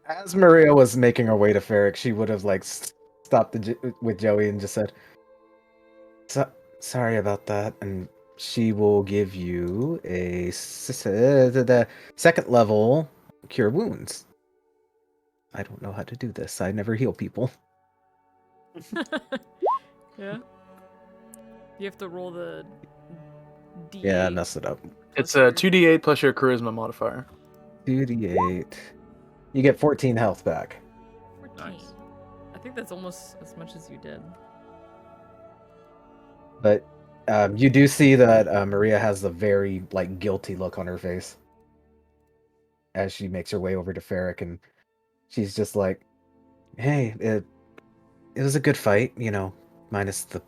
S5: As Maria was making her way to Ferric, she would have like stopped with Joey and just said, sorry about that. And she will give you the second level cure wounds. I don't know how to do this. I never heal people.
S3: Yeah. You have to roll the D8.
S5: Yeah, I messed it up.
S1: It's
S3: plus your-
S1: a 2d8 plus your charisma modifier.
S5: 2d8. You get 14 health back.
S3: 14.
S4: Nice.
S3: I think that's almost as much as you did.
S5: But you do see that Maria has a very guilty look on her face as she makes her way over to Ferric, and she's just like, "Hey, it was a good fight, minus the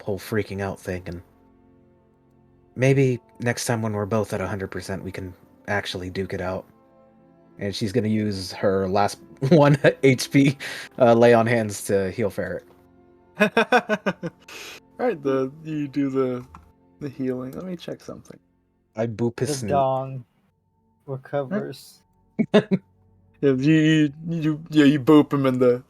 S5: whole freaking out thing, and maybe next time when we're both at 100%, we can actually duke it out." And she's gonna use her last 1 HP lay on hands to heal Ferric.
S1: Alright, you do the healing. Let me check something.
S5: I boop his
S6: The
S5: snoot.
S6: dong recovers.
S1: Yeah, you boop him in the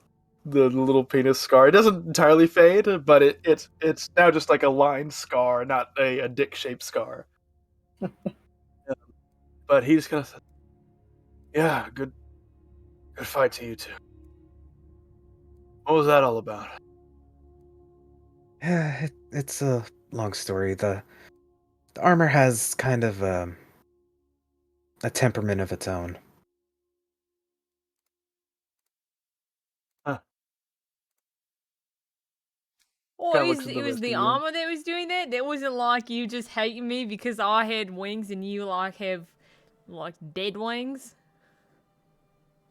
S1: little penis scar. It doesn't entirely fade, but it's now just like a line scar, not a dick shaped scar. Yeah. But he's gonna say, yeah, good fight to you two. What was that all about?
S5: Yeah, it's a long story. The armor has kind of a temperament of its own.
S3: Oh,
S1: Kinda
S3: it
S1: looks
S3: was,
S1: at
S3: it
S1: the
S3: was
S1: rest
S3: the
S1: of you.
S3: armor that was doing that? That wasn't like you just hating me because I had wings and you, have, dead wings?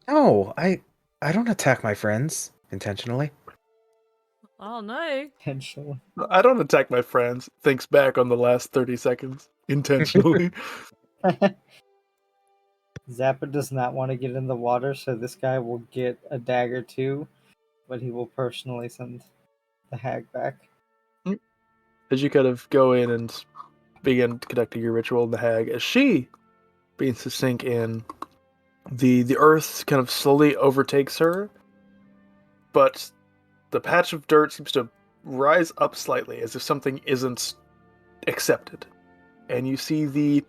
S5: No, I don't attack my friends intentionally.
S3: Oh, no.
S6: Potentially.
S1: I don't attack my friends. Thinks back on the last 30 seconds intentionally.
S6: Zappa does not want to get in the water, so this guy will get a dagger too, but he will personally send the hag back.
S1: As you kind of go in and begin conducting your ritual in the hag, as she begins to sink in, the earth kind of slowly overtakes her, but the patch of dirt seems to rise up slightly as if something isn't accepted. And you see the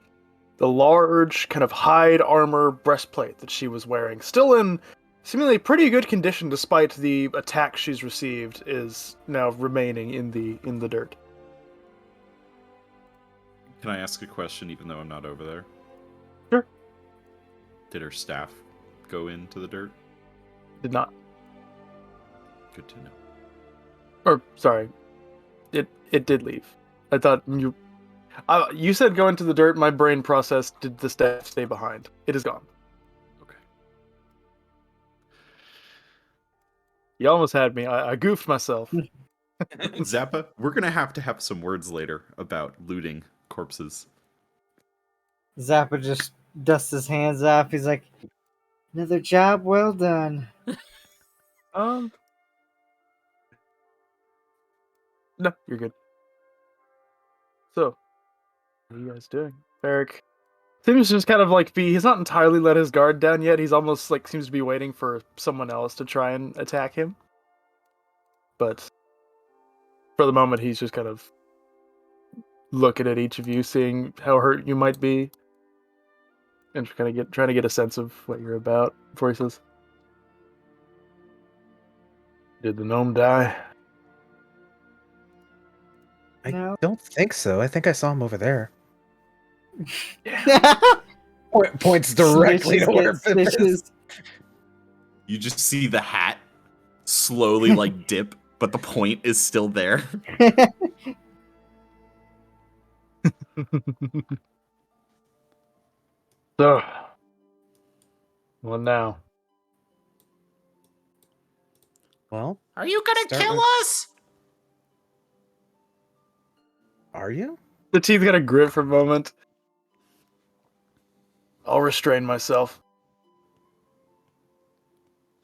S1: large kind of hide armor breastplate that she was wearing, still in seemingly pretty good condition despite the attack she's received, is now remaining in the dirt.
S4: Can I ask a question even though I'm not over there?
S1: Sure.
S4: Did her staff go into the dirt?
S1: Did not.
S4: Good to know.
S1: Or sorry, it did leave. I thought you said go into the dirt. My brain processed, did the staff stay behind? It is gone.
S4: Okay.
S1: You almost had me. I goofed myself.
S4: Zappa, we're gonna have to have some words later about looting corpses.
S6: Zappa just dusts his hands off. He's like, another job well done.
S1: No, you're good. So, what are you guys doing? Eric seems to just kind of he's not entirely let his guard down yet. He's almost seems to be waiting for someone else to try and attack him. But for the moment, he's just kind of looking at each of you, seeing how hurt you might be, and kind of trying to get a sense of what you're about. Before he says, "Did the gnome die?"
S5: I
S6: No.
S5: don't think so. I think I saw him over there.
S1: Yeah.
S5: Points directly
S6: Snitches
S5: to where
S6: get
S5: Pip is.
S6: stitches.
S4: You just see the hat slowly dip, but the point is still there.
S1: So, well now.
S5: Well,
S7: Are you gonna
S5: Start
S7: kill
S5: with-
S7: us?
S5: are you?
S1: The teeth kind of grit for a moment. I'll restrain myself.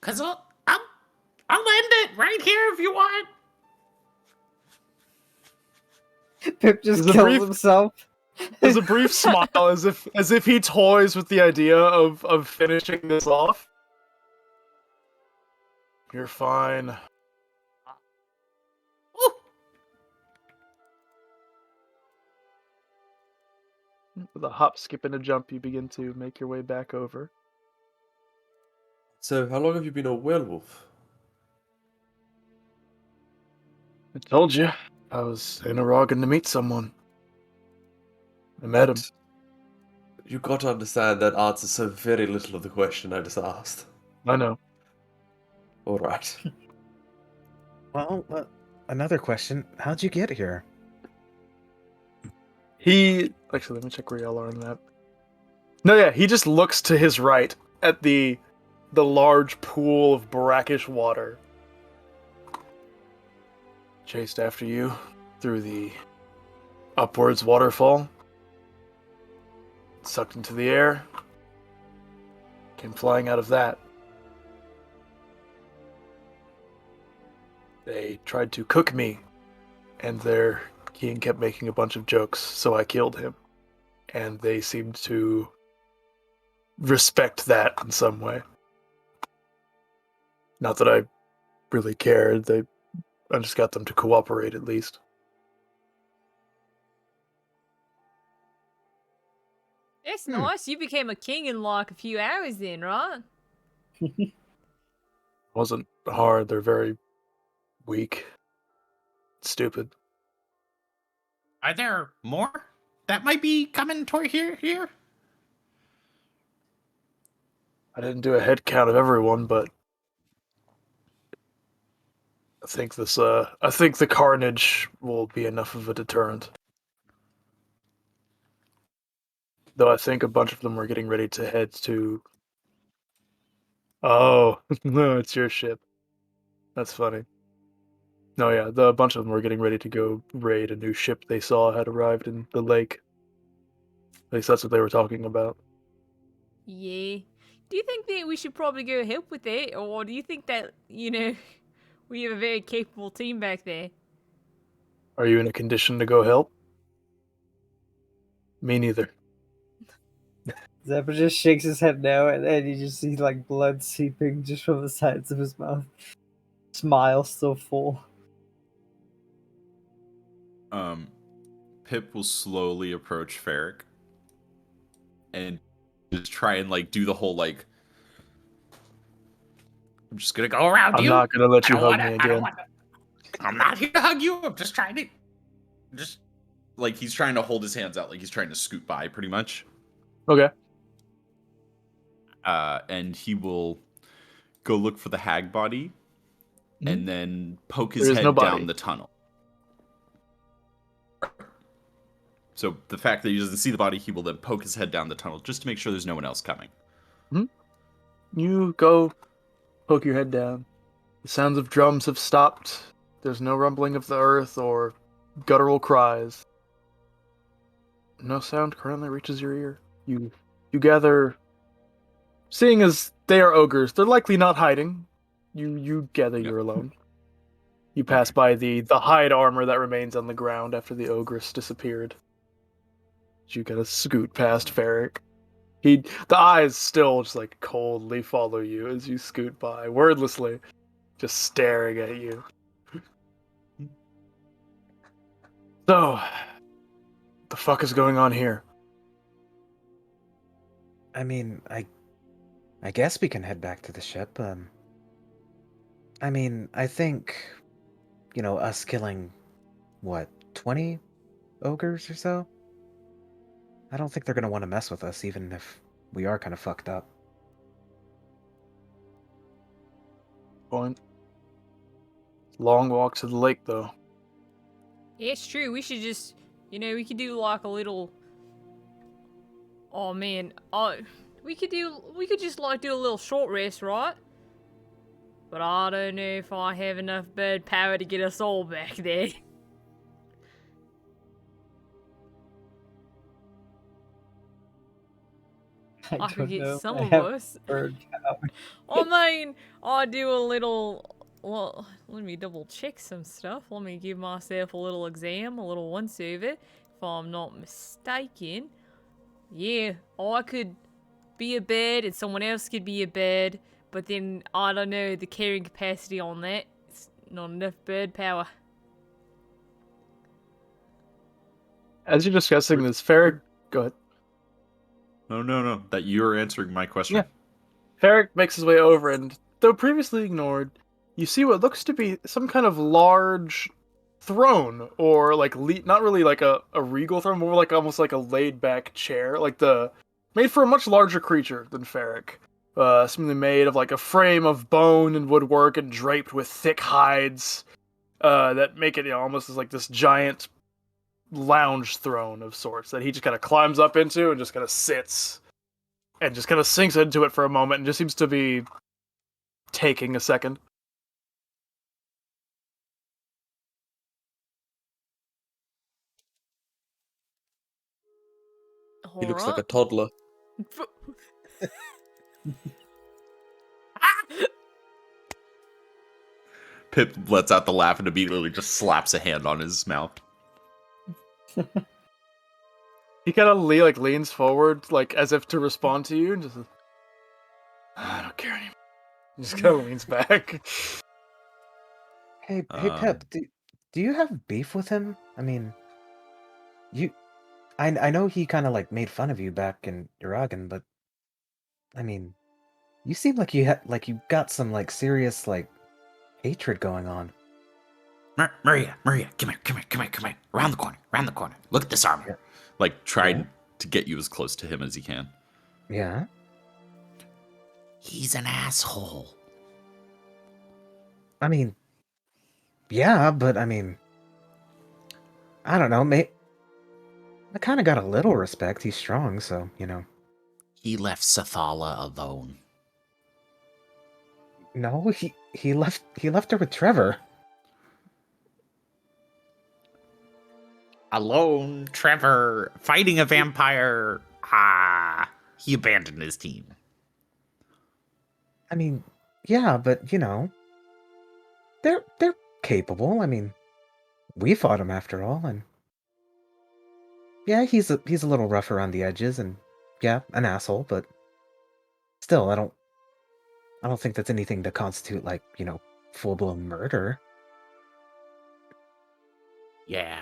S7: Cause I'll end it right here if you want.
S6: Pip just
S1: There's a
S6: kills
S1: brief-
S6: himself.
S1: There's a brief smile as if he toys with the idea of finishing this off. You're fine.
S7: Ooh.
S1: With a hop, skip, and a jump, you begin to make your way back over.
S2: So, how long have you been a werewolf?
S1: I told you, I was in Aragon to meet someone. I met him.
S2: You got to understand that answers so very little of the question I just asked.
S1: I know.
S2: All right.
S5: Well, another question. How'd you get here?
S1: Actually, let me check where y'all are on the map. No, yeah, he just looks to his right at the large pool of brackish water. Chased after you through the upwards waterfall. Sucked into the air. Came flying out of that. They tried to cook me, and their king kept making a bunch of jokes, so I killed him. And they seemed to respect that in some way. Not that I really cared. I just got them to cooperate at least.
S3: It's nice. You became a king in like a few hours then, right?
S1: Wasn't hard. They're very weak. Stupid.
S7: Are there more that might be coming toward here?
S1: I didn't do a head count of everyone, but I think the carnage will be enough of a deterrent. Though I think a bunch of them were getting ready to head to... Oh, no, it's your ship. That's funny. No, yeah, a bunch of them were getting ready to go raid a new ship they saw had arrived in the lake. At least that's what they were talking about.
S3: Yeah. Do you think that we should probably go help with that? Or do you think that, we have a very capable team back there?
S1: Are you in a condition to go help? Me neither.
S6: Zappa just shakes his head no, and then you just see like blood seeping just from the sides of his mouth. Smile still full.
S4: Pip will slowly approach Ferric and just try and like do the whole like I'm just gonna go around
S1: I'm
S4: you.
S1: not gonna let
S7: I
S1: you
S7: don't
S1: hug
S7: wanna-
S1: me
S7: I don't
S1: again.
S7: wanna- I'm not here to hug you. I'm just trying to.
S4: just like he's trying to hold his hands out like he's trying to scoot by pretty much.
S1: Okay.
S4: And he will go look for the hag body and then poke his
S1: There is
S4: head
S1: no
S4: down
S1: body.
S4: the tunnel. So the fact that he doesn't see the body, he will then poke his head down the tunnel just to make sure there's no one else coming.
S1: You go poke your head down. The sounds of drums have stopped. There's no rumbling of the earth or guttural cries. No sound currently reaches your ear. You gather, seeing as they are ogres, they're likely not hiding. You gather you're alone. You pass
S4: Okay.
S1: by the hide armor that remains on the ground after the ogress disappeared. You gotta scoot past Ferric. The eyes still just like coldly follow you as you scoot by, wordlessly, just staring at you. So, what the fuck is going on here?
S5: I mean, I guess we can head back to the ship. I mean, I think, us killing, what, 20 ogres or so? I don't think they're gonna want to mess with us, even if we are kind of fucked up.
S1: Point. Long walk to the lake, though.
S3: Yeah, it's true. We should just, we could do like a little. Oh man, we could just like do a little short rest, right? But I don't know if I have enough bird power to get us all back there. I could
S6: don't
S3: get
S6: know.
S3: some
S6: I
S3: of
S6: have
S3: us.
S6: bird power.
S3: I mean, I do a little. Well, let me double check some stuff. Let me give myself a little exam, a little once over, if I'm not mistaken. Yeah, I could be a bird and someone else could be a bird, but then I don't know the carrying capacity on that. It's not enough bird power.
S1: As you're discussing this, Ferric, go ahead.
S4: No. That you're answering my question.
S1: Yeah. Ferric makes his way over, and though previously ignored, you see what looks to be some kind of large throne, or like not really like a regal throne, more like almost like a laid back chair, like made for a much larger creature than Ferric. Something made of like a frame of bone and woodwork and draped with thick hides that make it almost as like this giant lounge throne of sorts that he just kind of climbs up into and just kind of sits and just kind of sinks into it for a moment and just seems to be taking a second.
S2: He looks like a toddler.
S4: Pip lets out the laugh and immediately just slaps a hand on his mouth.
S1: He kind of leans forward, like as if to respond to you, and just I don't care anymore. He just kind of leans back.
S5: Hey,
S4: Um,
S5: Pip, do you have beef with him? I mean, I know he kind of like made fun of you back in Uragan, but I mean, you seem like you got some like serious like hatred going on.
S7: Maria, come here. Around the corner. Look at this armor.
S5: Yeah.
S4: like trying
S5: Yeah.
S4: to get you as close to him as he can.
S5: Yeah.
S7: He's an asshole.
S5: I mean, yeah, but I mean, I don't know, mate. I kind of got a little respect. He's strong, so you know.
S7: He left Sathala alone.
S5: No, he left her with Trevor.
S7: Alone, Trevor, fighting a vampire. Ah, he abandoned his team.
S5: I mean, yeah, but you know, they're capable. I mean, we fought him after all, and yeah, he's a little rough around the edges, and yeah, an asshole, but still, I don't think that's anything to constitute like, you know, full blown murder.
S7: Yeah.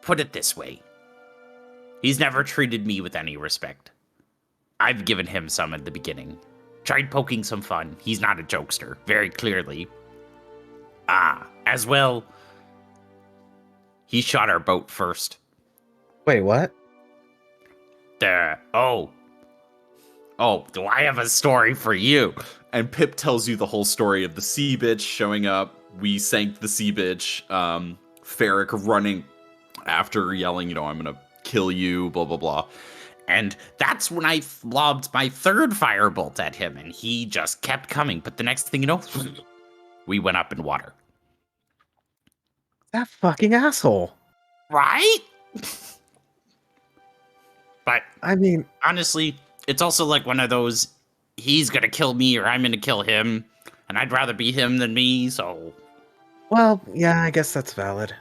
S7: Put it this way. He's never treated me with any respect. I've given him some at the beginning. Tried poking some fun. He's not a jokester, very clearly. As well, he shot our boat first.
S5: Wait, what?
S7: Oh, do I have a story for you?
S4: And Pip tells you the whole story of the sea bitch showing up. We sank the sea bitch. Ferric running after yelling, you know, I'm gonna kill you, blah, blah, blah.
S7: And that's when I lobbed my third firebolt at him, and he just kept coming. But the next thing you know, we went up in water.
S5: That fucking asshole.
S7: Right? But
S5: I mean,
S7: honestly, it's also like one of those, he's gonna kill me or I'm gonna kill him, and I'd rather be him than me, so...
S5: well, yeah, I guess that's valid.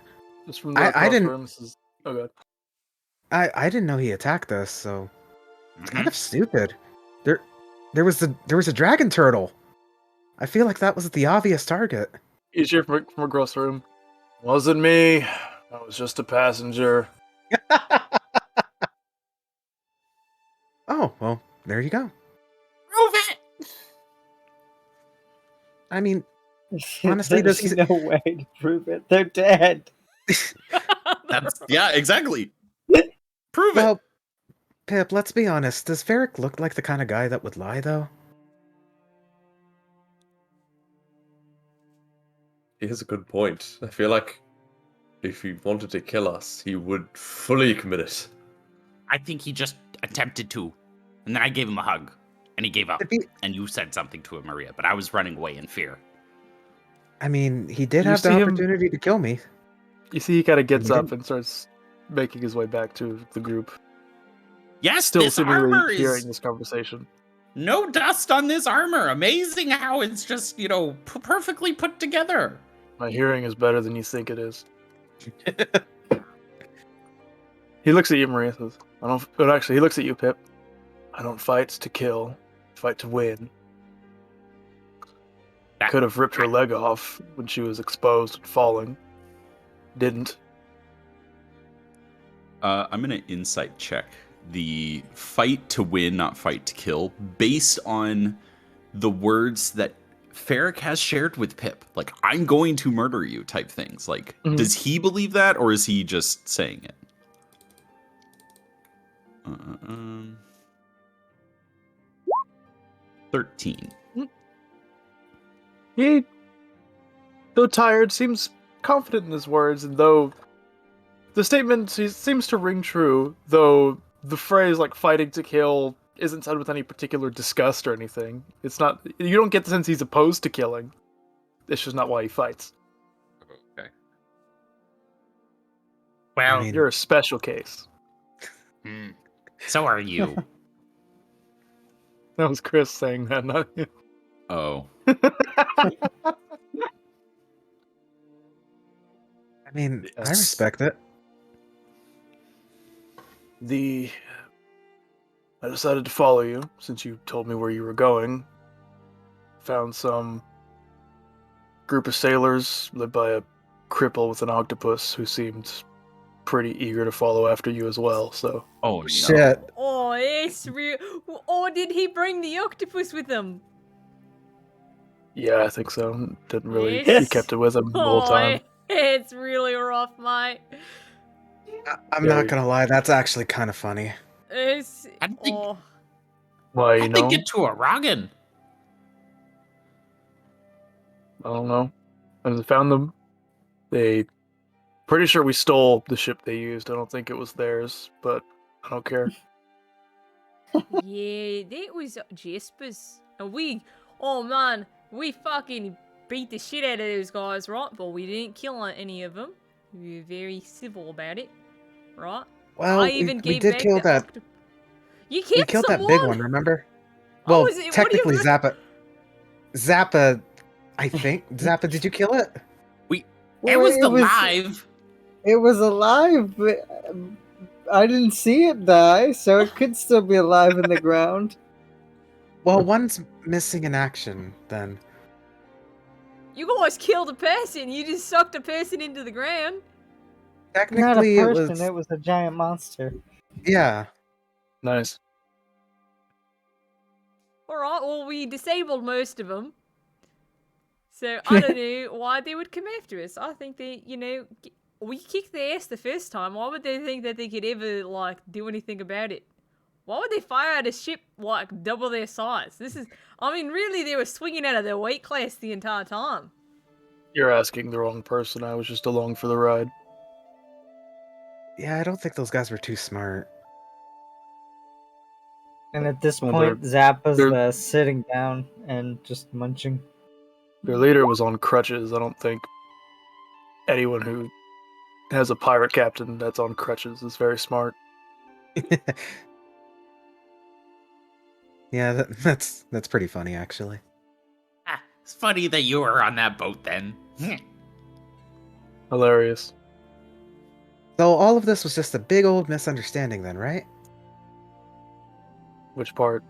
S1: Just from the
S5: I
S1: across
S5: didn't-
S1: room, this is god.
S5: I didn't know he attacked us, so it's kind of stupid. There was a dragon turtle. I feel like that was the obvious target.
S1: He's here from across the room. Wasn't me. I was just a passenger.
S5: Oh, well, there you go.
S7: Prove it!
S5: I mean, honestly, does
S6: there's
S5: he-
S6: no way to prove it. They're dead.
S4: Yeah, exactly. Prove it.
S5: well, Pip, let's be honest. Does Ferric look like the kind of guy that would lie, though?
S2: He has a good point. I feel like if he wanted to kill us, he would fully commit it.
S7: I think he just attempted to, and then I gave him a hug, and he gave up.
S5: If he-
S7: And you said something to him, Maria, but I was running away in fear.
S5: I mean, he did
S1: You
S5: have the
S1: see him-
S5: opportunity to kill me.
S1: You see, he kind of gets
S5: You
S1: up
S5: didn't-
S1: and starts making his way back to the group,
S7: Yes,
S1: still
S7: this armor
S1: seemingly
S7: is
S1: hearing this conversation.
S7: no dust on this armor. Amazing how it's just, you know, perfectly put together.
S1: My hearing is better than you think it is. He looks at you, Maria, says, I don't... But actually, he looks at you, Pip. I don't fight to kill. I fight to win.
S7: That-
S1: Could have ripped her leg off when she was exposed and falling. Didn't.
S4: I'm gonna insight check the fight to win, not fight to kill, based on the words that Ferric has shared with Pip. Like, I'm going to murder you type things. Like,
S1: Mhm.
S4: does he believe that, or is he just saying it? 13.
S1: He, though tired, seems confident in his words, and though the statement seems to ring true, though the phrase like "fighting to kill" isn't said with any particular disgust or anything. It's not. You don't get the sense he's opposed to killing. It's just not why he fights.
S4: Okay.
S7: Well,
S5: I mean,
S1: You're a special case.
S7: so are you.
S1: That was Chris saying that, not you.
S4: Oh.
S5: I mean, I
S1: Yes.
S5: respect it.
S1: I decided to follow you since you told me where you were going. Found some group of sailors led by a cripple with an octopus who seemed pretty eager to follow after you as well. So
S4: Oh, no.
S5: Shit.
S3: Oh, it's real. Or did he bring the octopus with him?
S1: yeah, I think so. Didn't really.
S3: Yes.
S1: He kept it with him the whole time.
S3: It's really rough, mate.
S5: I'm
S1: Yeah,
S5: not gonna lie, that's actually kind of funny.
S3: It's
S7: I think-
S3: oh,
S1: Why, you
S7: How'd they
S1: know?
S7: get to Aragon?
S1: I don't know. And I found them. They pretty sure we stole the ship they used. I don't think it was theirs, but I don't care.
S3: yeah, that was Jasper's, and oh man, we fucking beat the shit out of those guys, right? But we didn't kill any of them. We were very civil about it, right?
S5: Well,
S3: I even
S5: we
S3: gave
S5: did
S3: back
S5: kill
S3: the
S5: that.
S3: You killed,
S5: We killed that
S3: someone?
S5: big one, remember?
S3: Oh,
S5: Well,
S3: is it- what do you
S5: technically,
S3: mean?
S5: Zappa, I think. Zappa, did you kill it?
S7: It was alive.
S6: It was alive, but I didn't see it die, so it could still be alive in the ground.
S5: Well, one's missing in action, then.
S3: You almost killed a person. You just sucked a person into the ground.
S6: Not a
S5: Technically,
S6: person, it was a giant monster.
S5: Yeah.
S1: Nice.
S3: All right. Well, we disabled most of them. So I don't know why they would come after us. I think they, we kicked their ass the first time. Why would they think that they could ever like do anything about it? Why would they fire at a ship like double their size? Really, they were swinging out of their weight class the entire time.
S1: You're asking the wrong person. I was just along for the ride.
S5: Yeah, I don't think those guys were too smart.
S6: And at this
S1: Well,
S6: point,
S1: they're-
S6: Zappa's sitting down and just munching.
S1: Their leader was on crutches. I don't think anyone who has a pirate captain that's on crutches is very smart.
S5: Yeah, that's pretty funny, actually.
S7: Ah, it's funny that you were on that boat then.
S1: Hilarious.
S5: So all of this was just a big old misunderstanding, then, right?
S1: Which part?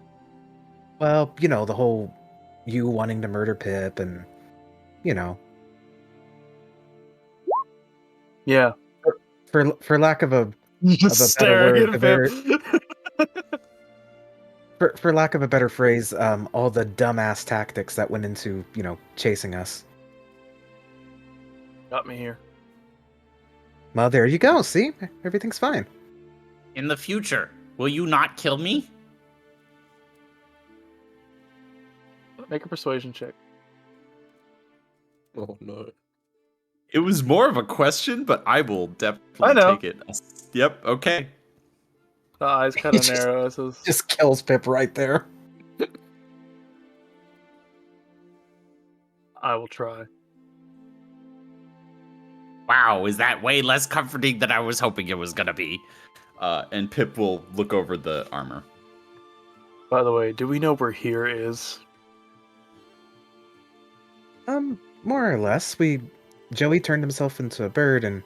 S5: Well, the whole you wanting to murder Pip, and
S1: Yeah.
S5: for lack of a
S1: Just
S5: better
S1: staring
S5: word,
S1: at
S5: the
S1: Pip.
S5: for lack of a better phrase, all the dumbass tactics that went into chasing us.
S1: Got me here.
S5: Well, there you go. See, everything's fine.
S7: In the future, will you not kill me?
S1: Make a persuasion check.
S2: Oh no.
S4: It was more of a question, but I will
S1: I
S4: definitely
S1: know.
S4: take it. Yep, okay.
S1: The eyes kind of
S5: Just-
S1: narrow. So
S5: Just kills Pip right there.
S1: I will try.
S7: Wow, is that way less comforting than I was hoping it was gonna be?
S4: And Pip will look over the armor.
S1: By the way, do we know where here is?
S5: More or less. Joey turned himself into a bird and,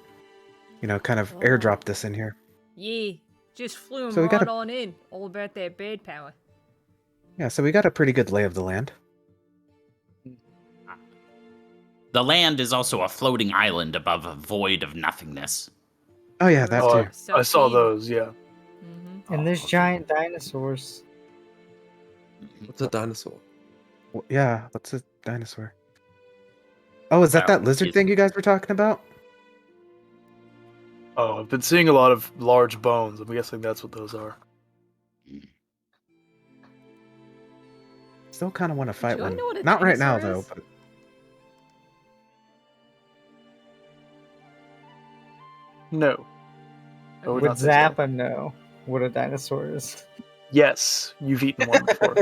S5: kind of
S3: Oh.
S5: airdropped this in here.
S3: Yeah, just flew him
S5: So we
S3: right
S5: gotta-
S3: on in. All about that bird power.
S5: Yeah, so we got a pretty good lay of the land.
S7: The land is also a floating island above a void of nothingness.
S5: Oh yeah, that
S1: Oh,
S5: too.
S3: So
S1: I saw
S3: he-
S1: those. Yeah.
S3: Mhm.
S6: And there's giant dinosaurs.
S2: What's a dinosaur?
S5: Yeah, what's a dinosaur? Oh, is that
S7: Well,
S5: lizard
S7: it-
S5: thing you guys were talking about?
S1: Oh, I've been seeing a lot of large bones. I'm guessing that's what those are.
S5: Still kind of want to fight
S3: Do I
S5: one.
S3: know what a
S5: Not right now,
S3: dinosaur
S5: though.
S3: is?
S5: But
S1: No. I would
S6: Would
S1: not say so.
S6: Zappa know what a dinosaur is?
S1: Yes, you've eaten one before.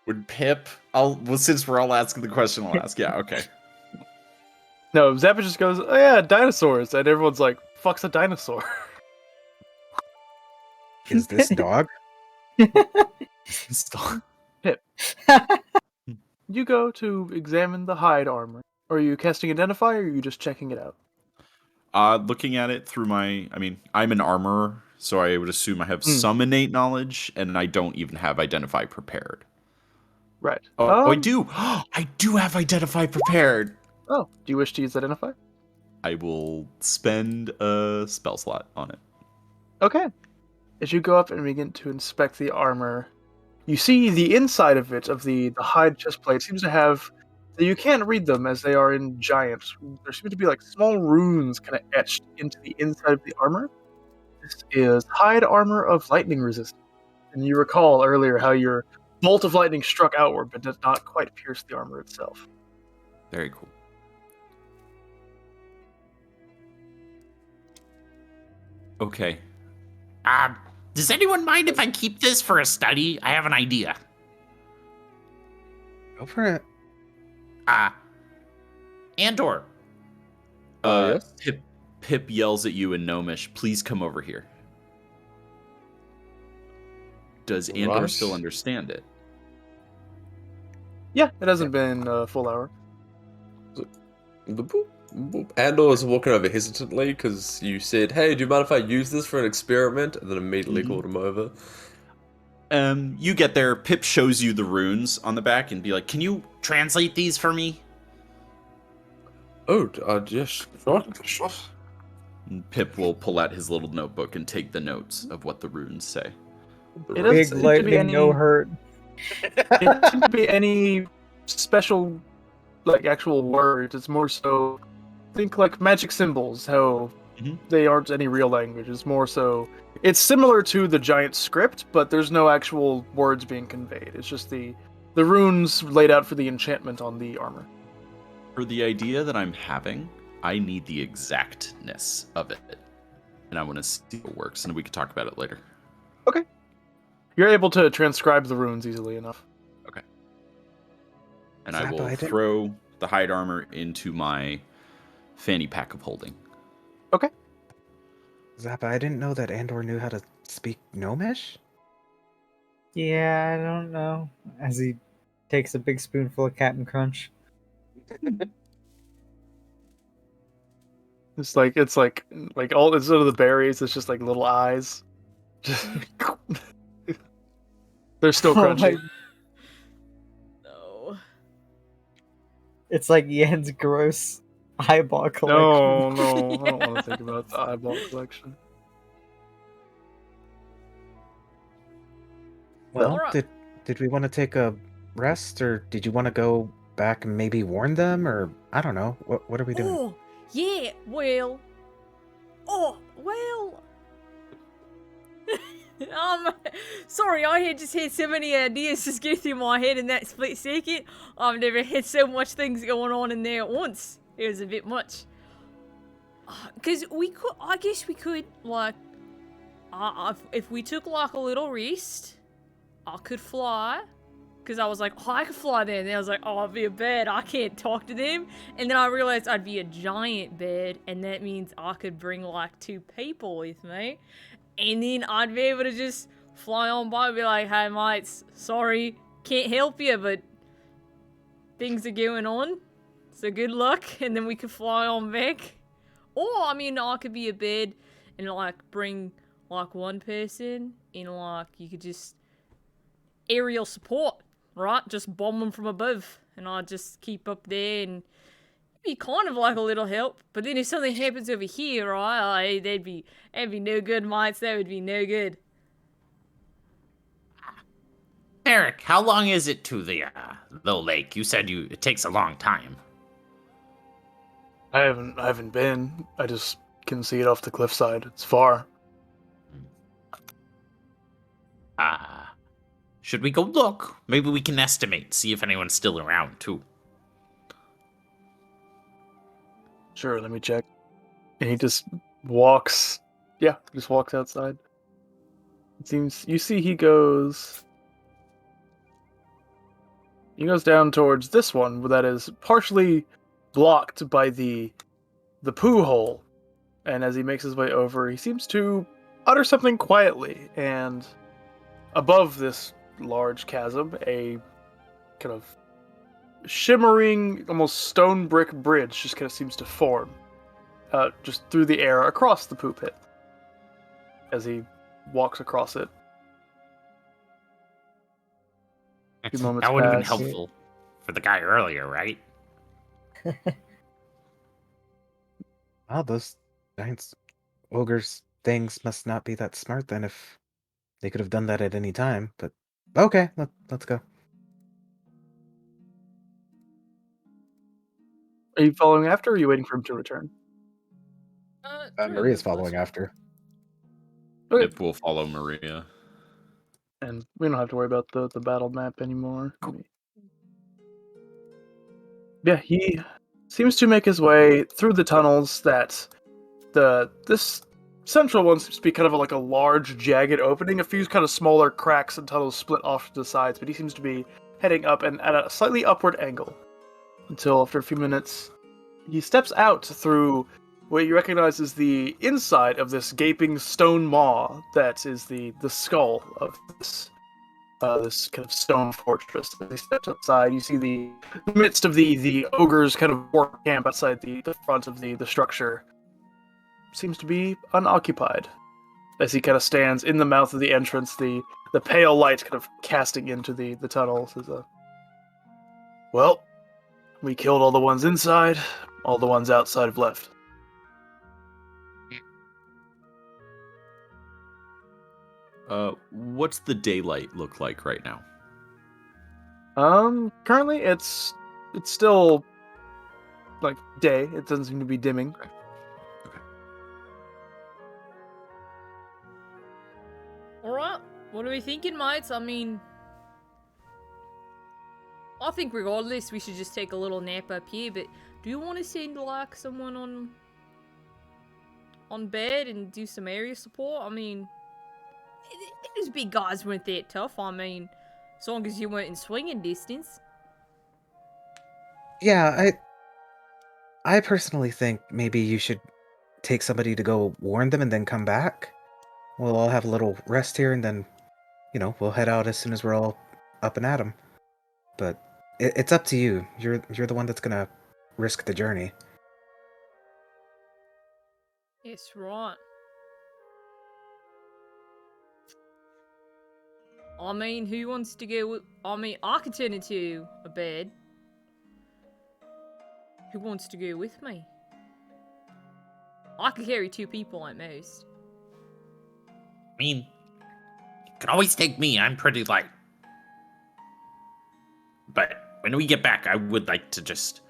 S4: Would Pip? Well, since we're all asking the question, I'll ask. Yeah, okay.
S1: No, Zappa just goes, "Oh yeah, dinosaurs," and everyone's like, "Fuck's a dinosaur?"
S5: is this dog?
S4: Stop.
S1: You go to examine the hide armor. Are you casting Identify, or are you just checking it out?
S4: Looking at it through I'm an armorer, so I would assume I have
S1: Hmm.
S4: some innate knowledge, and I don't even have Identify prepared.
S1: Right.
S4: Oh, I do. I do have Identify prepared.
S1: Oh, do you wish to use Identify?
S4: I will spend a spell slot on it.
S1: Okay. As you go up and begin to inspect the armor, you see the inside of it, of the hide chestplate, seems to have. You can't read them as they are in giant. There seem to be like small runes kind of etched into the inside of the armor. This is hide armor of lightning resistance. And you recall earlier how your bolt of lightning struck outward but did not quite pierce the armor itself.
S4: Very cool. Okay.
S7: Does anyone mind if I keep this for a study? I have an idea.
S5: Go for it.
S7: Andor.
S2: Yes?
S4: Pip yells at you in Gnomish, "Please come over here." Does Andor
S2: Right.
S4: still understand it?
S1: Yeah, it hasn't been a full hour.
S2: The boop, boop. Andor is walking over hesitantly because you said, "Hey, do you mind if I use this for an experiment?" And then immediately called him over.
S4: You get there, Pip shows you the runes on the back and be like, "Can you
S7: Translate these for me?
S2: Oh, yes, sure.
S4: And Pip will pull out his little notebook and take the notes of what the runes say.
S1: It doesn't
S6: Big
S1: seem to be
S6: lightning,
S1: any.
S6: no hurt.
S1: It doesn't seem to be any special, like actual words. It's more so, think like magic symbols. How
S4: Mhm.
S1: they aren't any real language. It's more so. It's similar to the giant script, but there's no actual words being conveyed. It's just the runes laid out for the enchantment on the armor.
S4: For the idea that I'm having, I need the exactness of it. And I want to see if it works, and we can talk about it later.
S1: You're able to transcribe the runes easily enough.
S4: And I
S5: Zappa,
S4: will
S5: I didn't-
S4: throw the hide armor into my fanny pack of holding.
S5: Zappa, I didn't know that Andor knew how to speak Gnomish.
S6: Yeah, I don't know. As he takes a big spoonful of Captain Crunch.
S1: It's like all instead of the berries, it's just like little eyes. Just they're still
S6: Oh
S1: crunchy.
S6: my-
S3: No.
S6: It's like Yen's gross eyeball collection.
S1: No, I don't want to think about the eyeball collection.
S5: Well,
S3: Alright.
S5: did we want to take a rest, or did you want to go back and maybe warn them, or I don't know. What are we doing?
S3: Oh, yeah, well. Oh, well. Sorry, I had just had so many ideas just go through my head in that split second. I've never had so much things going on in there at once. It was a bit much. Because I guess we could, like, if we took, like, a little rest, I could fly. Because I was like, oh, I could fly there. And then I was like, oh, I'd be a bird. I can't talk to them. And then I realized I'd be a giant bird. And that means I could bring, like, 2 people with me. And then I'd be able to just fly on by and be like, hey, mates, sorry, can't help you, but things are going on. So good luck. And then we could fly on back. Or, I mean, I could be a bird and, like, bring, like, 1 person. And, like, you could just aerial support, right? Just bomb them from above. And I'd just keep up there and be kind of like a little help, but then if something happens over here, right, that'd be no good, mates. That would be no good.
S7: Eric, how long is it to the lake? You said it takes a long time.
S1: I haven't been. I just can see it off the cliffside. It's far.
S7: Should we go look? Maybe we can estimate, see if anyone's still around too.
S1: Sure, let me check. And he just walks. Yeah, just walks outside. It seems you see he goes. He goes down towards this one that is partially blocked by the poo hole. And as he makes his way over, he seems to utter something quietly, and above this large chasm, a kind of shimmering, almost stone brick bridge just kind of seems to form, just through the air across the poo pit. As he walks across it, a few moments
S7: That would have been
S1: pass.
S7: helpful for the guy earlier, right?
S5: Wow, those giants, ogres things must not be that smart then if they could have done that at any time. But okay, let's go.
S1: Are you following after, or are you waiting for him to return?
S3: Sure,
S5: Maria's
S3: go
S5: following
S3: first.
S5: after.
S1: Okay.
S4: Nip will follow Maria.
S1: And we don't have to worry about the battle map anymore. Yeah, he seems to make his way through the tunnels that this central one seems to be kind of like a large jagged opening. A few kind of smaller cracks and tunnels split off to the sides, but he seems to be heading up and at a slightly upward angle. Until after a few minutes, he steps out through what you recognize as the inside of this gaping stone maw that is the skull of this kind of stone fortress. As he steps outside, you see the midst of the ogre's kind of war camp outside the front of the structure seems to be unoccupied. As he kind of stands in the mouth of the entrance, the pale light kind of casting into the tunnel. Says, well, we killed all the ones inside, all the ones outside have left.
S4: What's the daylight look like right now?
S1: Currently it's still like day. It doesn't seem to be dimming.
S4: Okay.
S3: Alright, what are we thinking, mates? I mean, I think regardless, we should just take a little nap up here, but do you want to send, like, someone on bed and do some area support? I mean, these big guys weren't that tough. I mean, as long as you weren't in swinging distance.
S5: Yeah, I personally think maybe you should take somebody to go warn them and then come back. We'll all have a little rest here, and then, we'll head out as soon as we're all up and at 'em. But it's up to you. You're the one that's gonna risk the journey.
S3: Yes, right. I mean, who wants to go with... I mean, I could turn into a bed. Who wants to go with me? I could carry 2 people at most.
S7: I mean, you can always take me. I'm pretty light. But when we get back, I would like to just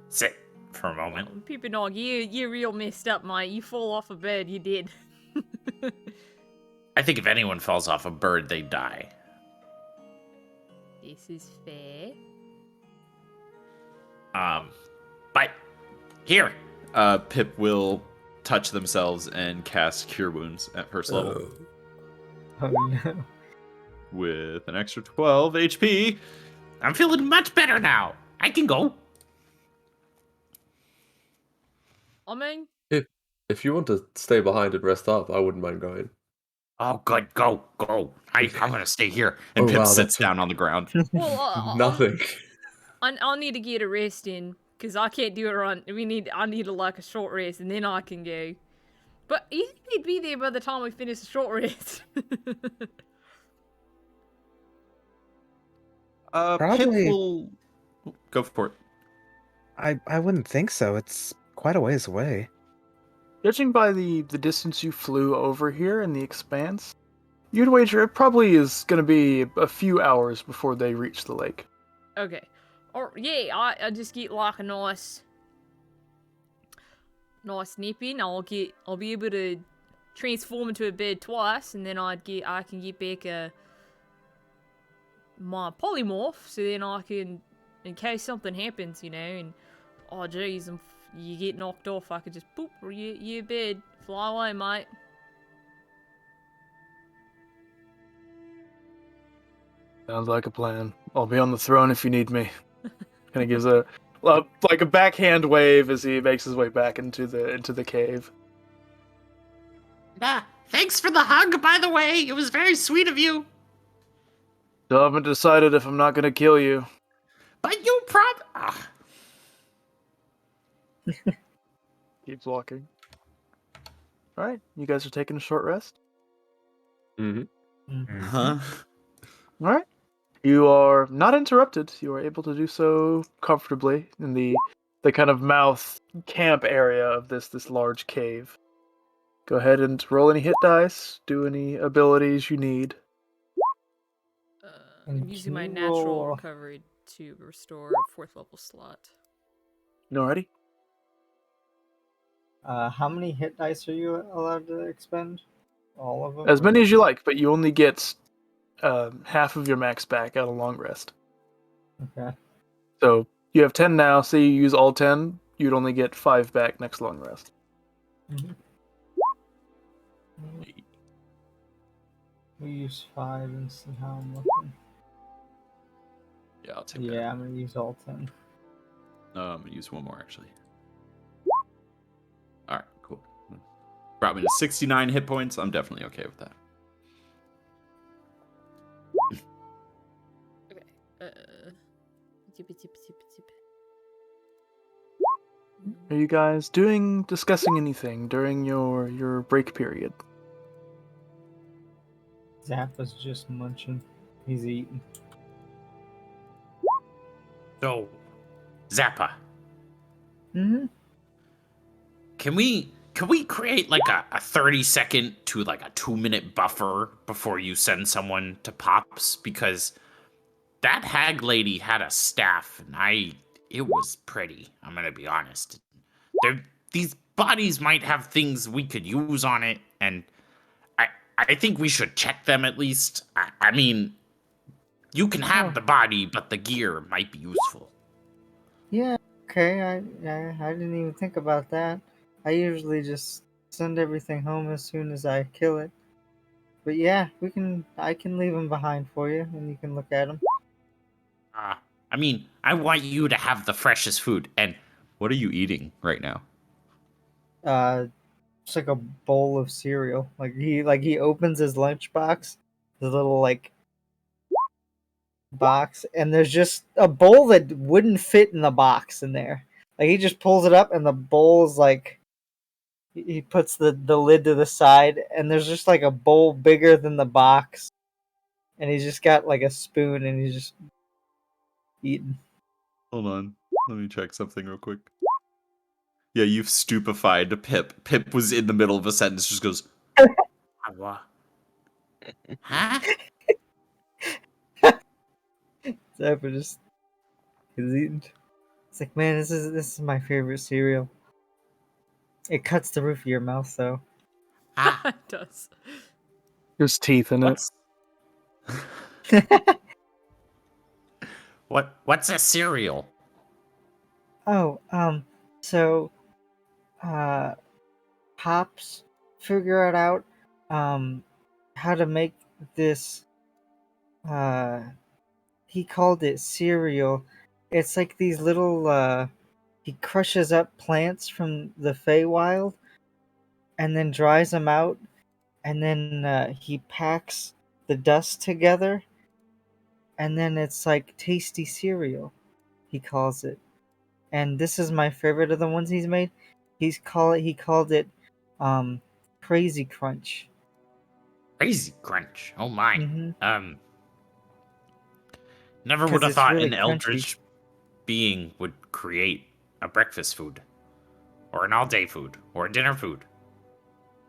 S7: sit for a moment.
S3: People know you're real messed up, mate. You fall off a bed, you did.
S7: I think if anyone falls off a bird, they die.
S3: This is fair.
S7: But here,
S4: Pip will touch themselves and cast Cure Wounds at first level
S6: Oh no.
S4: with an extra 12 HP.
S7: I'm feeling much better now. I can go.
S3: I mean,
S2: If you want to stay behind and rest up, I wouldn't mind going.
S7: Oh, good. Go. I'm gonna stay here.
S4: And
S2: Oh,
S4: Pip
S2: wow,
S4: sits
S2: that's-
S4: down on the ground.
S3: well,
S2: Nothing.
S3: I'll need to get a rest in, because I can't do it on... I need a short rest, and then I can go. But you think he'd be there by the time we finish the short rest?
S4: Pip
S5: Probably-
S4: will go for it.
S5: I wouldn't think so. It's quite a ways away.
S1: Judging by the distance you flew over here in the expanse, you'd wager it probably is going to be a few hours before they reach the lake.
S3: Okay. Or yeah, I just get like a nice nip in. I'll be able to transform into a bird twice, and then I can get back my polymorph, so then I can, in case something happens, and oh geez, you get knocked off, I could just boop, you bed, fly away, mate.
S1: Sounds like a plan. I'll be on the throne if you need me. Kind of gives a like a backhand wave as he makes his way back into the cave.
S7: Thanks for the hug, by the way. It was very sweet of you.
S1: Still haven't decided if I'm not gonna kill you.
S7: But you
S1: Keeps walking. All right, you guys are taking a short rest.
S2: Mm-hmm.
S4: Huh?
S1: All right. You are not interrupted. You are able to do so comfortably in the kind of mouth camp area of this large cave. Go ahead and roll any hit dice. Do any abilities you need.
S3: I'm
S6: And
S3: using my
S6: can you
S3: natural
S6: roll-
S3: recovery to restore a 4th level slot.
S1: Alrighty.
S6: How many hit dice are you allowed to expend? All of them?
S1: As
S6: or-
S1: many as you like, but you only get half of your max back at a long rest.
S6: Okay.
S1: So you have 10 now. Say you use all 10, you'd only get 5 back next long rest.
S6: Mhm. We use 5 and see how I'm looking.
S4: Yeah, I'll take
S6: Yeah, I'm gonna use all 10.
S4: that. I'm gonna use one more actually. All right, cool. Brought me to 69 hit points. I'm definitely okay with that.
S3: Zip.
S1: Are you guys discussing anything during your break period?
S6: Zappa's just munching. He's eating.
S7: So, Zappa,
S6: Mm-hmm.
S7: can we create like a 30-second to like a 2-minute buffer before you send someone to Pops? Because that hag lady had a staff, and it was pretty. I'm gonna be honest. These bodies might have things we could use on it, and I think we should check them at least. I mean, you can have the body, but the gear might be useful.
S6: Yeah, okay. I didn't even think about that. I usually just send everything home as soon as I kill it. But yeah, I can leave them behind for you, and you can look at them.
S7: I mean, I want you to have the freshest food, and
S4: What are you eating right now?
S6: It's like a bowl of cereal. He opens his lunchbox, the little like box, and there's just a bowl that wouldn't fit in the box in there. Like he just pulls it up, and the bowl's like he puts the lid to the side, and there's just like a bowl bigger than the box, and he's just got like a spoon, and he's just eating.
S4: Hold on. Let me check something real quick. Yeah, you've stupefied Pip. Pip was in the middle of a sentence, just goes,
S7: huh?
S6: Zappa just is eating. It's like, man, this is my favorite cereal. It cuts the roof of your mouth, though.
S3: It does.
S1: There's teeth in it.
S7: What's a cereal?
S6: Oh, so, Pops figured out, how to make this, he called it cereal. It's like these little, he crushes up plants from the Feywild and then dries them out, and then, he packs the dust together, and then it's like tasty cereal, he calls it. And this is my favorite of the ones he's made. He called it Crazy Crunch.
S7: Crazy Crunch. Oh my.
S6: Mm-hmm.
S7: Never
S6: 'Cause
S7: would have
S6: it's
S7: thought
S6: really
S7: an
S6: crunchy.
S7: eldritch being would create a breakfast food, or an all-day food, or a dinner food.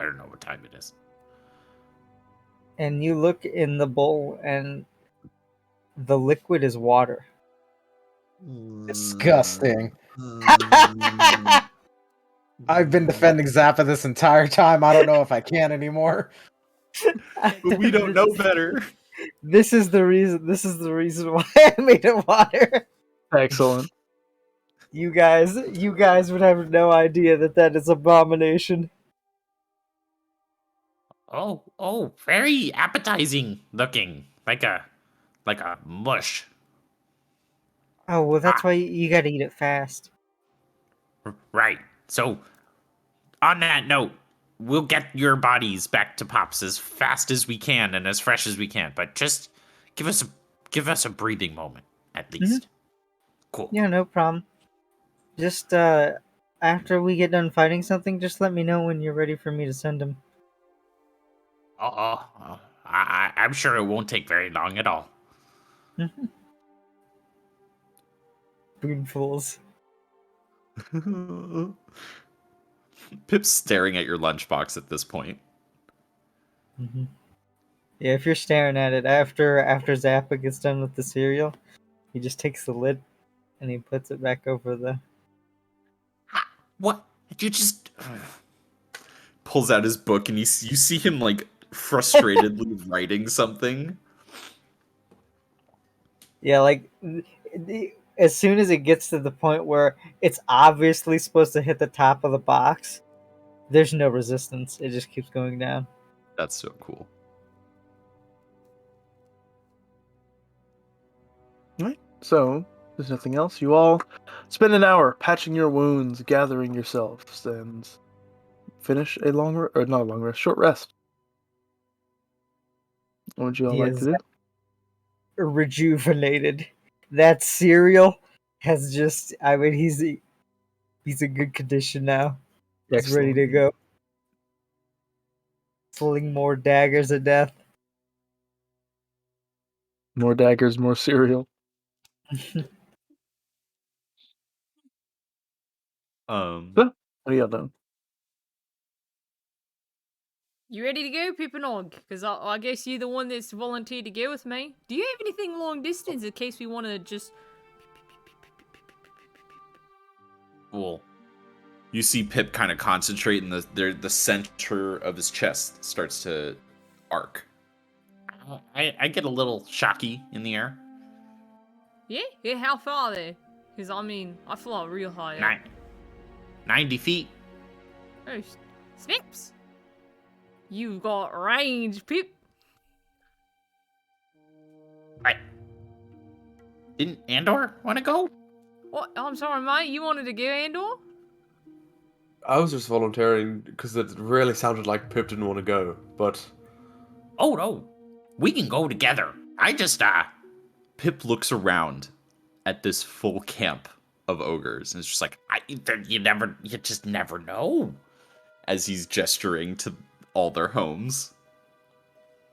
S7: I don't know what time it is.
S6: And you look in the bowl, and the liquid is water.
S5: Disgusting.
S2: Mm.
S5: I've been defending Zappa this entire time. I don't know if I can anymore.
S4: But we don't know better.
S6: This is the reason. This is the reason why I made it water.
S1: Excellent.
S6: You guys would have no idea that is abomination.
S7: Oh, very appetizing looking, like a mush.
S6: Oh well, that's why you gotta eat it fast.
S7: Right. So, on that note, we'll get your bodies back to Pops as fast as we can and as fresh as we can. But just give us a breathing moment at least. Cool.
S6: Yeah, no problem. Just after we get done fighting something, just let me know when you're ready for me to send him.
S7: I'm sure it won't take very long at all.
S6: Spoonfuls.
S4: Pip's staring at your lunchbox at this point.
S6: Mm-hmm. Yeah, if you're staring at it after Zappa gets done with the cereal, he just takes the lid and he puts it back over the.
S7: What? You just
S4: Pulls out his book and you see him like frustratedly writing something.
S6: Yeah, like as soon as it gets to the point where it's obviously supposed to hit the top of the box, there's no resistance. It just keeps going down.
S4: That's so cool.
S1: Right. So, there's nothing else. You all spend an hour patching your wounds, gathering yourselves, and finish a short rest. What would you all
S6: He
S1: like
S6: is
S1: to do?
S6: rejuvenated. That cereal has just. I mean, he's in good condition now. He's ready to go. Fling more daggers of death.
S1: More daggers, more cereal.
S4: Um,
S1: So, what are y'all doing?
S3: You ready to go, Pippinog? Because I guess you're the one that's volunteered to go with me. Do you have anything long distance in case we want to just...
S4: well, you see Pip kind of concentrate, and the center of his chest starts to arc.
S7: I get a little shocky in the air.
S3: Yeah, how far there? Because, I mean, I fly real high up.
S7: 90 feet.
S3: Oh, snaps! You got range, Pip.
S7: Didn't Andor want to go?
S3: What? I'm sorry, mate. You wanted to go, Andor?
S2: I was just volunteering because it really sounded like Pip didn't want to go, but
S7: Oh no, we can go together. I just
S4: Pip looks around at this full camp of ogres, and it's just like,
S7: you just never know.
S4: as he's gesturing to all their homes.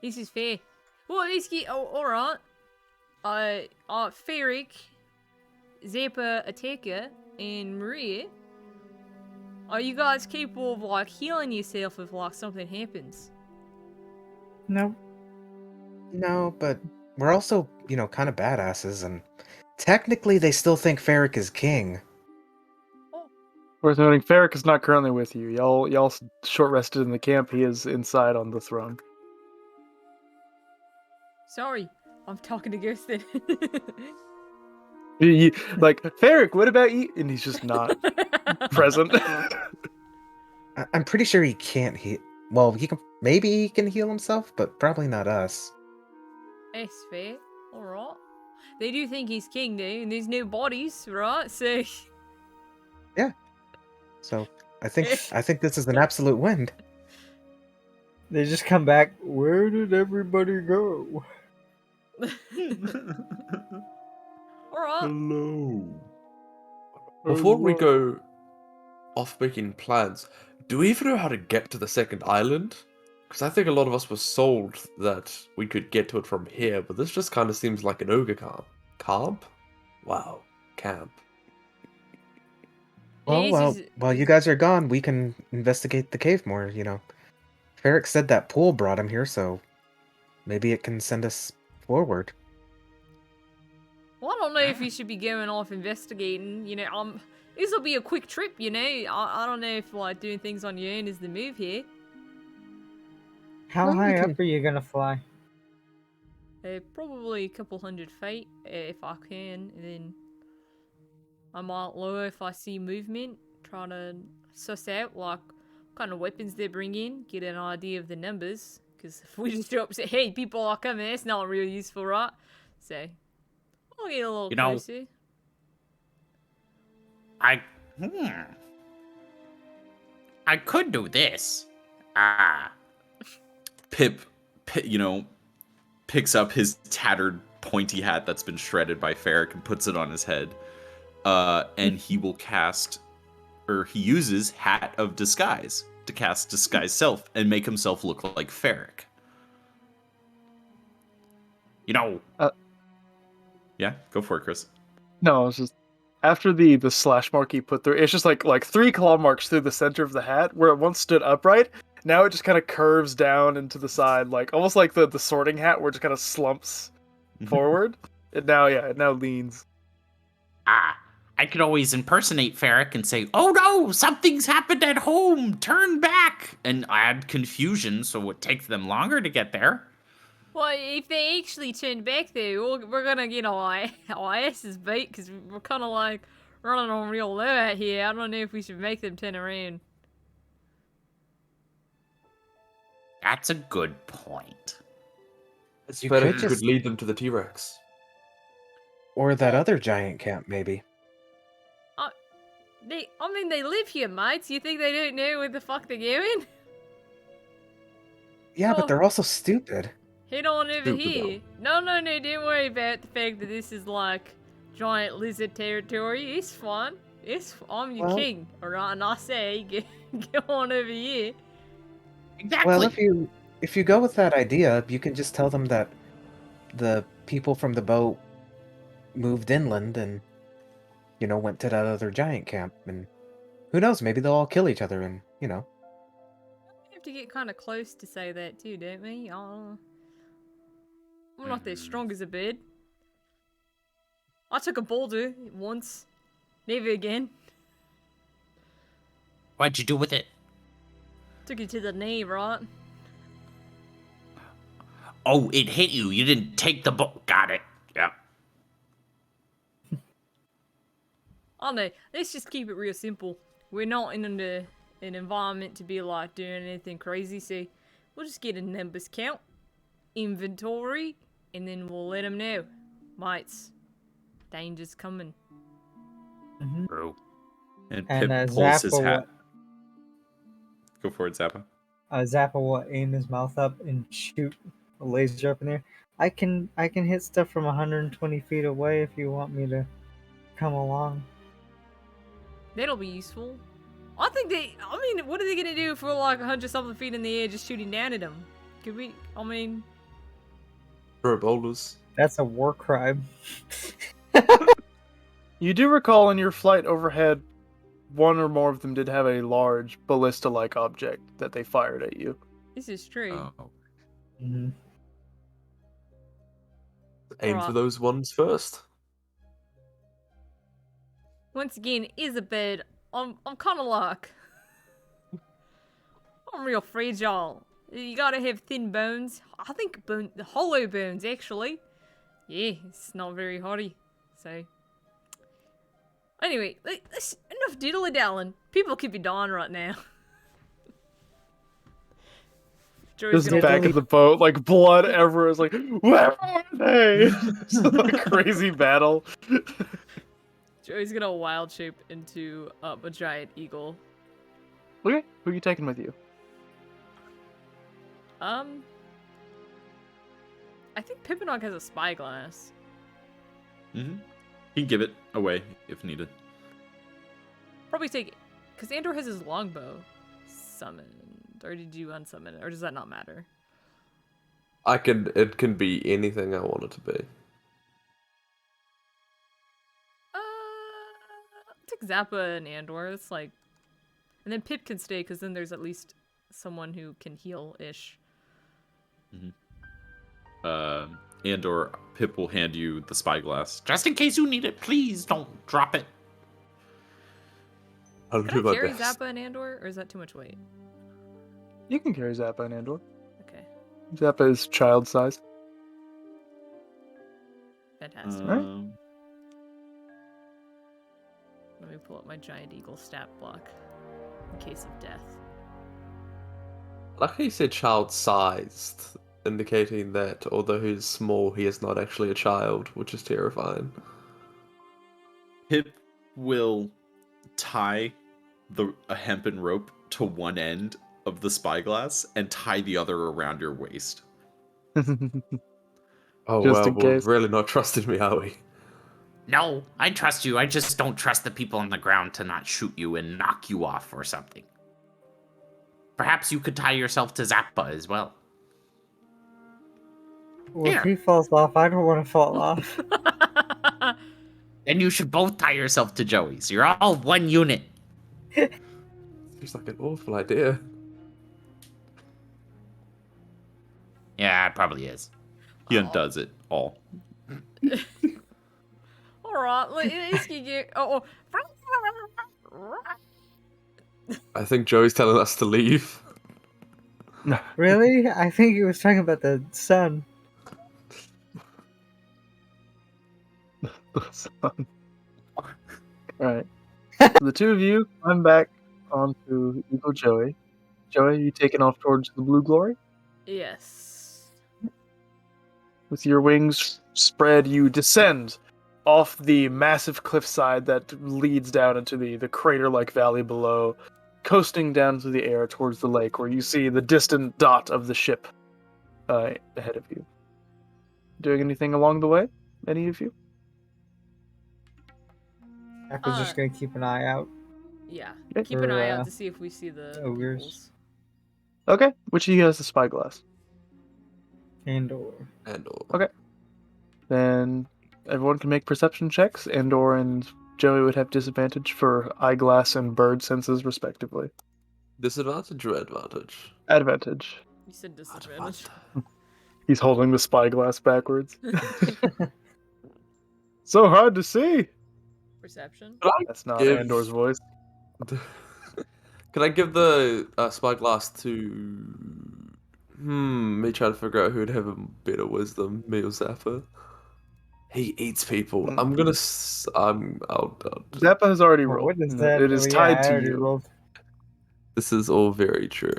S3: This is fair. Well, let's get... Oh, alright. Ferric, Zappa, Attacker, and Maria. Are you guys capable of, like, healing yourself if, like, something happens?
S6: No.
S5: No, but we're also, kind of badasses, and technically they still think Ferric is king.
S1: Worth noting, Ferric is not currently with you. Y'all short rested in the camp. He is inside on the throne.
S3: Sorry, I'm talking to Ghost then.
S1: Like, Ferric, what about you? And he's just not present.
S5: I'm pretty sure he can't heal. Well, maybe he can heal himself, but probably not us.
S3: That's fair. Alright. They do think he's king, though, and there's no bodies, right? So...
S5: Yeah. So, I think this is an absolute win.
S6: They just come back. Where did everybody go?
S3: Alright.
S2: hello. Before we go off making plans, do we even know how to get to the second island? Because I think a lot of us were sold that we could get to it from here, but this just kind of seems like an ogre camp. Camp? Wow, camp.
S5: Well,
S3: He's
S5: while
S3: just-
S5: while you guys are gone, we can investigate the cave more. Ferric said that pool brought him here, so maybe it can send us forward.
S3: Well, I don't know if you should be going off investigating. This will be a quick trip. I don't know if like doing things on your own is the move here.
S6: How
S5: Well, we
S6: high
S5: can-
S6: up are you gonna fly?
S3: Probably a couple 100 feet if I can, and then I might lower if I see movement. Try to suss out like what kind of weapons they bring in, get an idea of the numbers. Because if we just drop, say, hey, people are coming, it's not real useful, right? So I'll get a little
S7: You know-
S3: closer.
S7: Hmm. I could do this. Ah.
S4: Pip, picks up his tattered pointy hat that's been shredded by Ferric and puts it on his head. And he will he uses Hat of Disguise to cast Disguise Self and make himself look like Ferric.
S7: You know,
S4: Yeah, go for it, Chris.
S1: No, it's just after the slash mark he put through, it's just like 3 claw marks through the center of the hat where it once stood upright. Now it just kind of curves down into the side, like almost like the sorting hat where it just kind of slumps forward. It now leans.
S7: I could always impersonate Ferric and say, "Oh no, something's happened at home. Turn back," and add confusion so it takes them longer to get there.
S3: Well, if they actually turn back there, we're gonna get our asses beat because we're kind of like running on real low out here. I don't know if we should make them turn around.
S7: That's a good point.
S1: It's
S5: You
S1: better
S5: could
S1: you
S5: just-
S1: could lead them to the T-Rex.
S5: Or that other giant camp, maybe.
S3: They live here, mates. You think they don't know where the fuck they're going?
S5: Yeah,
S3: Oh.
S5: but they're also stupid.
S3: Head on over
S1: Stupid,
S3: here. No, don't worry about the fact that this is like giant lizard territory. It's fine. I'm your
S5: Well-
S3: king, alright? And I say, get on over here.
S7: Exactly.
S5: Well, if you go with that idea, you can just tell them that the people from the boat moved inland and went to that other giant camp, and who knows, maybe they'll all kill each other, and
S3: We have to get kind of close to say that too, don't we? I'm not that strong as a bird. I took a boulder once. Never again.
S7: What'd you do with it?
S3: Took it to the knee, right?
S7: Oh, it hit you. You didn't take the book. Got it. Yeah.
S3: Oh no, let's just keep it real simple. We're not in an environment to be like doing anything crazy, so we'll just get a numbers count, inventory, and then we'll let them know. Mates, danger's coming.
S7: True.
S4: And
S6: And,
S4: Pip pulls his
S6: Zappa
S4: hat. Go for it, Zappa.
S6: Zappa will aim his mouth up and shoot a laser up in there. I can hit stuff from 120 feet away if you want me to come along.
S3: That'll be useful. What are they gonna do if we're like 100 something feet in the air just shooting down at them? Could we,
S2: Throw boulders.
S6: That's a war crime.
S1: You do recall in your flight overhead, one or more of them did have a large ballista-like object that they fired at you.
S3: this is true.
S4: Oh.
S6: Mhm.
S2: Aim
S3: Right.
S2: for those ones first.
S3: Once again, is a bird. I'm kind of like, I'm real fragile. You gotta have thin bones. I think the hollow bones actually. Yeah, it's not very hardy. So anyway, that's enough diddly dallying. People could be dying right now. Joey's
S1: Just
S3: gonna
S1: back of the boat, like blood everywhere. It's like, where are they? It's like a crazy battle.
S3: Joey's gonna wild shape into a giant eagle.
S1: Okay, who are you taking with you?
S3: I think Pippinog has a spyglass.
S4: Mm-hmm. He can give it away if needed.
S3: Probably take it, because Andor has his longbow summoned. Or did you unsummon it? Or does that not matter?
S2: It can be anything I want it to be.
S3: Take Zappa and Andor. It's like, and then Pip can stay because then there's at least someone who can heal-ish.
S4: And/or Pip will hand you the spyglass.
S7: Just in case you need it, please don't drop it.
S2: I'll
S3: Can
S2: do
S3: I
S2: my
S3: carry
S2: best.
S3: Zappa and Andor, or is that too much weight?
S1: You can carry Zappa and Andor.
S3: Okay,
S1: Zappa is child sized.
S3: fantastic.
S4: Um,
S3: Let me pull up my giant eagle stat block in case of death.
S2: Like how you said child-sized, indicating that although he's small, he is not actually a child, which is terrifying.
S4: Pip will tie a hempen rope to one end of the spyglass and tie the other around your waist.
S2: Oh
S1: Just
S2: well,
S1: in
S2: we're
S1: case.
S2: really not trusting me, are we?
S7: No, I trust you. I just don't trust the people on the ground to not shoot you and knock you off or something. Perhaps you could tie yourself to Zappa as well.
S6: Well,
S7: Here.
S6: if he falls off, I don't want to fall off.
S7: Then you should both tie yourself to Joey's. You're all one unit.
S2: Seems like an awful idea.
S7: Yeah, it probably is.
S4: He undoes it all.
S3: Alright, let's get. Oh.
S2: I think Joey's telling us to leave.
S6: Really? I think he was talking about the sun.
S1: Alright. So the two of you climb back onto Eagle Joey. Joey, you taking off towards the Blue Glory?
S3: Yes.
S1: With your wings spread, you descend off the massive cliffside that leads down into the crater-like valley below, coasting down through the air towards the lake, where you see the distant dot of the ship ahead of you. Doing anything along the way? Any of you?
S6: I was just gonna keep an eye out.
S3: Yeah.
S1: Okay.
S3: Keep an eye
S6: For,
S3: out to see if we see the
S6: ogres.
S3: peoples.
S1: Okay, which of you has the spyglass?
S6: Andor.
S2: And/or.
S1: Okay. Then everyone can make perception checks. Andor and Joey would have disadvantage for eyeglass and bird senses, respectively.
S2: Disadvantage or advantage?
S1: Advantage.
S3: You said disadvantage.
S1: He's holding the spyglass backwards. So hard to see.
S3: Perception.
S1: That's not
S2: Give-
S1: Andor's voice.
S2: Can I give the spyglass to? Me trying to figure out who'd have a better wisdom, me or Zappa. He eats people.
S1: Hmm.
S2: I'm gonna. I'll
S1: Zappa has already
S6: Oh,
S1: rolled.
S6: what is
S1: and
S6: that?
S1: It is
S6: Oh, yeah,
S1: tied
S6: I
S1: to
S6: already
S1: you.
S6: rolled.
S2: This is all very true.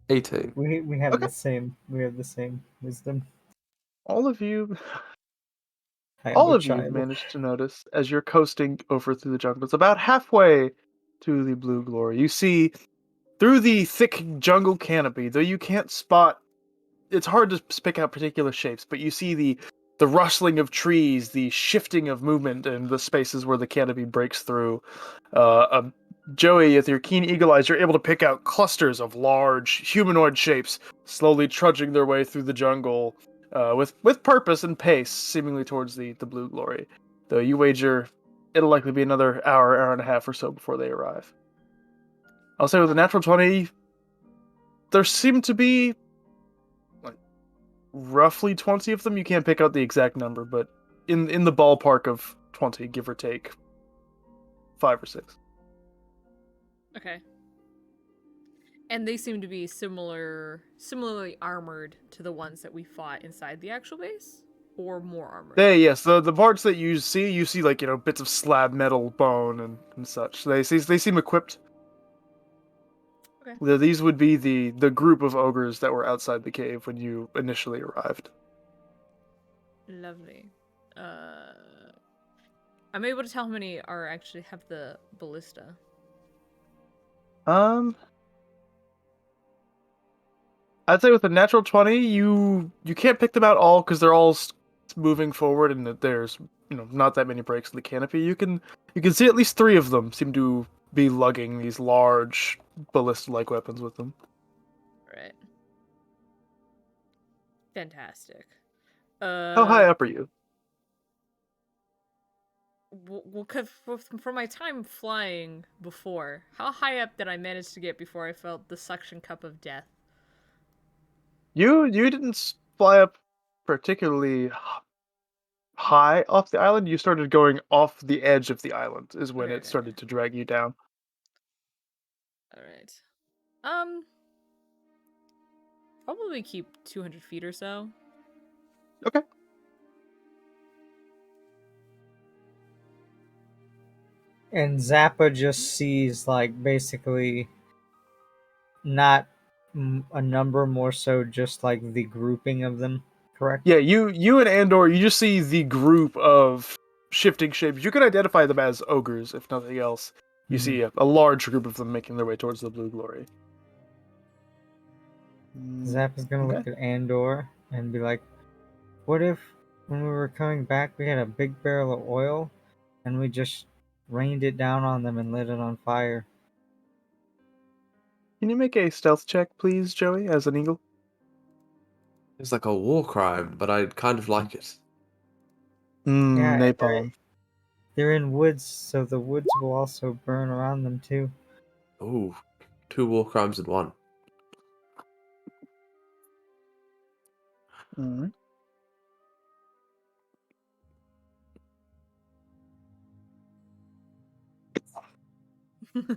S2: 18.
S6: We have
S1: Okay.
S6: the same. We have the same wisdom.
S1: All of you
S6: I am
S1: All
S6: a
S1: of you
S6: child.
S1: managed to notice as you're coasting over through the jungle. It's about halfway to the Blue Glory. You see through the thick jungle canopy, though you can't spot. It's hard to pick out particular shapes, but you see the rustling of trees, the shifting of movement, and the spaces where the canopy breaks through. Joey, with your keen eagle eyes, you're able to pick out clusters of large humanoid shapes slowly trudging their way through the jungle. With purpose and pace, seemingly towards the Blue Glory. Though you wager it'll likely be another hour and a half or so before they arrive. I'll say with a natural 20, there seem to be like roughly 20 of them. You can't pick out the exact number, but in the ballpark of 20, give or take 5 or 6.
S3: Okay. And they seem to be similarly armored to the ones that we fought inside the actual base, or more armored.
S1: Yes, the parts that you see like, bits of slab metal, bone, and such. They seem equipped.
S3: Okay.
S1: These would be the group of ogres that were outside the cave when you initially arrived.
S3: Lovely. I'm able to tell how many are actually have the ballista.
S1: I'd say with a natural 20, you can't pick them out all because they're all moving forward, and that there's not that many breaks in the canopy. You can see at least 3 of them seem to be lugging these large ballista-like weapons with them.
S3: Right. Fantastic.
S1: How high up are you?
S3: Well, 'cause for my time flying before, how high up did I manage to get before I felt the suction cup of death?
S1: You didn't fly up particularly high off the island. You started going off the edge of the island is when
S3: Okay,
S1: it
S3: okay.
S1: started to drag you down.
S3: All right. Probably keep 200 feet or so.
S1: Okay.
S6: And Zappa just sees like basically not a number, more so just like the grouping of them. Correct?
S1: Yeah, you and Andor, you just see the group of shifting shapes. You can identify them as ogres, if nothing else. You
S6: Mhm.
S1: see a large group of them making their way towards the blue glory.
S6: Zappa's gonna
S1: Okay.
S6: look at Andor and be like, "What if, when we were coming back, we had a big barrel of oil, and we just rained it down on them and lit it on fire?"
S1: Can you make a stealth check, please, Joey, as an eagle?
S2: It's like a war crime, but I kind of like it.
S6: Yeah, and
S1: Napalm.
S6: they're in woods, so the woods will also burn around them too.
S2: Ooh, 2 war crimes in one.
S1: Alright.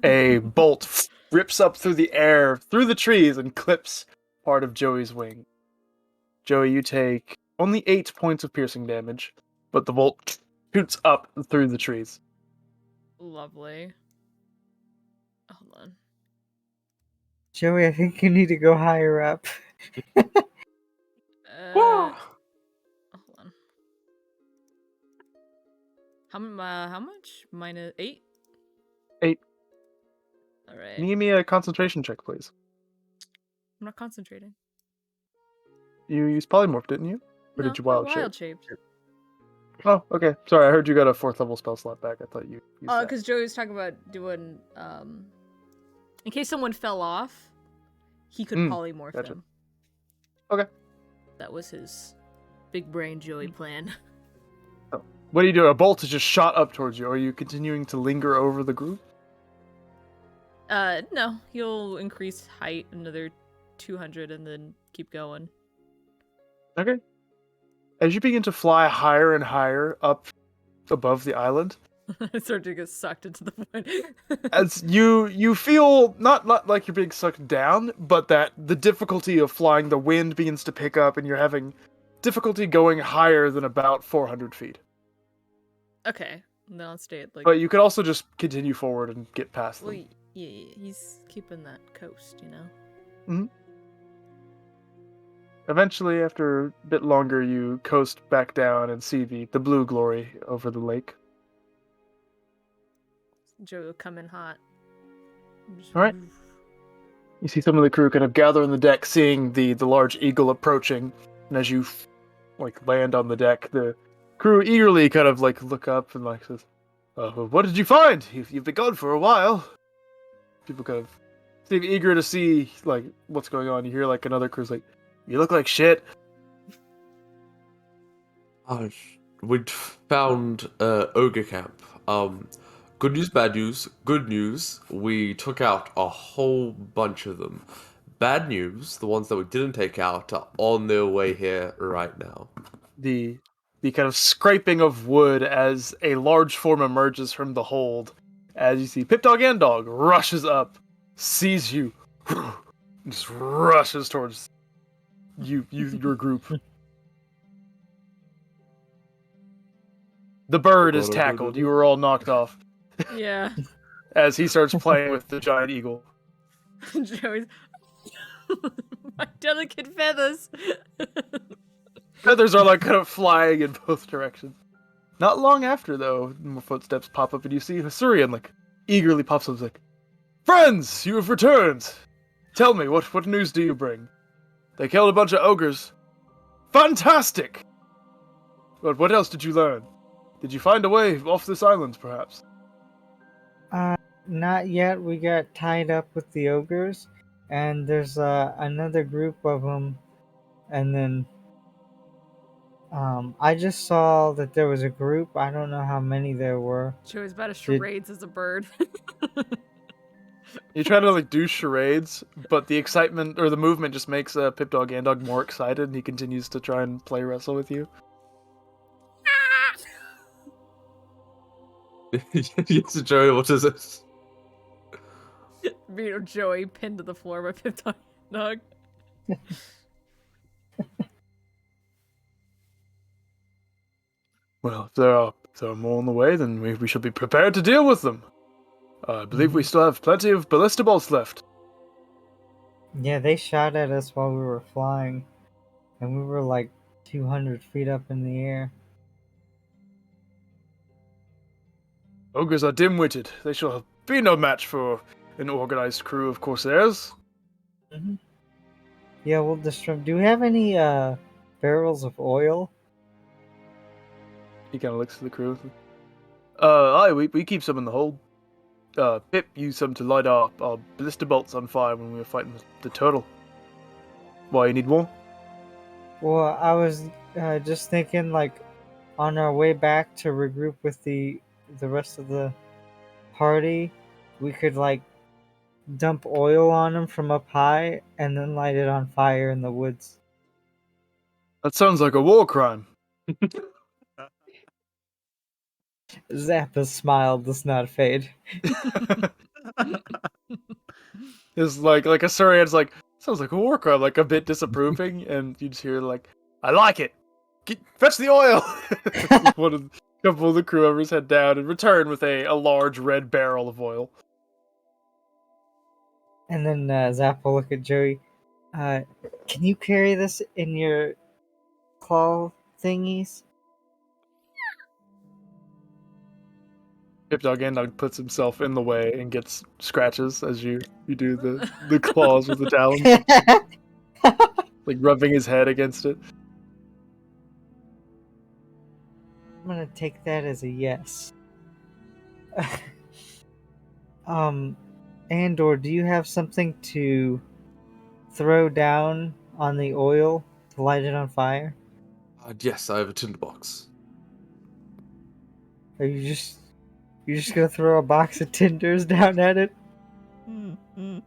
S1: A bolt rips up through the air, through the trees, and clips part of Joey's wing. Joey, you take only 8 points of piercing damage, but the bolt shoots up through the trees.
S3: Lovely. Hold on.
S6: Joey, I think you need to go higher up.
S3: Hold on. How much? Minus 8?
S1: 8.
S3: All right.
S1: Can you give me a concentration check, please?
S3: I'm not concentrating.
S1: You used polymorph, didn't you? Or
S3: No,
S1: did you
S3: I
S1: wild
S3: wild
S1: shape?
S3: shaped.
S1: Oh, okay. Sorry, I heard you got a 4th level spell slot back. I thought you used that.
S3: Because Joey was talking about doing, in case someone fell off, he could polymorph
S1: gotcha.
S3: them.
S1: Okay.
S3: That was his big brain Joey plan.
S1: Oh. What do you do? A bolt has just shot up towards you. Are you continuing to linger over the group?
S3: No, he'll increase height another 200 and then keep going.
S1: Okay. As you begin to fly higher and higher up above the island,
S3: I start to get sucked into the void.
S1: as you feel not like you're being sucked down, but that the difficulty of flying, the wind begins to pick up, and you're having difficulty going higher than about 400 feet.
S3: Okay, then I'll stay at like.
S1: But you could also just continue forward and get past
S3: Well,
S1: them.
S3: yeah, he's keeping that coast, you know.
S1: Eventually, after a bit longer, you coast back down and see the blue glory over the lake.
S3: Joey will come in hot.
S1: All right. You see some of the crew kind of gather on the deck, seeing the large eagle approaching, and as you land on the deck, the crew eagerly kind of look up and says, "What did you find? You've been gone for a while." People kind of seem eager to see what's going on. You hear another crew's like, "You look like shit."
S2: We'd found ogre camp. Good news, bad news. Good news, we took out a whole bunch of them. Bad news, the ones that we didn't take out are on their way here right now.
S1: The kind of scraping of wood as a large form emerges from the hold. As you see, Pip Dog and Dog rushes up, sees you, and just rushes towards your group. The bird is tackled. You were all knocked off
S3: Yeah.
S1: as he starts playing with the giant eagle.
S3: Joey's. My delicate feathers.
S1: Feathers are kind of flying in both directions. Not long after, though, more footsteps pop up and you see Hasurian eagerly pops up like, "Friends, you have returned! Tell me, what news do you bring? They killed a bunch of ogres. Fantastic! But what else did you learn? Did you find a way off this island, perhaps?"
S6: Not yet. We got tied up with the ogres, and there's another group of them, and then I just saw that there was a group. I don't know how many there were.
S3: Joey's about to charades as a bird.
S1: You try to like do charades, but the excitement or the movement just makes Pip Dog Andog more excited, and he continues to try and play wrestle with you.
S2: Yes, Joey, what is it?
S3: Joey pinned to the floor by Pip Dog.
S1: Well, if there are more on the way, then we should be prepared to deal with them. I believe we still have plenty of ballista bolts left.
S6: Yeah, they shot at us while we were flying, and we were like 200 feet up in the air.
S1: Ogres are dim-witted. They shall be no match for an organized crew of Corsairs.
S6: Yeah, we'll destroy. Do we have any barrels of oil?
S1: He kind of looks to the crew. Aye, we keep some in the hold. Pip used some to light our ballista bolts on fire when we were fighting the turtle. Why, you need more?
S6: Well, I was just thinking, like, on our way back to regroup with the rest of the party, we could like dump oil on them from up high and then light it on fire in the woods.
S1: That sounds like a war crime.
S6: Zappa's smile does not fade.
S1: It's like a Surian's like, sounds like a war crime, like a bit disapproving, and you just hear like, I like it. Fetch the oil. A couple of the crew members head down and return with a large red barrel of oil.
S6: And then Zapp will look at Joey. Can you carry this in your claw thingies?
S1: Pip Dog Andog puts himself in the way and gets scratches as you do the claws with the talons, like rubbing his head against it.
S6: I'm gonna take that as a yes. Andor, do you have something to throw down on the oil to light it on fire?
S2: Yes, I have a tinderbox.
S6: Are you're just gonna throw a box of tinders down at it? I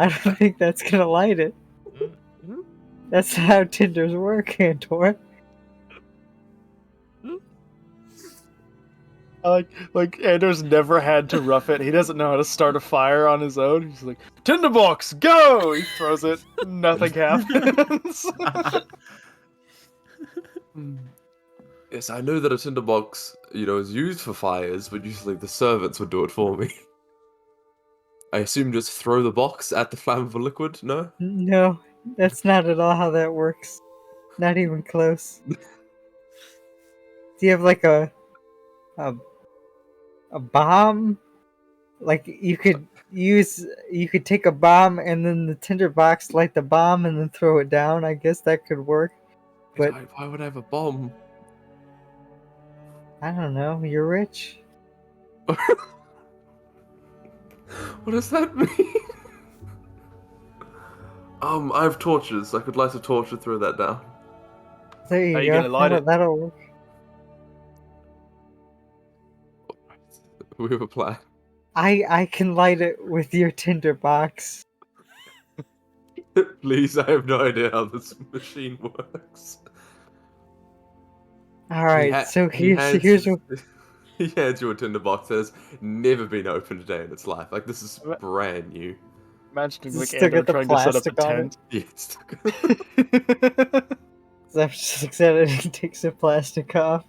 S6: don't think that's gonna light it. That's not how tinders work, Andor.
S1: Like Andor's never had to rough it. He doesn't know how to start a fire on his own. He's like, tinderbox, go! He throws it. Nothing happens.
S2: Yes, I know that a tinderbox, is used for fires, but usually the servants would do it for me. I assume just throw the box at the flammable liquid, no?
S6: No, that's not at all how that works. Not even close. Do you have like a bomb? Like you could take a bomb and then the tinderbox light the bomb and then throw it down. I guess that could work. But
S2: Why would I have a bomb?
S6: I don't know. You're rich.
S2: What does that mean? I have torches. I could light a torch and throw that down.
S6: There you
S1: How you
S6: go.
S1: gonna light it?
S6: That'll work.
S2: We have a plan.
S6: I can light it with your tinderbox.
S2: Please, I have no idea how this machine works.
S6: All right. So here's what.
S2: He hands you a tinderbox that has never been opened a day in its life. Like, this is brand new.
S1: Imagining like
S6: Still
S1: Andor
S6: got the
S1: trying to set up a
S6: plastic on
S1: tent.
S2: Yes.
S6: Zap just looks at it and takes the plastic off.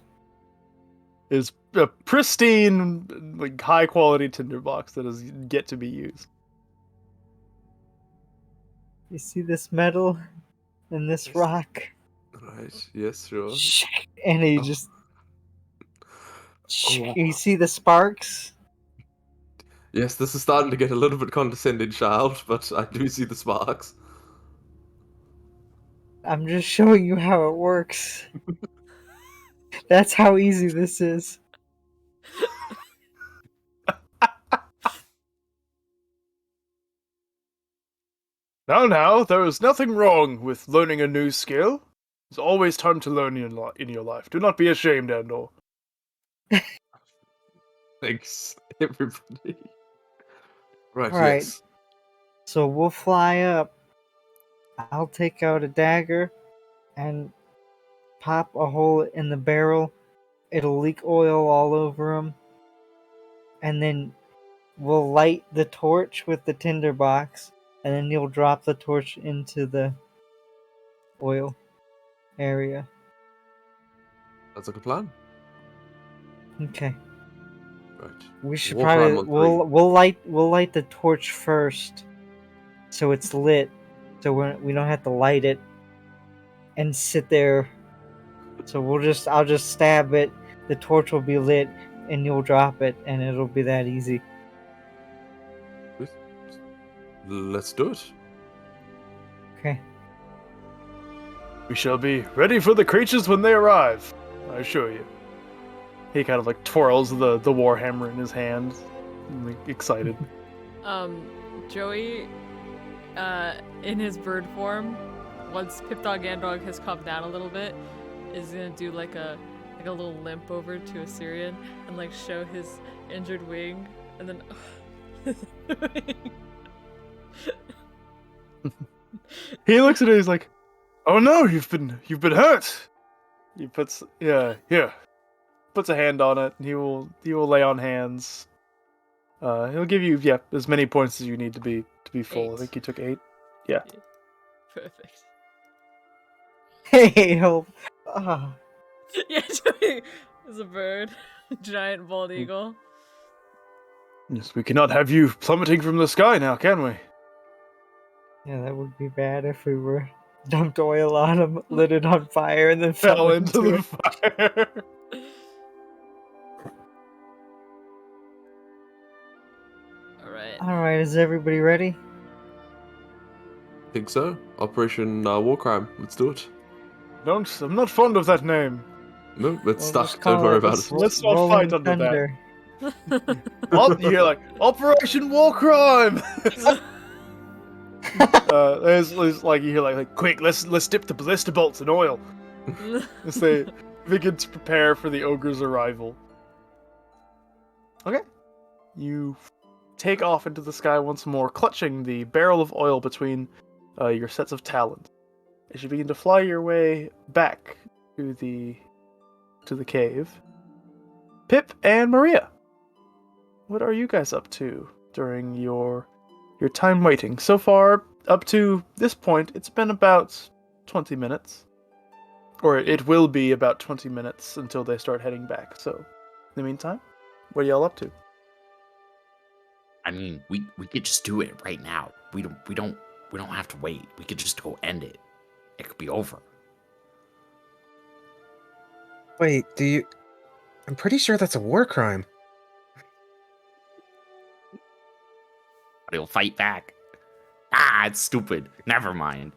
S1: Is a pristine, like high quality tinderbox that is yet to be used.
S6: You see this metal and this rock?
S2: Right, yes, sure.
S6: And he
S2: Oh.
S6: just.
S2: Oh.
S6: You see the sparks?
S2: Yes, this is starting to get a little bit condescending, child, but I do see the sparks.
S6: I'm just showing you how it works. That's how easy this is.
S1: Now, there is nothing wrong with learning a new skill. There's always time to learn in your life. Do not be ashamed, Andor.
S2: Thanks, everybody. Right,
S6: All right.
S2: yes.
S6: So we'll fly up. I'll take out a dagger and pop a hole in the barrel. It'll leak oil all over him. And then we'll light the torch with the tinderbox. And then you'll drop the torch into the oil area.
S2: That's a good plan.
S6: Okay.
S2: Right.
S6: We should
S2: War crime
S6: probably
S2: on
S6: we'll light the torch first, so it's lit, so we don't have to light it and sit there. So I'll just stab it. The torch will be lit, and you'll drop it, and it'll be that easy.
S2: Let's do it.
S6: Okay.
S1: We shall be ready for the creatures when they arrive, I assure you. He kind of like twirls the warhammer in his hand, like, excited.
S3: Joey, in his bird form, once Pipdog Andog has calmed down a little bit, is gonna do like a little limp over to Assyrian and like show his injured wing, and then
S1: He looks at it. He's like, "Oh no, you've been hurt." He puts here, puts a hand on it, and he will lay on hands. He'll give you as many points as you need to be full.
S3: 8.
S1: I think you took 8. Yeah.
S3: Perfect.
S6: Hey, help! Ah.
S3: Yeah, Joey is a bird, giant bald eagle.
S1: Yes, we cannot have you plummeting from the sky now, can we?
S6: Yeah, that would be bad if we were dumped oil on him, lit it on fire, and then
S1: Fell into the
S6: it.
S1: fire.
S3: Alright.
S6: All right, is everybody ready?
S2: Think so. Operation War Crime. Let's do it.
S1: I'm not fond of that name.
S2: No, it's
S6: We'll just
S2: stuck.
S6: call
S2: Don't worry
S6: it
S2: about
S1: let's-
S2: it.
S1: let's not
S6: Rolling
S1: fight under that.
S6: Thunder.
S1: You hear like Operation War Crime. There's like you hear like quick, let's dip the ballista bolts in oil. As they begin to prepare for the ogre's arrival. Okay, you take off into the sky once more, clutching the barrel of oil between your sets of talons. As you begin to fly your way back to the cave, Pip and Maria, what are you guys up to during your time waiting? So far, up to this point, it's been about 20 minutes. Or it will be about 20 minutes until they start heading back. So, in the meantime, what are y'all up to?
S7: I mean, we could just do it right now. We don't have to wait. We could just go end it. It could be over.
S5: Wait, I'm pretty sure that's a war crime.
S7: But he'll fight back. Ah, it's stupid. Never mind.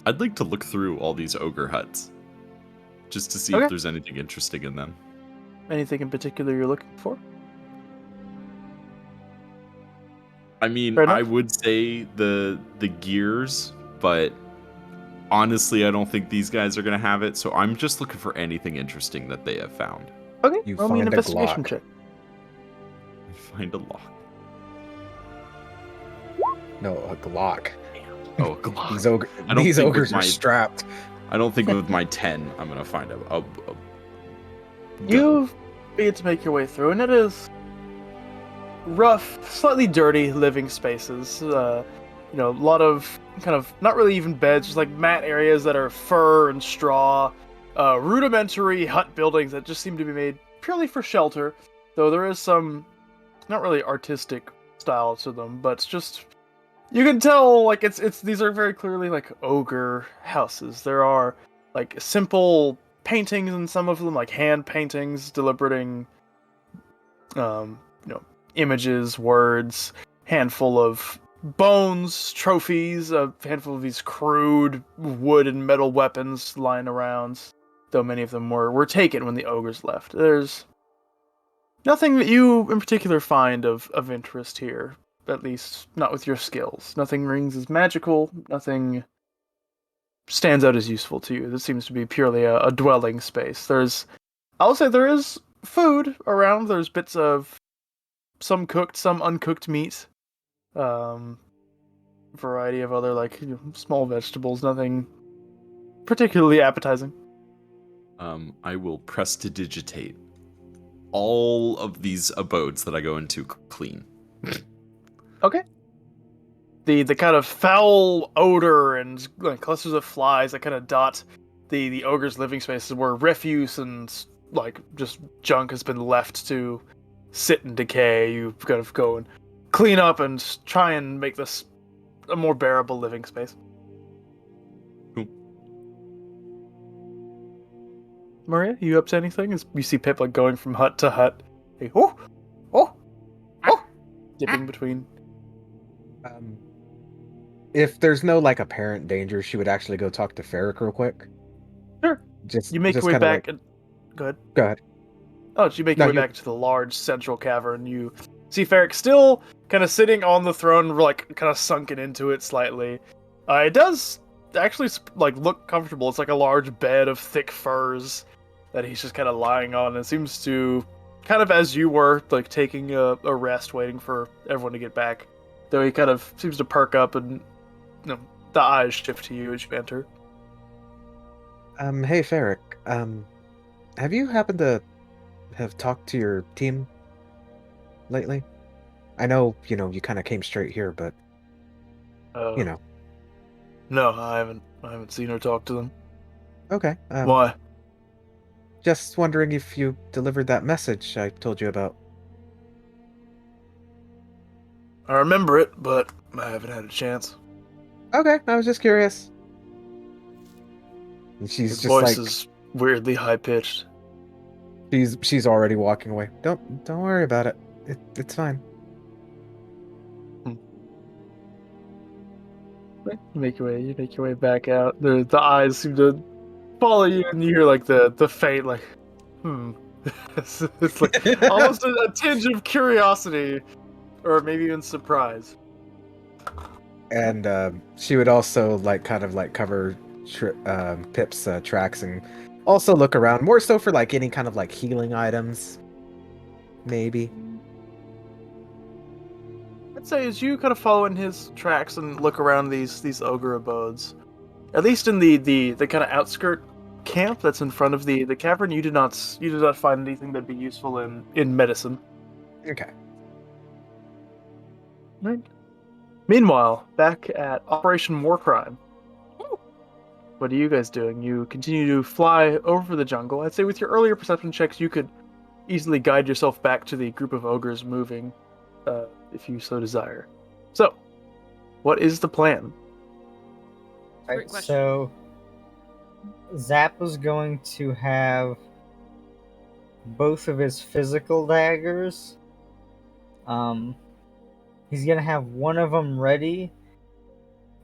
S4: I'd like to look through all these ogre huts, just to see
S1: Okay.
S4: if there's anything interesting in them.
S1: Anything in particular you're looking for?
S4: I mean,
S1: Fair enough.
S4: I would say the gears, but honestly, I don't think these guys are gonna have it. So I'm just looking for anything interesting that they have found.
S1: Okay,
S5: You
S1: roll me an
S5: find a
S1: investigation
S5: Glock.
S1: check.
S4: Find a lock.
S5: No, a Glock.
S4: Oh, a Glock. I don't
S5: These
S4: think with
S5: ogres
S4: my-
S5: are strapped.
S4: I don't think with my 10, I'm gonna find a gun.
S1: You begin to make your way through, and it is rough, slightly dirty living spaces. A lot of kind of not really even beds, just like mat areas that are fur and straw. Rudimentary hut buildings that just seem to be made purely for shelter, though there is some not really artistic style to them, but it's just you can tell like it's these are very clearly like ogre houses. There are like simple paintings in some of them, like hand paintings deliberating images, words, handful of bones, trophies, a handful of these crude wood and metal weapons lying around, though many of them were taken when the ogres left. There's nothing that you in particular find of interest here, at least not with your skills. Nothing rings as magical, nothing stands out as useful to you. This seems to be purely a dwelling space. I'll say there is food around. There's bits of some cooked, some uncooked meat. Variety of other small vegetables. Nothing particularly appetizing.
S4: I will press to digitate all of these abodes that I go into clean.
S1: Okay. The kind of foul odor and clusters of flies that kind of dot the ogre's living spaces where refuse and just junk has been left to sit and decay. You kind of go and clean up and try and make this a more bearable living space.
S4: Cool.
S1: Maria, you up to anything? You see Pip going from hut to hut. Hey, dipping between.
S5: If there's no apparent danger, she would actually go talk to Ferric real quick.
S1: Sure. You make your way back. Go ahead.
S5: Go ahead.
S1: Oh, you make your way back to the large central cavern. You see Ferric still kind of sitting on the throne, kind of sunken into it slightly. It does actually look comfortable. It's like a large bed of thick furs that he's just kind of lying on. And seems to, kind of as you were, taking a rest, waiting for everyone to get back. Though he kind of seems to perk up and the eyes shift to you as you enter.
S5: Hey Ferric, have you happened to have talked to your team lately? I know, you kind of came straight here, but
S1: No, I haven't seen or talked to them.
S5: Okay.
S1: Why?
S5: Just wondering if you delivered that message I told you about.
S1: I remember it, but I haven't had a chance.
S5: Okay, I was just curious. And she's
S1: His
S5: just
S1: voice is weirdly high pitched.
S5: she's already walking away. Don't worry about it. It's fine.
S1: You make your way back out. The eyes seem to follow you, and you hear the faint it's almost a tinge of curiosity, or maybe even surprise.
S5: And she would also cover Pip's tracks and also look around, more so for any kind of healing items, maybe.
S1: I'd say as you kind of follow in his tracks and look around these ogre abodes, at least in the kind of outskirt camp that's in front of the cavern, you did not find anything that'd be useful in medicine.
S5: Okay.
S1: Right. Meanwhile, back at Operation Warcrime, what are you guys doing? You continue to fly over the jungle. I'd say with your earlier perception checks, you could easily guide yourself back to the group of ogres moving, if you so desire. So, what is the plan?
S3: Great
S6: Right,
S3: question.
S6: so Zap was going to have both of his physical daggers. He's gonna have one of them ready,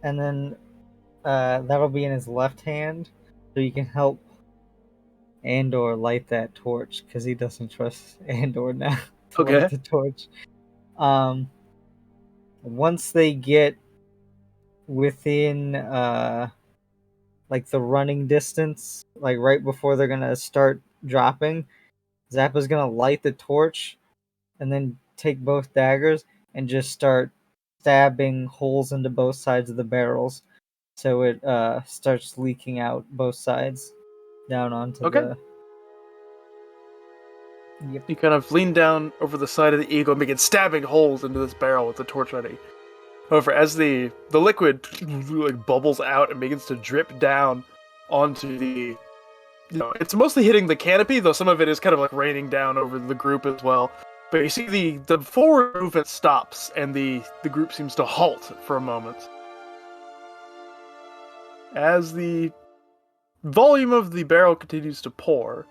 S6: and then that'll be in his left hand, so you can help Andor light that torch because he doesn't trust Andor now to
S1: Okay.
S6: light the torch. Once they get within the running distance, right before they're gonna start dropping, Zappa's gonna light the torch and then take both daggers and just start stabbing holes into both sides of the barrels, so it starts leaking out both sides down onto
S1: Okay.
S6: the. Yep.
S1: You kind of lean down over the side of the eagle and begin stabbing holes into this barrel with the torch ready. However, as the liquid bubbles out and begins to drip down onto the, it's mostly hitting the canopy, though some of it is kind of raining down over the group as well. But you see the forward movement stops, and the group seems to halt for a moment. As the volume of the barrel continues to pour,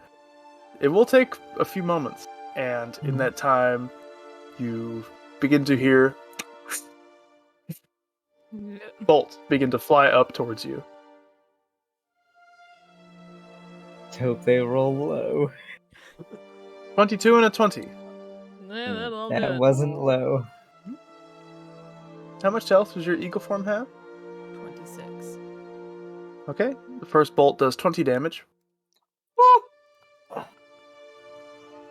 S1: it will take a few moments, and in that time, you begin to hear bolts begin to fly up towards you.
S6: Hope they roll low.
S1: 22 and a 20.
S3: Yeah, that'll do
S6: That
S3: it.
S6: wasn't low.
S1: How much health does your eagle form have?
S3: 26.
S1: Okay, the first bolt does 20 damage.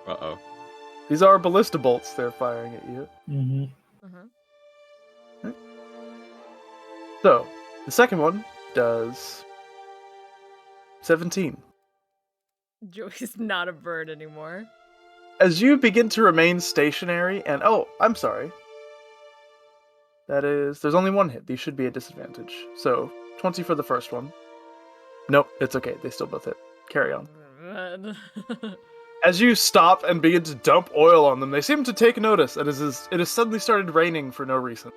S4: Uh-oh.
S1: These are ballista bolts they're firing at you.
S6: Mm-hmm.
S1: So, the second one does 17.
S3: Joey's not a bird anymore.
S1: As you begin to remain stationary, and oh, I'm sorry. There's only one hit. These should be a disadvantage. So, 20 for the first one. Nope, it's okay. They still both hit. Carry on. As you stop and begin to dump oil on them, they seem to take notice, and it has suddenly started raining for no reason.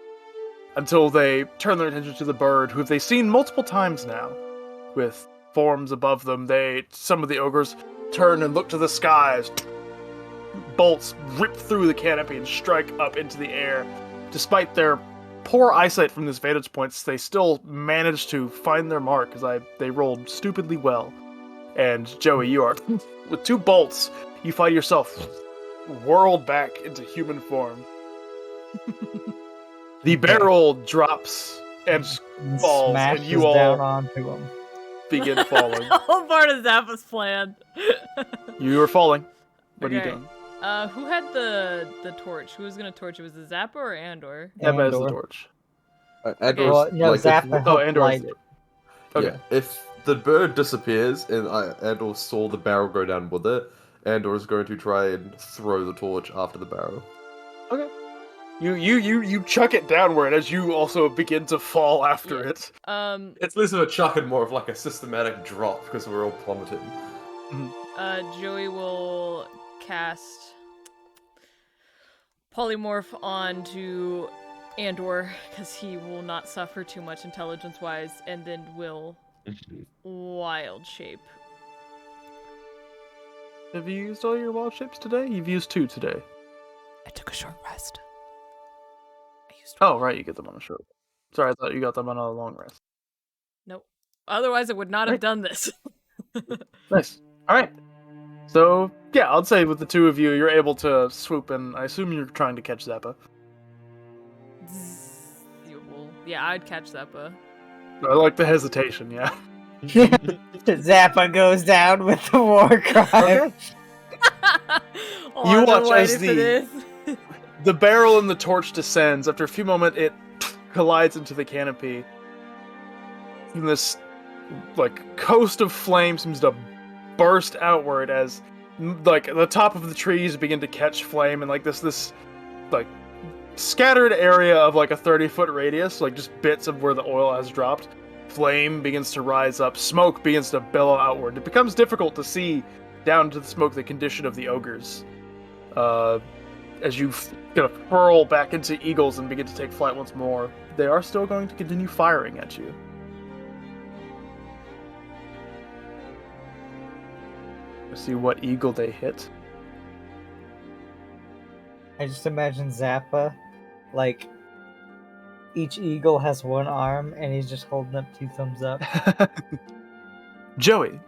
S1: Until they turn their attention to the bird, who they've seen multiple times now. With forms above them, some of the ogres turn and look to the skies. Bolts rip through the canopy and strike up into the air. Despite their poor eyesight from this vantage point, they still manage to find their mark, because they rolled stupidly well. And Joey, you are, with 2 bolts, you find yourself whirled back into human form. The barrel drops and falls, and
S6: Smashes
S1: you all
S6: down onto him.
S1: begin falling.
S3: All part of Zappa's plan.
S1: You are falling. What are you
S3: Okay.
S1: doing?
S3: Who had the torch? Who was gonna torch it? Was it Zappa or Andor?
S1: Zappa has the
S6: Andor.
S1: torch.
S2: Andor's,
S6: Well, no,
S2: like,
S6: Zappa
S1: Oh,
S6: helped
S1: Andor has
S6: light
S1: the
S6: it.
S1: torch. Okay.
S2: Yeah, if the bird disappears and Andor saw the barrel go down with it, Andor is going to try and throw the torch after the barrel.
S1: Okay. You chuck it downward as you also begin to fall after
S3: Yeah.
S1: it.
S2: It's less of a chuck and more of like a systematic drop because we're all plummeting.
S3: Joey will cast polymorph onto Andor because he will not suffer too much intelligence-wise, and then will wild shape.
S1: Have you used all your wild shapes today? You've used 2 today.
S3: I took a short rest. I used
S1: Oh, right, you get them on a short. Sorry, I thought you got them on a long rest.
S3: Nope. Otherwise, I would not have
S1: Right.
S3: done this.
S1: Nice. Alright. So, yeah, I'd say with the 2 of you, you're able to swoop in. I assume you're trying to catch Zappa.
S3: Yeah, I'd catch Zappa.
S1: I like the hesitation, yeah.
S6: Zappa goes down with the war cry.
S3: Oh,
S1: You
S3: I've been
S1: watch
S3: waiting
S1: as
S3: for
S1: the-
S3: this.
S1: The barrel and the torch descends. After a few moments, it collides into the canopy. And this, like, coast of flame seems to burst outward as, like, the top of the trees begin to catch flame, and, like, this like, scattered area of, like, a 30-foot radius, like, just bits of where the oil has dropped. Flame begins to rise up. Smoke begins to billow outward. It becomes difficult to see down to the smoke the condition of the ogres. As you kind of hurl back into eagles and begin to take flight once more, they are still going to continue firing at you. Let's see what eagle they hit.
S6: I just imagine Zappa, like, each eagle has 1 arm, and he's just holding up 2 thumbs up.
S1: Joey,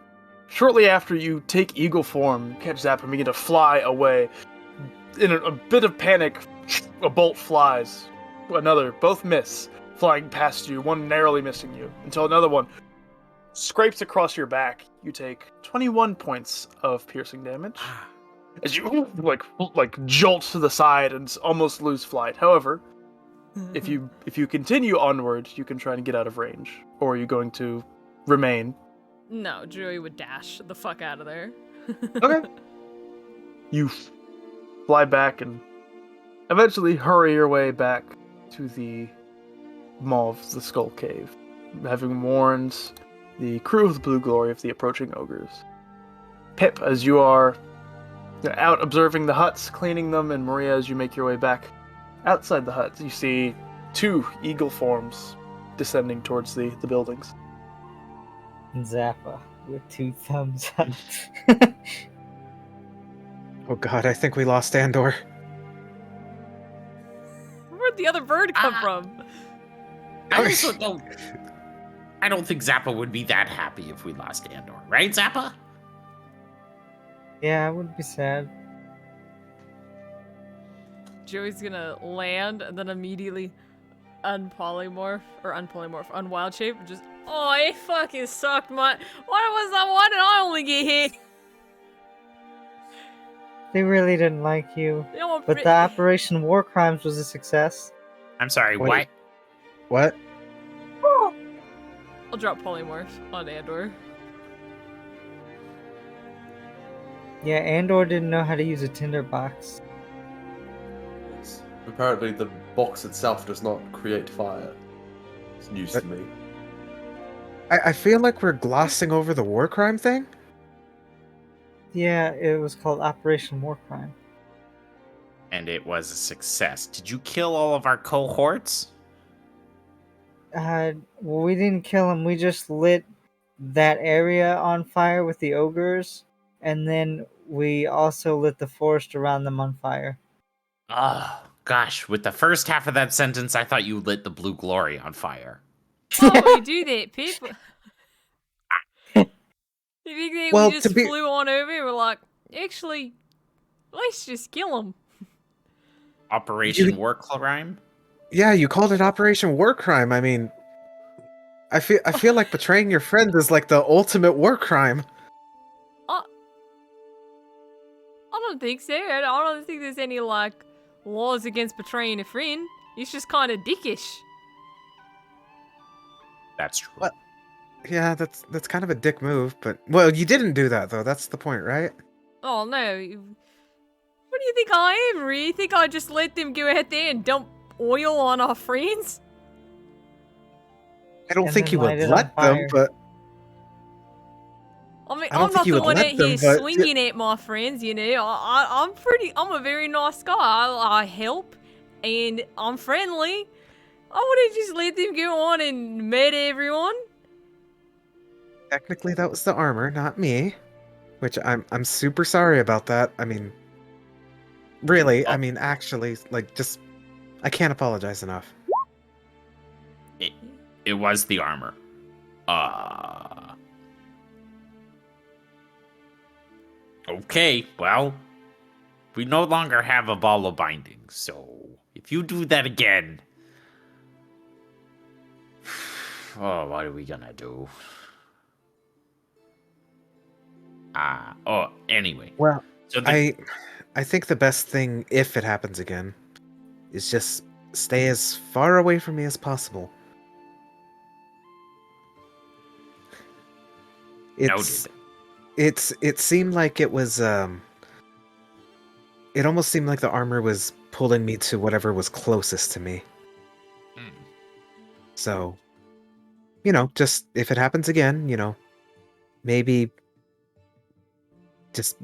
S1: shortly after you take eagle form, catch Zappa and begin to fly away. In a bit of panic, a bolt flies. Another, both miss, flying past you, one narrowly missing you, until another one scrapes across your back. You take 21 points of piercing damage as you like jolt to the side and almost lose flight. However, if you continue onward, you can try and get out of range, or are you going to remain?
S3: No, Joey would dash the fuck out of there.
S1: Okay. You fly back and eventually hurry your way back to the maw of the Skull Cave, having warned the crew of the Blue Glory of the approaching ogres. Pip, as you are out observing the huts, cleaning them, and Maria, as you make your way back outside the huts, you see 2 eagle forms descending towards the buildings.
S6: And Zappa with 2 thumbs up.
S5: Oh god, I think we lost Andor.
S3: Where'd the other bird come from?
S7: I also I don't think Zappa would be that happy if we lost Andor, right, Zappa?
S6: Yeah, I wouldn't be sad.
S3: Joey's gonna land and then immediately unpolymorph or unwild shape. Just it fucking sucked. Why did I only get hit?
S6: They really didn't like you.
S3: They all
S6: But the Operation War Crimes was a success.
S7: I'm sorry,
S5: Wait. What?
S3: I'll drop polymorph on Andor.
S6: Yeah, Andor didn't know how to use a tinderbox.
S2: Apparently, the box itself does not create fire. It's news to me.
S5: I feel like we're glossing over the war crime thing.
S6: Yeah, it was called Operation War Crime.
S7: And it was a success. Did you kill all of our cohorts?
S6: Well, we didn't kill him. We just lit that area on fire with the ogres, and then we also lit the forest around them on fire.
S7: Oh, gosh. With the first half of that sentence, I thought you lit the Blue Glory on fire.
S3: Why would we do that, people? You think that
S5: Well,
S3: we just flew on over and we're like, actually, let's just kill him.
S7: Operation War Crime?
S5: Yeah, you called it Operation War Crime. I mean, I feel like betraying your friend is like the ultimate war crime.
S3: I don't think so. I don't think there's any, like, laws against betraying a friend. It's just kind of dickish.
S7: That's true.
S5: What? Yeah, that's kind of a dick move, but well, you didn't do that though. That's the point, right?
S3: Oh, no. What do you think I am, Ree? You think I just let them go out there and dump oil on our friends?
S5: I don't
S6: And
S5: think
S6: then
S5: you
S6: light
S5: would
S6: it on
S5: let them,
S6: fire.
S5: but
S3: I mean,
S5: I don't
S3: I'm
S5: think
S3: not
S5: you
S3: the
S5: would
S3: one
S5: let
S3: out here
S5: them, but-
S3: swinging at my friends, you know. I'm a very nice guy. I help, and I'm friendly. I wouldn't just let them go on and murder everyone.
S5: technically that was the armor, not me. Which I'm super sorry about that. I mean, really, I mean, actually, like, just I can't apologize enough.
S7: It was the armor. Okay, well, we no longer have a ball of binding, so if you do that again... Oh, what are we gonna do? Anyway.
S5: Well,
S7: So
S5: I think the best thing, if it happens again, is just stay as far away from me as possible.
S7: Noted.
S5: It seemed like it was it almost seemed like the armor was pulling me to whatever was closest to me. So, just if it happens again, maybe just,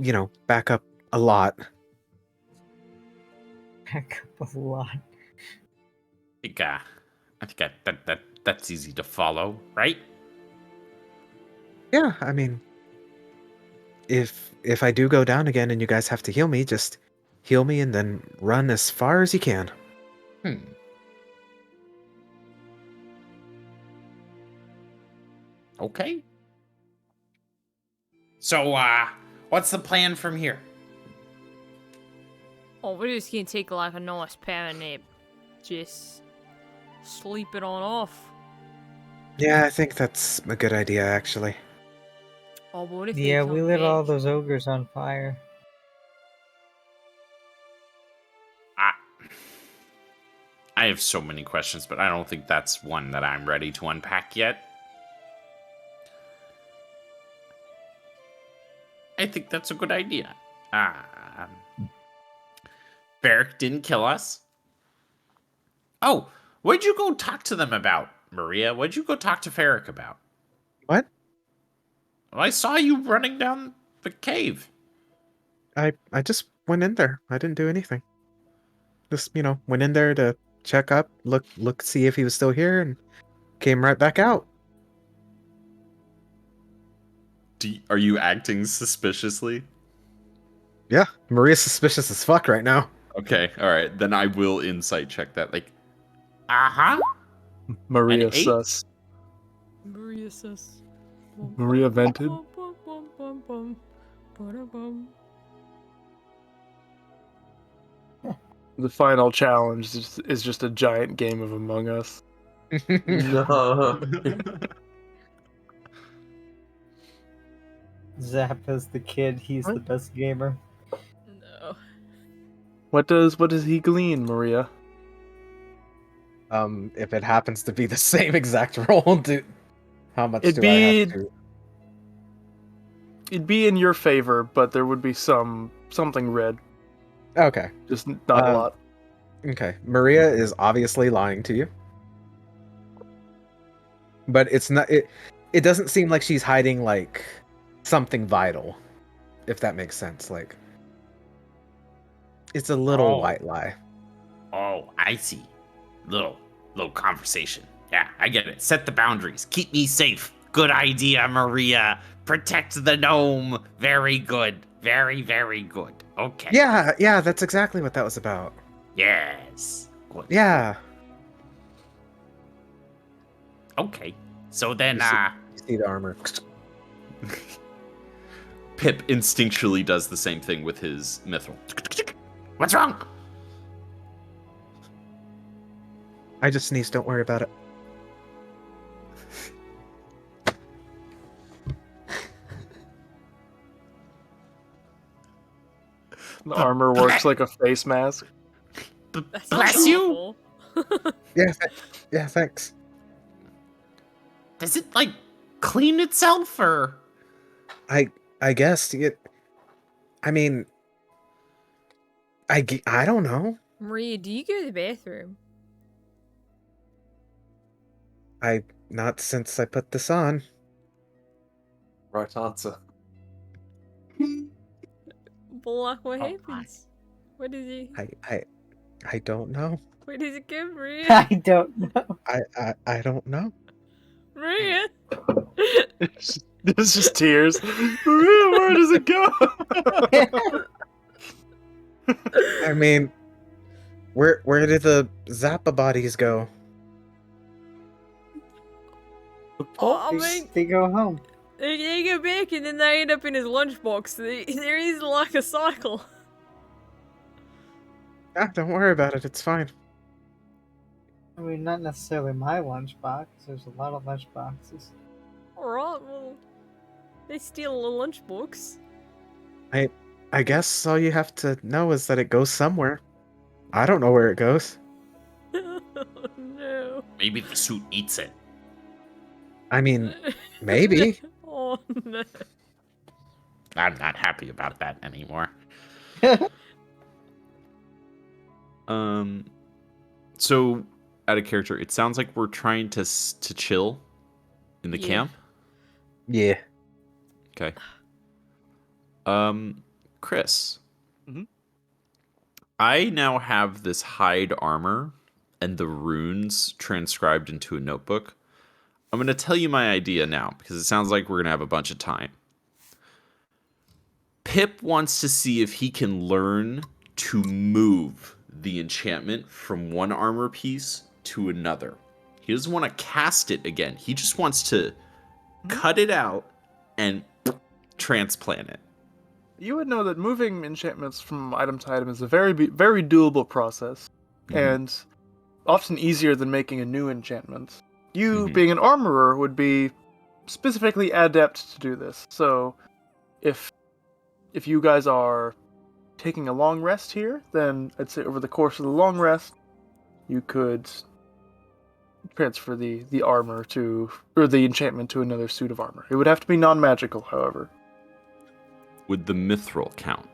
S5: back up a lot.
S6: Back up a lot.
S7: I think that's easy to follow, right?
S5: Yeah, I mean, if I do go down again and you guys have to heal me, just heal me and then run as far as you can.
S7: Okay. So, what's the plan from here?
S3: Oh, we're just gonna take like a nice power nap. Just sleep it on off.
S5: Yeah, I think that's a good idea, actually.
S3: Oh, but what if they
S6: Yeah,
S3: come
S6: we lit all
S3: back?
S6: those ogres on fire.
S7: I have so many questions, but I don't think that's one that I'm ready to unpack yet. I think that's a good idea. Varric didn't kill us. Oh, what'd you go talk to them about, Maria? What'd you go talk to Varric about?
S5: What?
S7: Well, I saw you running down the cave.
S5: I just went in there. I didn't do anything. Just, went in there to check up, look, see if he was still here, and came right back out.
S4: Are you acting suspiciously?
S5: Yeah, Maria's suspicious as fuck right now.
S4: Okay, all right. Then I will insight check that. Like,
S7: Uh-huh.
S1: Maria
S7: An 8?
S1: sus.
S3: Maria says.
S1: Maria vented. The final challenge is just a giant game of Among Us.
S2: No.
S6: Zappa's the kid. He's the best gamer.
S3: No.
S1: What does he glean, Maria?
S5: If it happens to be the same exact roll, how much
S1: It'd
S5: do I have
S1: be-
S5: to?
S1: It'd be in your favor, but there would be something red,
S5: Okay,
S1: just not a lot.
S5: okay. Maria is obviously lying to you, but it's not. It doesn't seem like she's hiding like something vital, if that makes sense. Like, it's a little
S7: Oh.
S5: white lie.
S7: Oh, I see. Little conversation. Yeah, I get it. Set the boundaries. Keep me safe. Good idea, Maria. Protect the gnome. Very good. Very, very good. Okay.
S5: Yeah, that's exactly what that was about.
S7: Yes. Good.
S5: Yeah.
S7: Okay. So then,
S5: You see the armor.
S4: Pip instinctually does the same thing with his mithril.
S7: what's wrong?
S5: I just sneezed. Don't worry about it.
S1: The armor works like a face mask.
S3: That sounds
S7: Bless you.
S3: awful.
S5: Yeah, thanks.
S7: Does it like clean itself or?
S5: I guess it. I mean, I don't know.
S3: Maria, do you go to the bathroom?
S5: Not since I put this on.
S2: Right answer.
S3: Block, what
S7: Oh,
S3: happens? What is he?
S5: I don't know.
S3: Where does it go, Maria?
S6: I don't know.
S5: I don't know.
S3: Maria?
S1: It's just tears. Maria, where does it go?
S5: I mean, where did the Zappa bodies go?
S3: Oh, I mean,
S6: They go home.
S3: they go back and then they end up in his lunchbox. There is like a cycle.
S5: Ah, don't worry about it. It's fine.
S6: I mean, not necessarily my lunchbox. There's a lot of lunchboxes.
S3: Alright, well, they steal a lunchbox.
S5: I guess all you have to know is that it goes somewhere. I don't know where it goes.
S3: Oh, no.
S7: Maybe the suit eats it.
S5: I mean, maybe.
S3: Oh, no.
S7: I'm not happy about that anymore.
S4: So out of character, it sounds like we're trying to chill in the
S3: Yeah.
S4: camp.
S5: Yeah.
S4: Okay. Chris.
S1: Mhm.
S4: I now have this hide armor and the runes transcribed into a notebook. I'm going to tell you my idea now because it sounds like we're going to have a bunch of time. Pip wants to see if he can learn to move the enchantment from one armor piece to another. He doesn't want to cast it again. He just wants to cut it out and transplant it.
S1: You would know that moving enchantments from item to item is a very doable process, and often easier than making a new enchantment. You, being an armorer, would be specifically adept to do this. So, if you guys are taking a long rest here, then I'd say over the course of the long rest, you could transfer the armor or the enchantment to another suit of armor. It would have to be non-magical, however.
S4: Would the mithril count?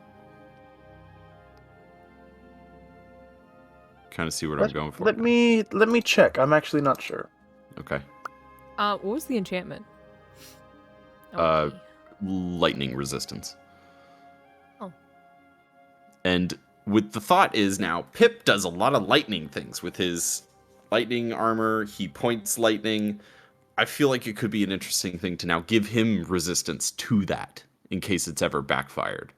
S4: Kind of see what I'm going for.
S1: Let
S4: now.
S1: me check. I'm actually not sure.
S4: Okay.
S3: What was the enchantment?
S4: Lightning resistance.
S3: Oh.
S4: And with the thought is now Pip does a lot of lightning things with his lightning armor. He points lightning. I feel like it could be an interesting thing to now give him resistance to that in case it's ever backfired.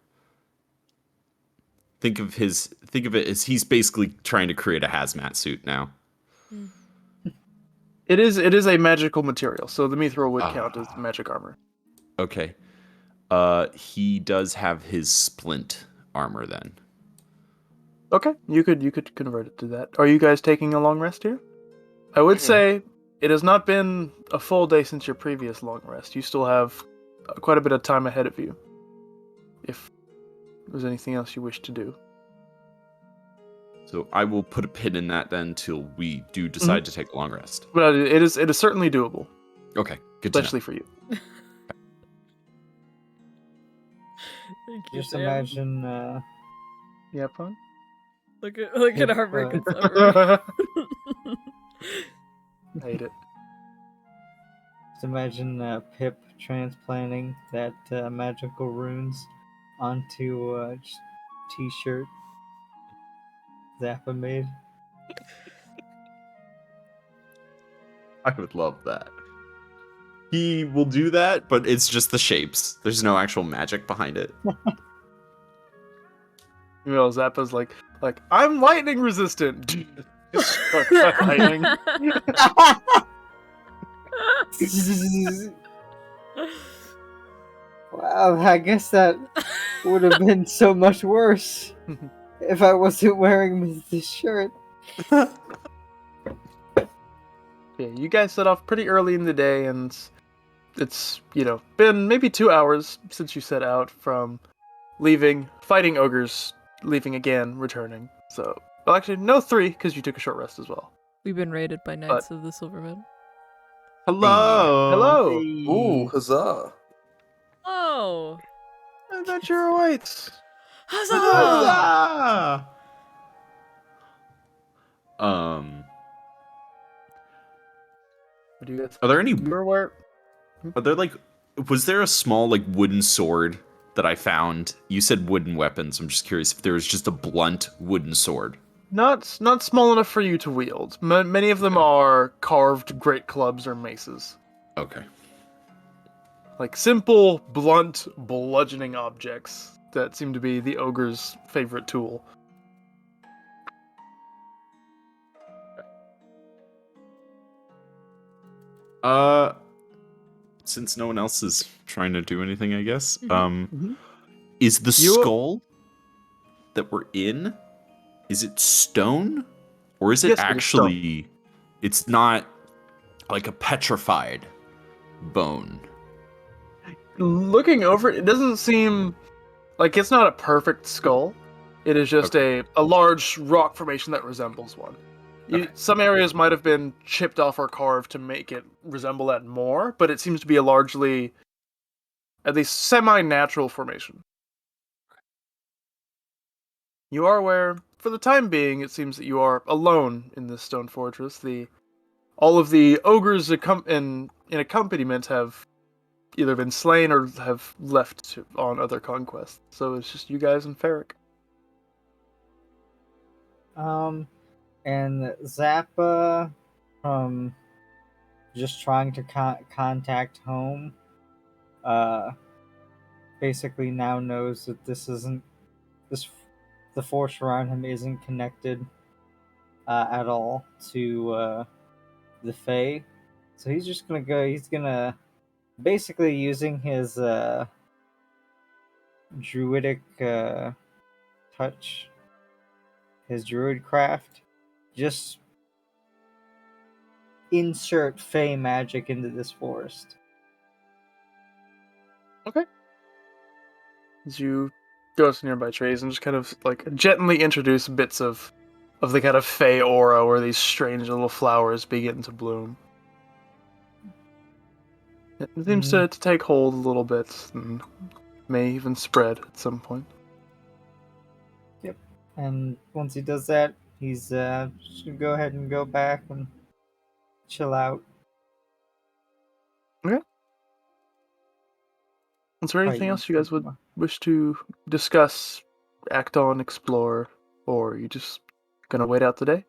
S4: Think of it as he's basically trying to create a hazmat suit now.
S1: It is a magical material, so the mithril would count as magic armor.
S4: Okay. He does have his splint armor then.
S1: Okay, you could convert it to that. Are you guys taking a long rest here? I would say it has not been a full day since your previous long rest. You still have quite a bit of time ahead of you. If there's anything else you wish to do.
S4: So I will put a pin in that then till we do decide to take a long rest.
S1: But it is certainly doable,
S4: Okay, good to know.
S1: especially for you.
S3: Thank you,
S6: Just
S3: Sam.
S6: imagine.
S1: You have fun?
S3: Look at
S6: Hip,
S3: Heartbreak and
S1: I
S3: Suffering.
S1: hate it.
S6: Just imagine Pip transplanting that magical runes onto just t-shirt Zappa made.
S4: I would love that. He will do that, but it's just the shapes. There's no actual magic behind it.
S1: You know, Zappa's like I'm lightning resistant. Just struck by lightning.
S6: Wow, I guess that would have been so much worse if I wasn't wearing this shirt.
S1: Yeah, you guys set off pretty early in the day, and it's been maybe 2 hours since you set out from leaving, fighting ogres, leaving again, returning. So, well, actually, no 3 because you took a short rest as well.
S3: We've been raided by Knights of the Silverman.
S4: Hello.
S1: Hello,
S2: Ooh, huzzah!
S3: Oh!
S1: adventure awaits.
S3: Huzzah!
S4: Huzzah! Um,
S1: What do you guys?
S4: are there any?
S1: You're aware?
S4: Are there like? Was there a small like wooden sword that I found? You said wooden weapons. I'm just curious if there was just a blunt wooden sword.
S1: Not small enough for you to wield. Many of them are carved great clubs or maces.
S4: Okay.
S1: Like simple, blunt, bludgeoning objects that seem to be the ogre's favorite tool.
S4: Since no one else is trying to do anything, I guess.
S1: Mhm.
S4: Is the
S1: You-
S4: skull that we're in? Is it stone, or is it
S1: Yes, it is
S4: actually? It's not like a petrified bone.
S1: Looking over it, it doesn't seem like it's not a perfect skull. It is just a large rock formation that resembles one.
S4: Okay.
S1: Some areas might have been chipped off or carved to make it resemble that more, but it seems to be a largely, at least semi-natural formation. You are aware, for the time being, it seems that you are alone in this stone fortress. All of the ogres in accompaniment have either been slain or have left on other conquests. So it's just you guys and Ferric.
S6: And Zappa, just trying to contact home, basically now knows that the force around him isn't connected at all to the Fae. So he's just gonna go. He's gonna basically using his druidic touch, his druid craft, just insert Fey magic into this forest.
S1: As you go to nearby trees and just kind of like gently introduce bits of the kind of fey aura where these strange little flowers begin to bloom. It seems to take hold a little bit and may even spread at some point.
S6: And once he does that, he's just gonna go ahead and go back and chill out.
S1: Is there anything else you guys would wish to discuss, act on, explore, or are you just gonna wait out the day?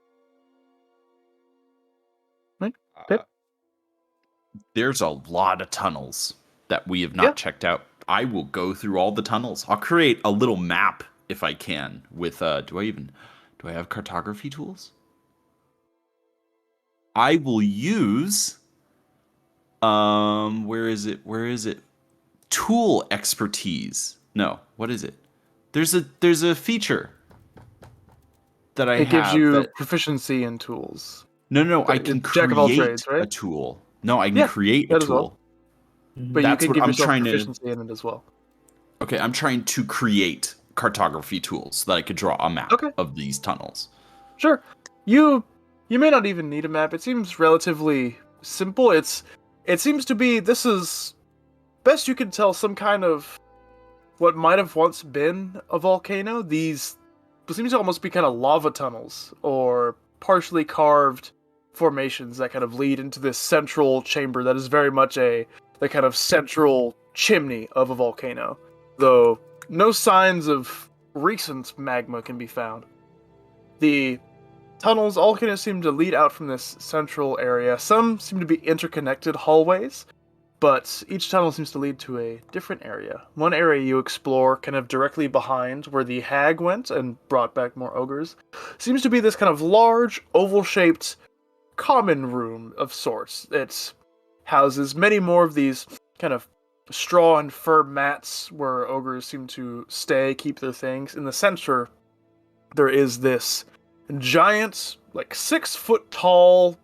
S1: Right? Pip?
S4: There's a lot of tunnels that we have not checked out. I will go through all the tunnels. I'll create a little map if I can with do I have cartography tools? I will use where is it? Tool expertise. No, what is it? There's a feature. that I
S1: It gives
S4: have
S1: you
S4: that
S1: proficiency in tools.
S4: no, I
S1: But
S4: can
S1: it's jack of all
S4: create
S1: trades, right?
S4: a tool. No, I can
S1: Yeah,
S4: create a
S1: that as well.
S4: tool.
S1: But you
S4: That's
S1: can
S4: what
S1: give
S4: I'm
S1: yourself
S4: trying to.
S1: proficiency in it as well.
S4: Okay, I'm trying to create cartography tools so that I could draw a map
S1: Okay.
S4: of these tunnels.
S1: Sure. You may not even need a map. It seems relatively simple. It seems to be, this is best you can tell, some kind of what might have once been a volcano. These seems to almost be kind of lava tunnels or partially carved formations that kind of lead into this central chamber that is very much the kind of central chimney of a volcano. Though no signs of recent magma can be found. The tunnels all kind of seem to lead out from this central area. Some seem to be interconnected hallways, but each tunnel seems to lead to a different area. One area you explore kind of directly behind where the hag went and brought back more ogres seems to be this kind of large, oval-shaped common room of sorts. It houses many more of these kind of straw and fur mats where ogres seem to stay, keep their things. In the center, there is this giant, like 6-foot tall,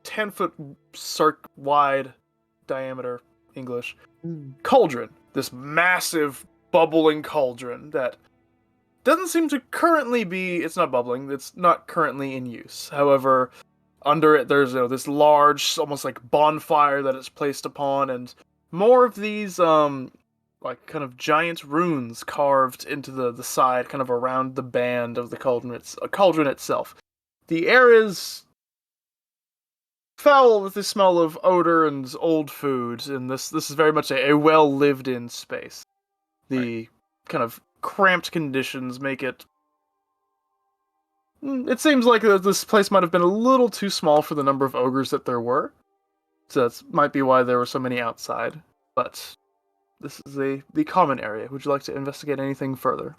S1: 10-foot wide diameter English cauldron. This massive bubbling cauldron that doesn't seem to currently be. It's not bubbling. It's not currently in use. However, under it there's this large, almost like bonfire that it's placed upon, and more of these like kind of giant runes carved into the side, kind of around the band of the cauldron. It's a cauldron itself. The air is foul with the smell of odor and old food, and this is very much a well lived in space. The kind of cramped conditions make it. It seems like this place might have been a little too small for the number of ogres that there were, so that might be why there were so many outside. But this is the common area. Would you like to investigate anything further?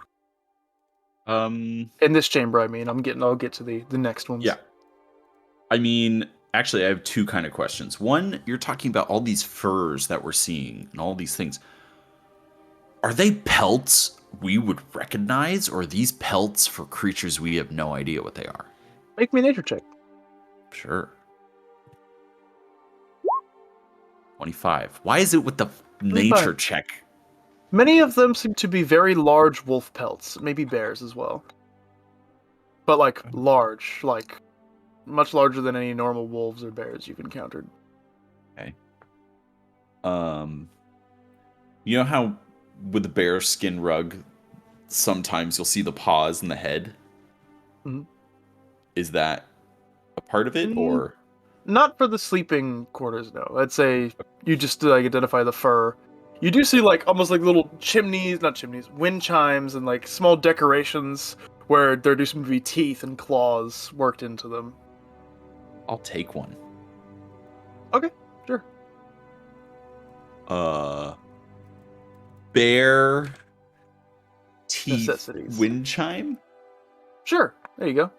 S1: In this chamber, I mean. I'll get to the next ones.
S4: Yeah. I mean, actually, I have two kind of questions. One, you're talking about all these furs that we're seeing and all these things. Are they pelts we would recognize, or are these pelts for creatures we have no idea what they are?
S1: Make me a nature check.
S4: Sure. 25. Why is it with the
S1: 25.
S4: nature check?
S1: Many of them seem to be very large wolf pelts, maybe bears as well. But like large, like much larger than any normal wolves or bears you've encountered.
S4: Okay. You know how with the bear skin rug, sometimes you'll see the paws and the head?
S1: Mhm.
S4: Is that a part of it, or?
S1: Not for the sleeping quarters, no. I'd say you just like identify the fur. You do see like almost like little wind chimes and like small decorations where there do seem to be teeth and claws worked into them.
S4: I'll take one.
S1: Okay, sure.
S4: Bear teeth
S1: Necessities.
S4: wind chime?
S1: Sure, there you go.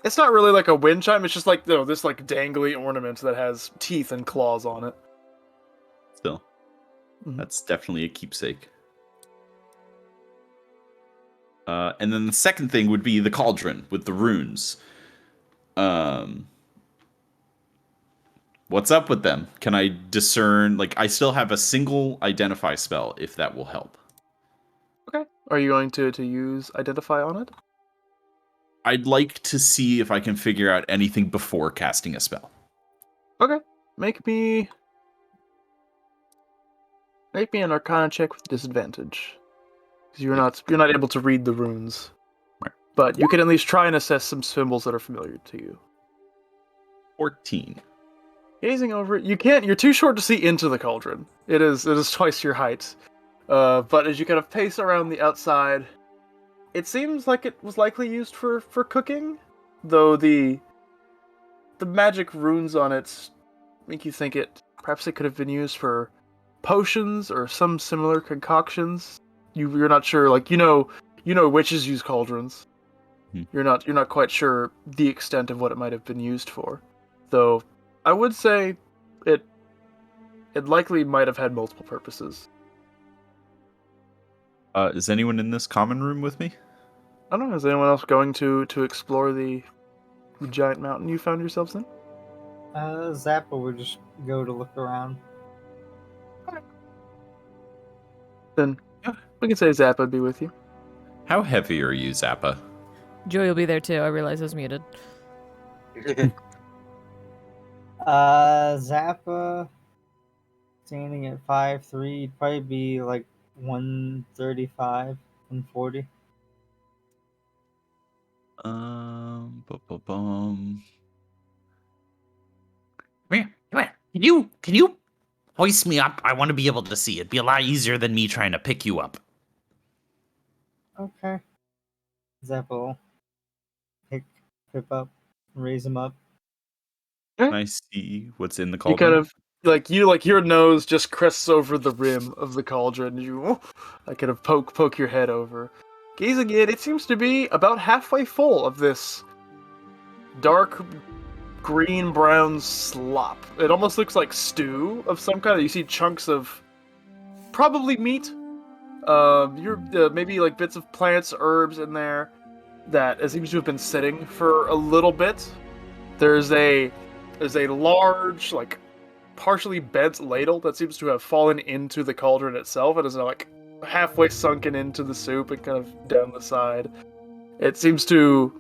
S1: It's not really like a wind chime, it's just like this like dangly ornament that has teeth and claws on it.
S4: Still.
S1: Mhm.
S4: That's definitely a keepsake. And then the second thing would be the cauldron with the runes. What's up with them? Can I discern? Like, I still have a single identify spell, if that will help.
S1: Okay. Are you going to use identify on it?
S4: I'd like to see if I can figure out anything before casting a spell.
S1: Okay. Make me an Arcana check with disadvantage, because you're not able to read the runes,
S4: Right.
S1: but you can at least try and assess some symbols that are familiar to you.
S4: 14.
S1: Gazing over it, you can't. You're too short to see into the cauldron. It is twice your height. But as you kind of pace around the outside, it seems like it was likely used for cooking, though the magic runes on it make you think perhaps it could have been used for potions or some similar concoctions. You're not sure, like you know witches use cauldrons. You're not quite sure the extent of what it might have been used for, though. I would say it likely might have had multiple purposes.
S4: Is anyone in this common room with me?
S1: I don't know. Is anyone else going to explore the giant mountain you found yourselves in?
S6: Zappa would just go to look around.
S1: Then we can say Zappa be with you.
S4: How heavy are you, Zappa?
S3: Joey will be there too. I realize I was muted.
S6: Zappa standing at 5'3", he'd probably be like 135, 140.
S4: Bum.
S7: Come here. Come here. Can you hoist me up? I want to be able to see. It'd be a lot easier than me trying to pick you up.
S6: Okay. Zappa will pick Pip up, raise him up.
S4: Can I see what's in the
S1: You
S4: cauldron?
S1: kind of your nose just crests over the rim of the cauldron. You, I kind of poke your head over, gazing in. It seems to be about halfway full of this dark green brown slop. It almost looks like stew of some kind. You see chunks of probably meat. You're maybe like bits of plants, herbs in there that it seems to have been sitting for a little bit. There's a large, like, partially bent ladle that seems to have fallen into the cauldron itself and is now, like, halfway sunken into the soup and kind of down the side. It seems to...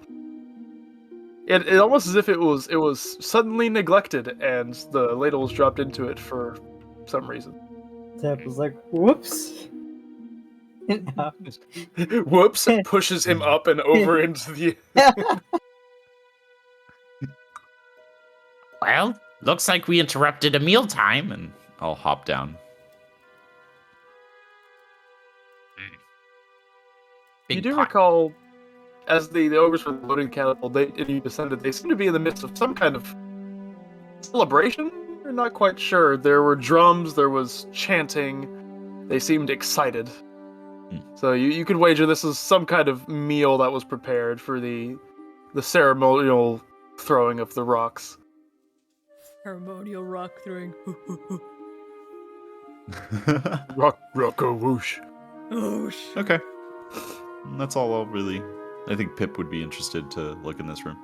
S1: It almost as if it was suddenly neglected and the ladle was dropped into it for some reason.
S6: Zappa's like, whoops. No.
S1: Whoops! Pushes him up and over into the...
S7: Well, looks like we interrupted a mealtime, and
S4: I'll hop down.
S7: big
S1: You do
S7: pot.
S1: recall, as the ogres were loading catapult, and you descended, they seem to be in the midst of some kind of celebration? You're not quite sure. There were drums, there was chanting, they seemed excited. So you could wager this is some kind of meal that was prepared for the ceremonial throwing of the rocks.
S3: Ceremonial rock throwing.
S1: Rock-a-whoosh.
S3: Oh,
S4: Okay. That's all I'll really... I think Pip would be interested to look in this room.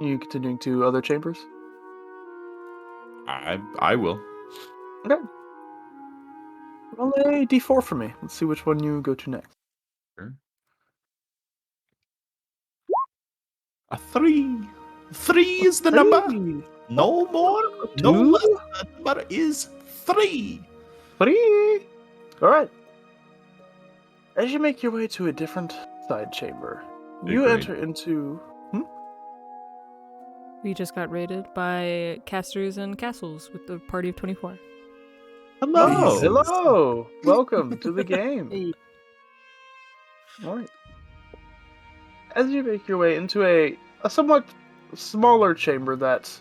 S1: You continuing to other chambers?
S4: I will.
S1: Okay. Roll a d4 for me. Let's see which one you go to next.
S4: Sure. A 3. 3 is the number.
S1: Three.
S4: No more. No less. The number is 3.
S1: 3. All right. As you make your way to a different side chamber, you
S4: Agreed.
S1: enter into...
S3: We just got raided by casters and castles with the party of 24.
S1: Oh,
S4: Jesus.
S1: hello! Welcome to the game.
S6: Hey.
S1: All right. As you make your way into a somewhat smaller chamber that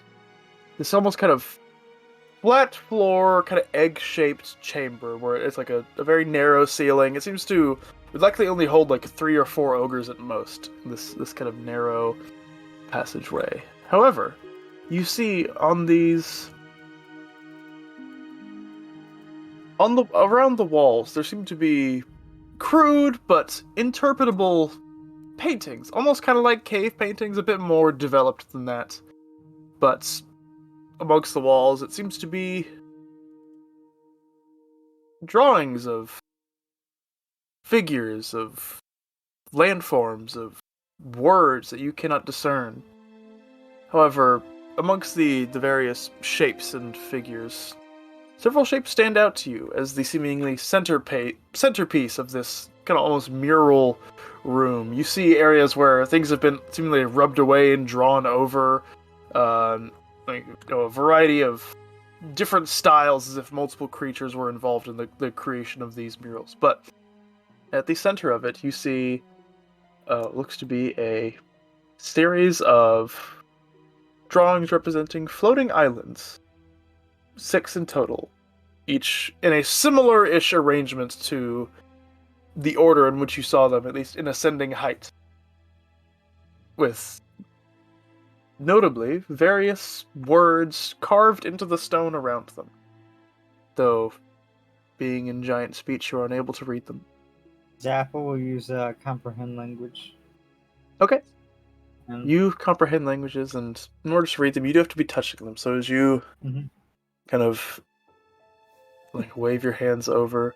S1: is almost kind of flat floor, kind of egg-shaped chamber where it's like a very narrow ceiling. It seems to would likely only hold like 3 or 4 ogres at most. This kind of narrow passageway. However, you see on these around the walls there seem to be crude but interpretable paintings, almost kind of like cave paintings, a bit more developed than that. But amongst the walls, it seems to be drawings of figures, of landforms, of words that you cannot discern. However, amongst the various shapes and figures, several shapes stand out to you as the seemingly centerpiece of this kind of almost mural room. You see areas where things have been seemingly rubbed away and drawn over, a variety of different styles, as if multiple creatures were involved in the creation of these murals. But at the center of it, you see looks to be a series of drawings representing floating islands, 6 in total, each in a similar-ish arrangement to the order in which you saw them, at least in ascending height, with notably various words carved into the stone around them. Though being in giant speech, you are unable to read them.
S6: Zappa will use comprehend language.
S1: Okay.
S6: And
S1: You comprehend languages, and in order to read them, you do have to be touching them. So as you
S6: Mhm.
S1: kind of like wave your hands over,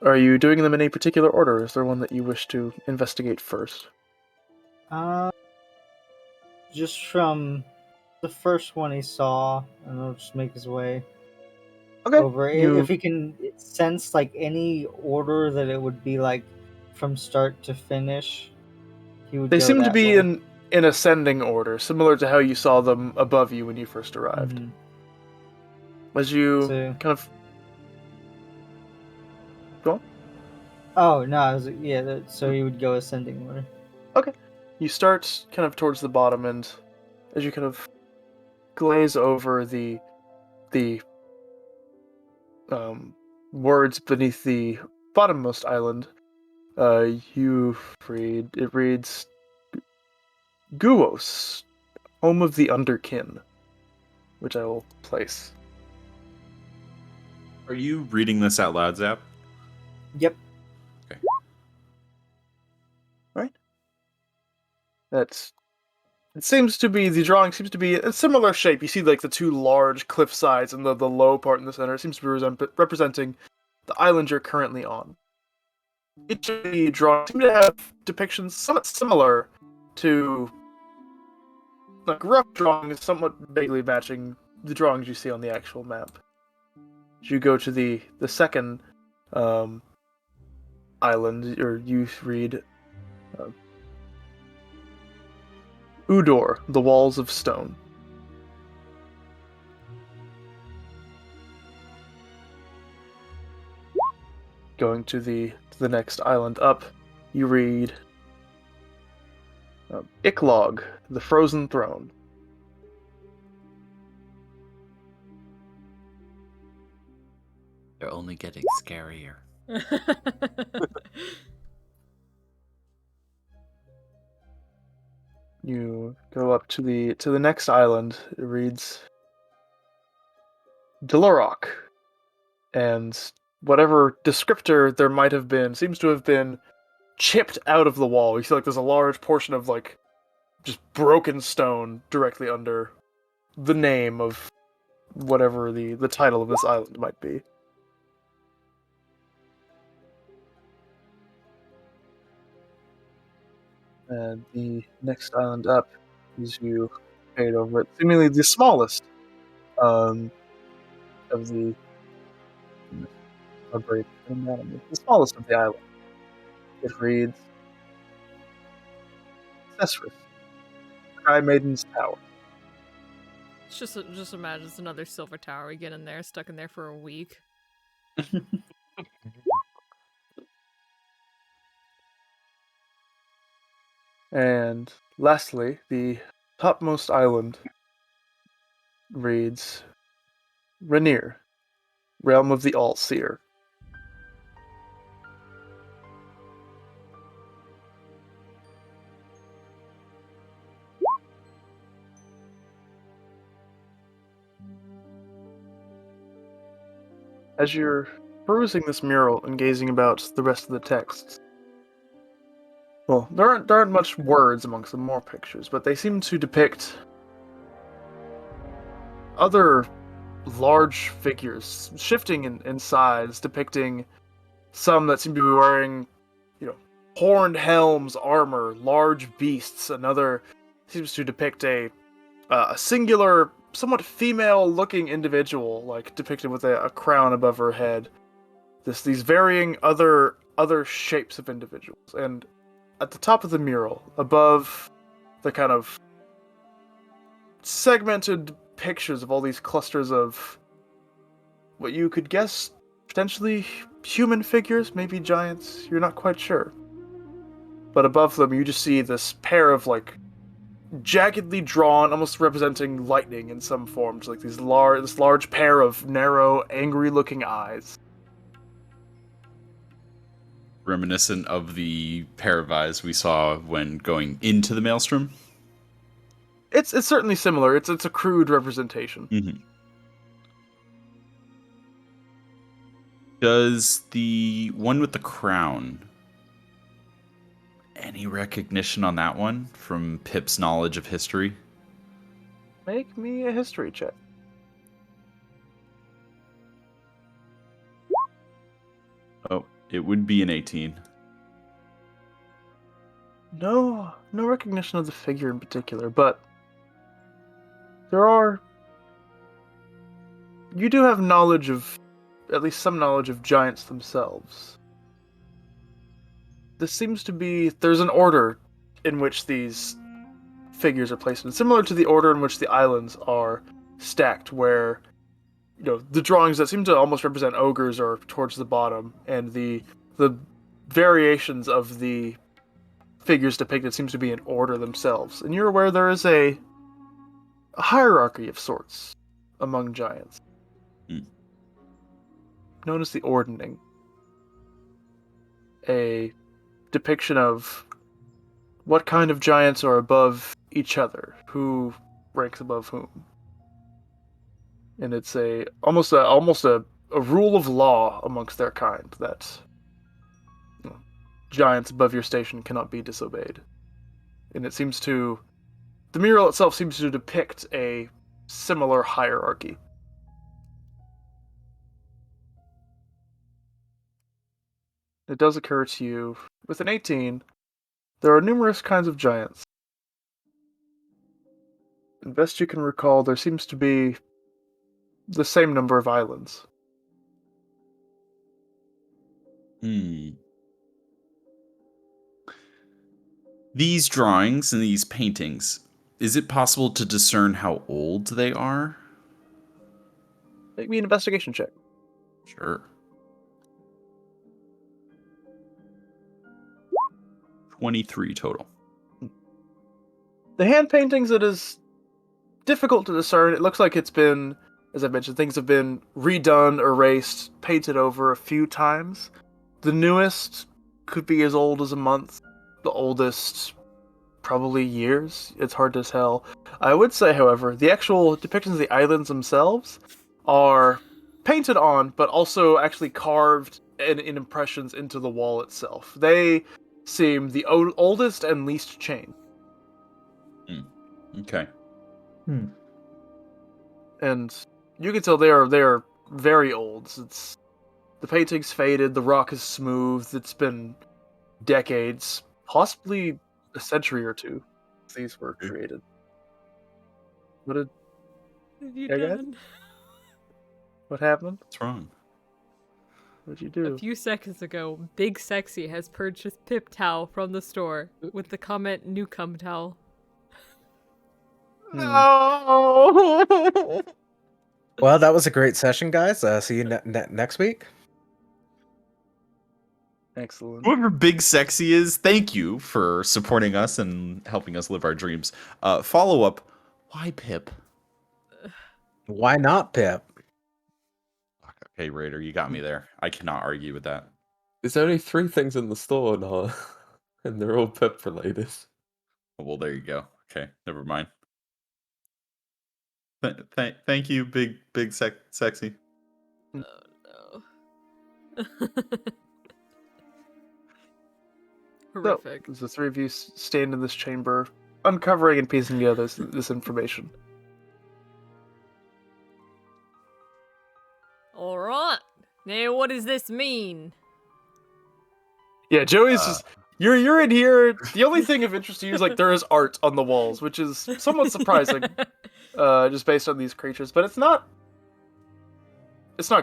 S1: are you doing them in a particular order? Or is there one that you wish to investigate first?
S6: Just from the first one he saw, and he'll just make his way over. If he can sense like any order that it would be like from start to finish, he would
S1: They
S6: go
S1: seem to
S6: that
S1: be
S6: way.
S1: in ascending order, similar to how you saw them above you when you first arrived.
S6: Mhm.
S1: As you
S6: So,
S1: kind of go on.
S6: oh no, I was so he would go ascending order.
S1: Okay. You start kind of towards the bottom, and as you kind of glaze over the words beneath the bottommost island, you read it reads Guos, home of the underkin, which I will place.
S4: Are you reading this out loud, Zap?
S6: Yep.
S1: Right? It seems to be the drawing seems to be a similar shape. You see like the two large cliff sides and the low part in the center. It seems to be representing the island you're currently on. Each of the drawings seem to have depictions somewhat similar to like rough drawings, somewhat vaguely matching the drawings you see on the actual map. As you go to the second island, or you read Udor, the walls of stone. Going to the next island up, you read Iklog, the frozen throne.
S7: They're only getting scarier.
S1: You go up to the next island. It reads Delorok, and whatever descriptor there might have been seems to have been chipped out of the wall. You see like there's a large portion of like just broken stone directly under the name of whatever the title of this island might be. And the next island up, as you fade over it, seemingly the smallest of the the smallest of the island. It reads Cesarus, Sky Maiden's Tower.
S3: It's just imagine it's another silver tower. We get in there, stuck in there for a week.
S1: And lastly, the topmost island reads Rainier, Realm of the All-Seer. As you're perusing this mural and gazing about the rest of the texts, well, there aren't much words amongst the more pictures, but they seem to depict other large figures, shifting in size, depicting some that seem to be wearing, horned helms, armor, large beasts. Another seems to depict a singular, somewhat female-looking individual, like depicted with a crown above her head. These varying other shapes of individuals, and at the top of the mural, above the kind of segmented pictures of all these clusters of what you could guess potentially human figures, maybe giants. You're not quite sure. But above them, you just see this pair of like jaggedly drawn, almost representing lightning in some forms, like this large pair of narrow, angry-looking eyes.
S4: Reminiscent of the pair of eyes we saw when going into the maelstrom.
S1: It's certainly similar. It's a crude representation.
S4: Mm-hmm. Does the one with the crown, any recognition on that one from Pip's knowledge of history?
S1: Make me a history check.
S4: Oh, it would be an 18.
S1: No recognition of the figure in particular, but you do have knowledge of, at least some knowledge of giants themselves. This seems to be, there's an order in which these figures are placed in, similar to the order in which the islands are stacked, where, the drawings that seem to almost represent ogres are towards the bottom, and the variations of the figures depicted seems to be in order themselves. And you're aware there is a hierarchy of sorts among giants, known as the Ordning. A depiction of what kind of giants are above each other, who ranks above whom. And it's almost a rule of law amongst their kind that giants above your station cannot be disobeyed. And the mural itself seems to depict a similar hierarchy. It does occur to you, with an 18, there are numerous kinds of giants. And best you can recall, there seems to be the same number of islands.
S4: These drawings and these paintings, is it possible to discern how old they are?
S1: Make me an investigation check.
S4: Sure. 23 total.
S1: The hand paintings, it is difficult to discern. It looks like it's been, as I mentioned, things have been redone, erased, painted over a few times. The newest could be as old as a month. The oldest, probably years. It's hard to tell. I would say, however, the actual depictions of the islands themselves are painted on, but also actually carved in impressions into the wall itself. They seem the oldest and least changed.
S4: Okay.
S1: And you can tell they are very old. The painting's faded, the rock is smooth. It's been decades, possibly a century or two, since these were created. What have you
S3: done?
S1: What happened?
S4: What's wrong?
S1: What'd you do?
S3: A few seconds ago, Big Sexy has purchased Pip Towel from the store with the comment Newcomb Towel.
S1: No.
S5: Well, that was a great session, guys. See you next week.
S1: Excellent.
S4: Whoever Big Sexy is, thank you for supporting us and helping us live our dreams. Follow up, why Pip?
S5: Why not Pip?
S4: Okay, Raider, you got me there. I cannot argue with that.
S2: There's only 3 things in the store now, and they're all Pip related.
S4: Well, there you go. Okay, never mind. Thank you, big sexy.
S3: Oh no. Horrific.
S1: So, as the three of you stand in this chamber, uncovering and piecing together this information.
S3: Alright. Now what does this mean?
S1: Yeah, Joey's just... You're in here. The only thing of interest to you is there is art on the walls, which is somewhat surprising, just based on these creatures. But it's not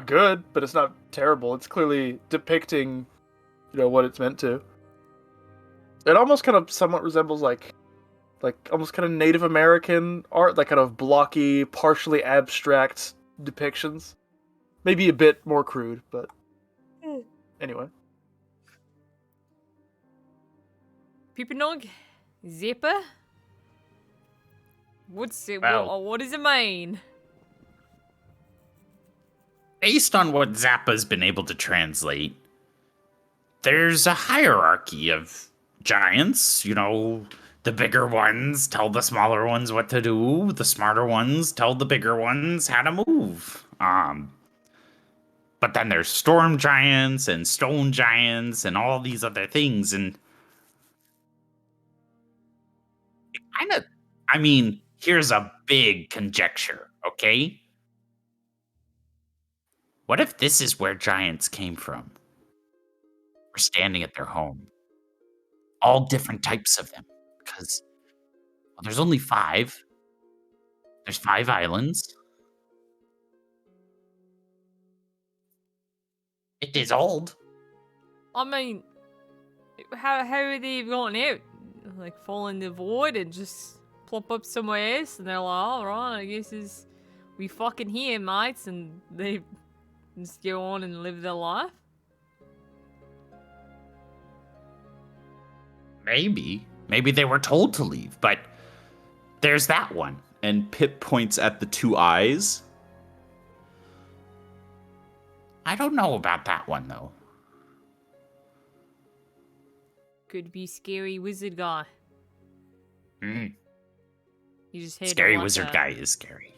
S1: good, but it's not terrible. It's clearly depicting, what it's meant to. It almost kind of somewhat resembles like almost kind of Native American art, kind of blocky, partially abstract depictions. Maybe a bit more crude, but anyway.
S3: Pipanog? Zipper? What's it?
S7: Well-
S3: What does it mean?
S7: Based on what Zappa's been able to translate, there's a hierarchy of giants. The bigger ones tell the smaller ones what to do. The smarter ones tell the bigger ones how to move. But then there's storm giants and stone giants and all these other things, and it kind of, I mean, here's a big conjecture, okay? What if this is where giants came from? We're standing at their home. All different types of them. Because well, there's only 5. There's 5 islands. It is old.
S3: I mean, how are they gotten out? Like, fall in the void and just plop up somewhere else, and they're like, alright, I guess we fucking here, mates, and they just go on and live their life?
S7: Maybe. Maybe they were told to leave, but there's that one.
S4: And Pip points at the 2 eyes.
S7: I don't know about that one, though.
S3: Could be scary wizard guy.
S7: Hmm.
S3: You just had
S7: Scary
S3: like
S7: wizard
S3: a-
S7: guy is scary.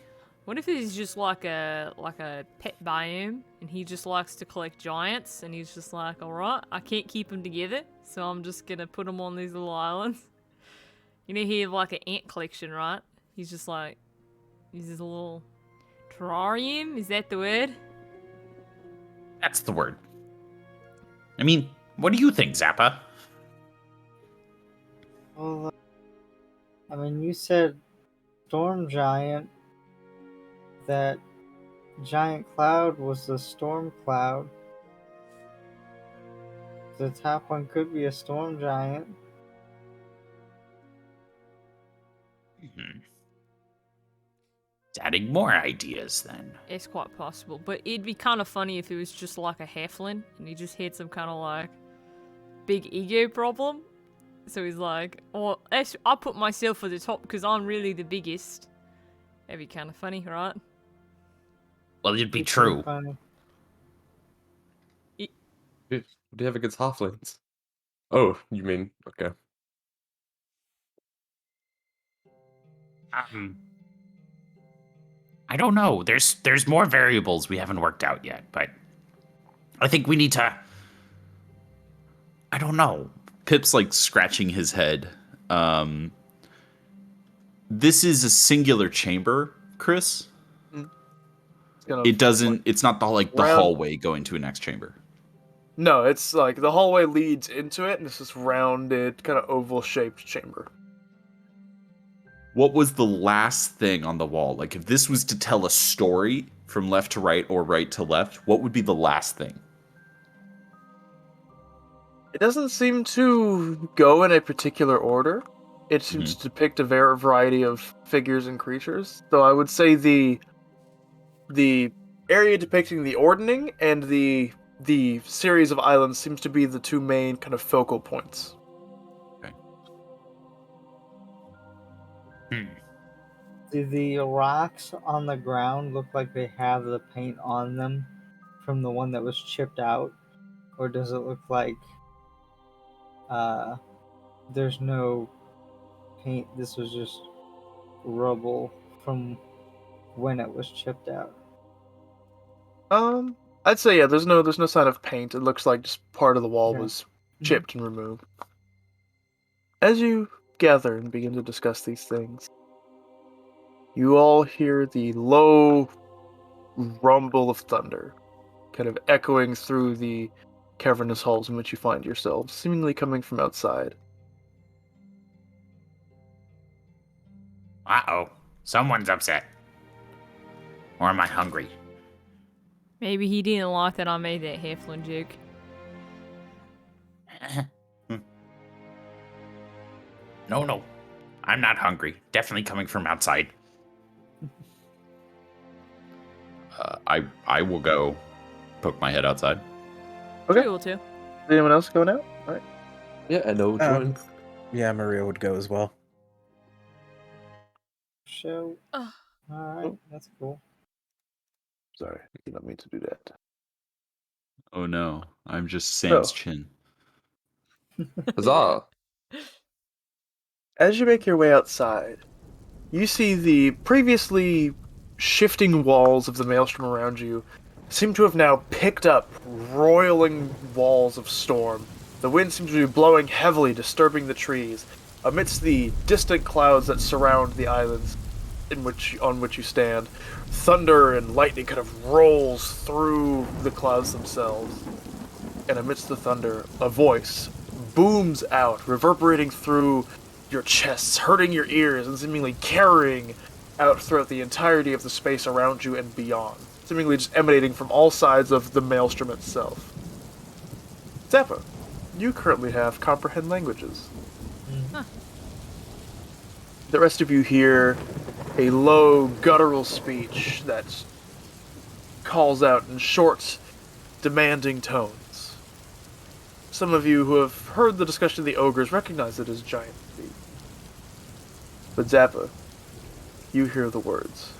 S3: What if he's just like a pet biome, and he just likes to collect giants, and he's just like, all right, I can't keep them together, so I'm just gonna put them on these little islands. You know, he have like an ant collection, right? He's just like, he's this little terrarium. Is that the word?
S7: That's the word. I mean, what do you think, Zappa?
S6: Well, I mean, you said storm giant. That giant cloud was the storm cloud. The top one could be a storm giant.
S7: Hmm. It's adding more ideas, then.
S3: It's quite possible, but it'd be kind of funny if it was just like a halfling, and he just had some kind of like big ego problem. So he's like, "Oh, I put myself at the top because I'm really the biggest." That'd be kind of funny, right?
S7: Well, it'd be
S6: It's
S7: true.
S6: funny.
S2: What do you have against halflings? Oh, you mean okay?
S7: I don't know. There's more variables we haven't worked out yet, but I think we need to. I don't know.
S4: Pip's like scratching his head. This is a singular chamber, Chris.
S1: It's gonna,
S4: It doesn't.
S1: like,
S4: It's not the
S1: round-
S4: hallway going to a next chamber.
S1: No, it's like the hallway leads into it, and it's this rounded, kind of oval-shaped chamber.
S4: What was the last thing on the wall? Like, if this was to tell a story from left to right or right to left, what would be the last thing?
S1: It doesn't seem to go in a particular order. It seems to depict a variety of figures and creatures. So I would say the area depicting the ordning and the series of islands seems to be the 2 main kind of focal points.
S6: Do the rocks on the ground look like they have the paint on them from the one that was chipped out? Or does it look like there's no paint? This was just rubble from when it was chipped out.
S1: I'd say yeah. There's no sign of paint. It looks like just part of the wall
S6: Okay.
S1: was chipped and removed. As you gather and begin to discuss these things, you all hear the low rumble of thunder, kind of echoing through the cavernous halls in which you find yourselves, seemingly coming from outside.
S7: Uh-oh. Someone's upset. Or am I hungry?
S3: Maybe he didn't like that I made that halfling joke.
S7: No. I'm not hungry. Definitely coming from outside.
S4: I will go poke my head outside.
S1: Okay.
S3: Cool too.
S1: Anyone else going out? All right.
S2: Yeah, I know. Join.
S5: Yeah, Maria would go as well.
S6: So,
S3: Ugh.
S6: alright, that's cool.
S1: Sorry, I did not mean to do that.
S4: Oh no, I'm just Sam's
S1: Oh.
S4: chin.
S2: Huzzah!
S1: As you make your way outside, you see the previously shifting walls of the maelstrom around you seem to have now picked up roiling walls of storm. The wind seems to be blowing heavily, disturbing the trees. Amidst the distant clouds that surround the islands on which you stand, thunder and lightning kind of rolls through the clouds themselves. And amidst the thunder, a voice booms out, reverberating through your chests, hurting your ears, and seemingly carrying out throughout the entirety of the space around you and beyond, seemingly just emanating from all sides of the maelstrom itself. Zappa, you currently have comprehend languages.
S3: Huh.
S1: The rest of you hear a low, guttural speech that calls out in short, demanding tones. Some of you who have heard the discussion of the ogres recognize it as giant speak. But Zappa, you hear the words.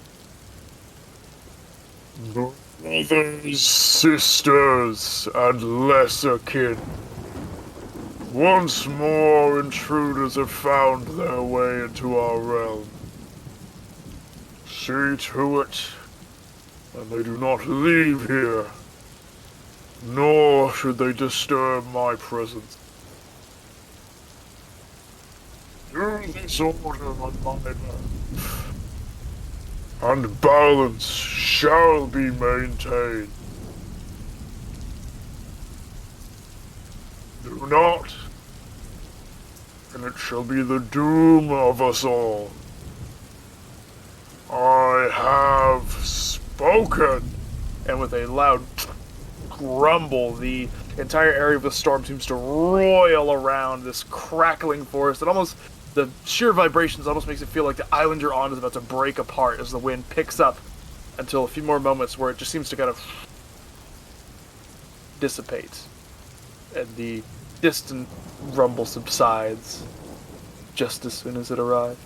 S1: Brothers, sisters, and lesser kin. Once more intruders have found their way into our realm. See to it that they do not leave here, nor should they disturb my presence. Through this order on my life, and balance shall be maintained. Do not, and it shall be the doom of us all. I have spoken. And with a loud grumble, the entire area of the storm seems to roil around this crackling forest. And almost, the sheer vibrations almost makes it feel like the island you're on is about to break apart as the wind picks up until a few more moments where it just seems to kind of dissipate. And the distant rumble subsides just as soon as it arrived.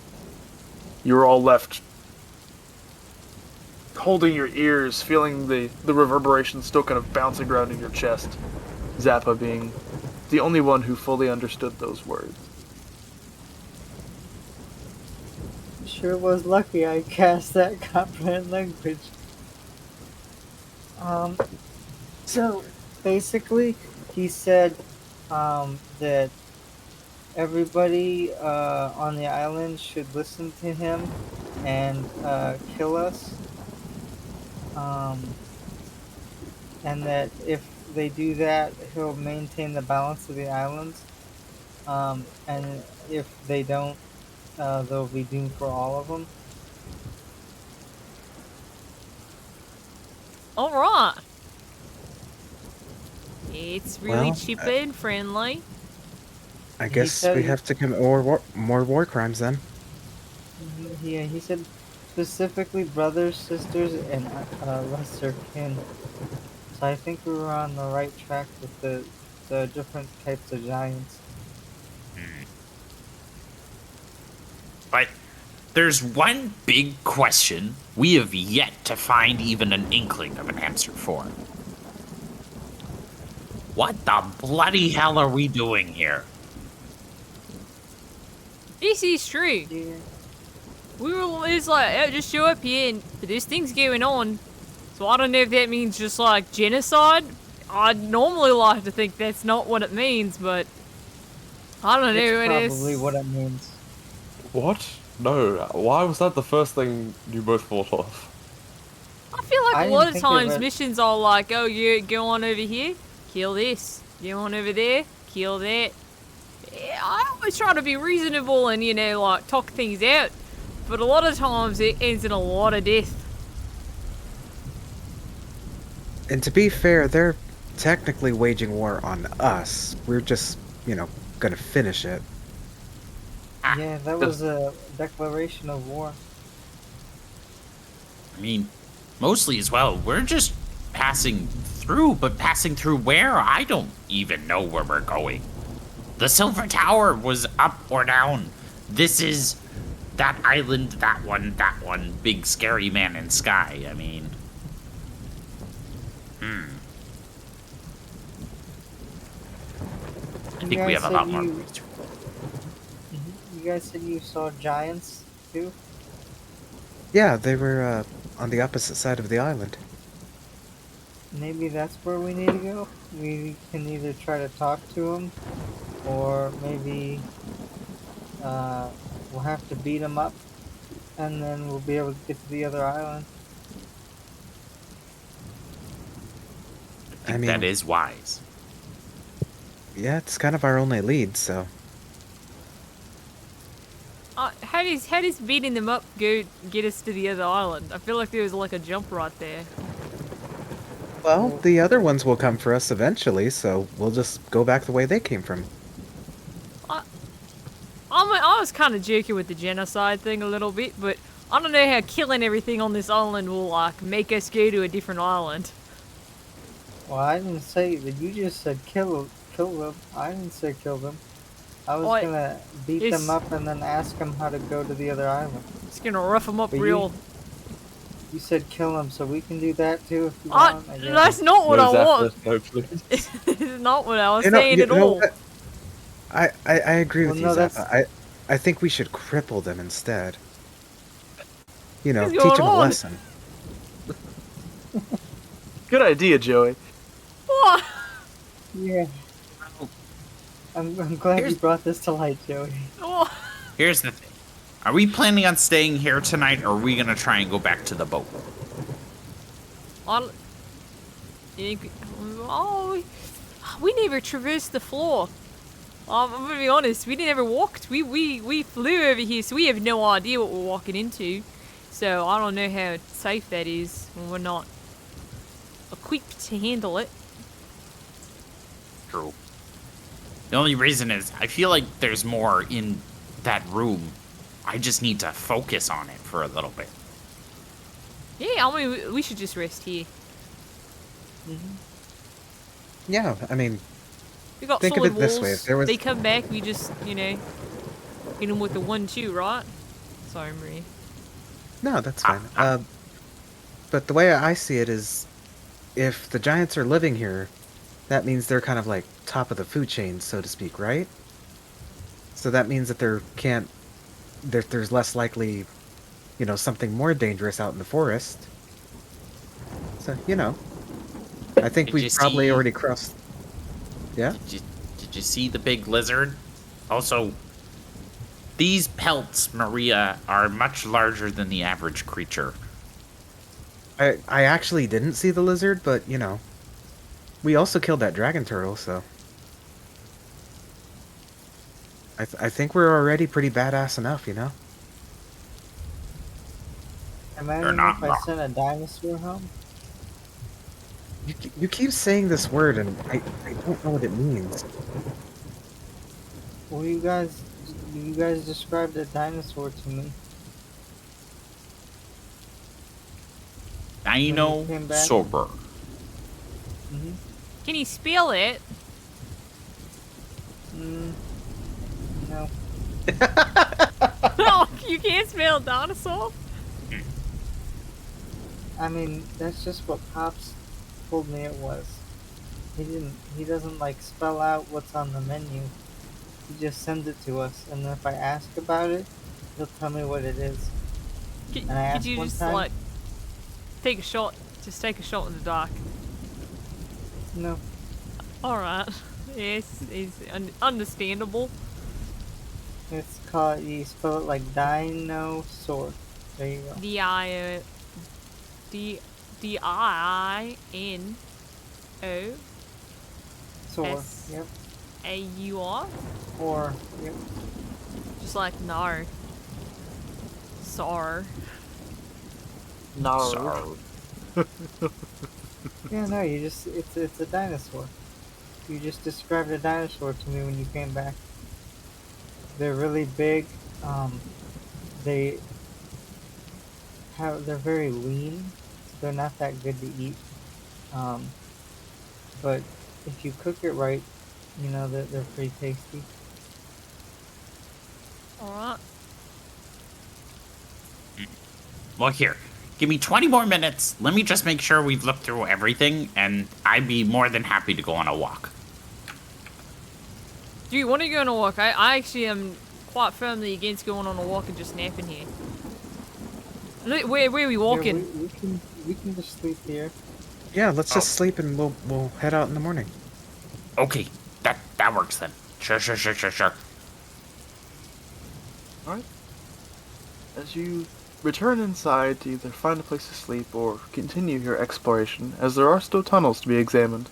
S1: You're all left holding your ears, feeling the reverberation still kind of bouncing around in your chest. Zappa being the only one who fully understood those words.
S6: Sure was lucky I cast that comprehend language. So basically, he said that everybody on the island should listen to him and kill us. And that if they do that, he'll maintain the balance of the islands. And if they don't, they'll be doomed for all of them.
S3: Alright. It's really
S5: Well,
S3: cheap and friendly.
S5: I
S6: He
S5: guess
S6: said
S5: we
S6: he-
S5: have to commit more war crimes then.
S6: Yeah, he said specifically brothers, sisters, and lesser kin. So I think we were on the right track with the different types of giants.
S7: But there's one big question we have yet to find even an inkling of an answer for. What the bloody hell are we doing here?
S3: This is true.
S6: Yeah.
S3: We were it's like, oh, just show up here and this thing's going on. So I don't know if that means just like genocide. I'd normally like to think that's not what it means, but I don't know.
S6: It's probably what it means.
S2: What? No. Why was that the first thing you both thought of?
S3: I feel like
S6: I
S3: a lot
S6: didn't
S3: of
S6: think of
S3: times
S6: it.
S3: missions are like, oh, you go on over here, kill this. Go on over there, kill that. Yeah, I always try to be reasonable and, like, talk things out. But a lot of times it ends in a lot of death.
S5: And to be fair, they're technically waging war on us. We're just, gonna finish it.
S6: Yeah, that was a declaration of war.
S7: I mean, mostly as well, we're just passing through, but passing through where? I don't even know where we're going. The Silver Tower was up or down. This is that island, that one, big scary man in sky. I mean, I think we have a lot more.
S6: You guys said you saw giants too?
S5: Yeah, they were on the opposite side of the island.
S6: maybe that's where we need to go. We can either try to talk to him, or maybe we'll have to beat him up, and then we'll be able to get to the other island.
S7: I think that is wise.
S5: Yeah, it's kind of our only lead, so.
S3: How does beating them up go get us to the other island? I feel like there was like a jump right there.
S5: Well, the other ones will come for us eventually, so we'll just go back the way they came from.
S3: I was kind of joking with the genocide thing a little bit, but I don't know how killing everything on this island will like make us go to a different island.
S6: Well, I didn't say that. You just said kill them. I didn't say kill them. I was
S3: Well,
S6: gonna beat
S3: it's-
S6: them up and then ask them how to go to the other island.
S3: Just gonna rough them up
S6: But
S3: real.
S6: You said kill them, so we can do that too if you want. I guess.
S3: That's not what I want.
S2: No, please.
S3: It's not what I was
S5: You know-
S3: saying
S5: you
S3: at
S5: know
S3: all.
S5: what? I agree with
S6: Well,
S5: you,
S6: no,
S5: Zappa. I think we should cripple them instead. You know,
S3: What's
S5: teach
S3: going
S5: them a
S3: on?
S5: lesson.
S1: Good idea, Joey.
S3: What?
S6: Yeah. I'm glad you
S7: Here's-
S6: brought this to light, Joey.
S3: What?
S7: Here's the thing. Are we planning on staying here tonight, or are we gonna try and go back to the boat?
S3: Oh, we never traversed the floor. I'm gonna be honest, we never walked. We flew over here, so we have no idea what we're walking into. So I don't know how safe that is when we're not equipped to handle it.
S7: True. The only reason is I feel like there's more in that room. I just need to focus on it for a little bit.
S3: Yeah, I mean, we should just rest here.
S5: Yeah, I mean,
S3: We got
S5: Think of
S3: solid
S5: it this
S3: walls.
S5: way, if there was-
S3: They come back, we just, hit them with the 1-2, right? Sorry, Marie.
S5: no, that's fine. But the way I see it is, if the giants are living here, that means they're kind of like top of the food chain, so to speak, right? So that means that there's less likely, something more dangerous out in the forest. So, I think
S7: Did
S5: we've
S7: you
S5: probably
S7: see-
S5: already crossed. Yeah?
S7: Did you see the big lizard? Also, these pelts, Maria, are much larger than the average creature.
S5: I actually didn't see the lizard, but, we also killed that dragon turtle, so. I think we're already pretty badass enough,
S6: Imagine
S7: not
S6: if I
S7: wrong.
S6: sent a dinosaur home.
S5: You keep saying this word, and I don't know what it means.
S6: Well, you guys described a dinosaur to me.
S7: Dino
S6: came back?
S7: sober.
S6: Mm-hmm.
S3: Can you spell it?
S6: No.
S3: No, you can't spell dinosaur?
S6: I mean, that's just what Pops told me it was. He doesn't like spell out what's on the menu. He just sends it to us, and if I ask about it, he'll tell me what it is.
S3: Could
S6: And I asked
S3: you
S6: one
S3: just,
S6: time-
S3: take a shot? Just take a shot in the dark.
S6: No.
S3: Alright. Yes, it's understandable.
S6: It's called, you spell it like dinosaur. There you go.
S3: D-I-N-O
S6: Soar.
S3: S.
S6: Yep.
S3: A-U-R?
S6: Or, yep.
S3: Just like no. Sar.
S1: No.
S7: Sorry.
S6: Yeah, no, it's a dinosaur. You just described a dinosaur to me when you came back. They're really big. They're very lean. So they're not that good to eat. But if you cook it right, they're pretty tasty.
S3: Alright.
S7: Well, here. Give me 20 more minutes. Let me just make sure we've looked through everything, and I'd be more than happy to go on a walk.
S3: Do you want to go on a walk? I actually am quite firmly against going on a walk and just napping here. Look, where are we walking?
S6: Yeah, we can just sleep here.
S5: Yeah, let's
S7: Oh.
S5: just sleep and we'll head out in the morning.
S7: Okay, that works then. Sure.
S1: Alright. As you return inside to either find a place to sleep or continue your exploration, as there are still tunnels to be examined.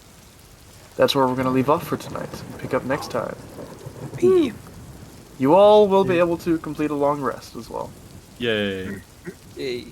S1: That's where we're going to leave off for tonight and pick up next time.
S5: Hey.
S1: You all will be able to complete a long rest as well.
S4: Yay.
S2: Yay.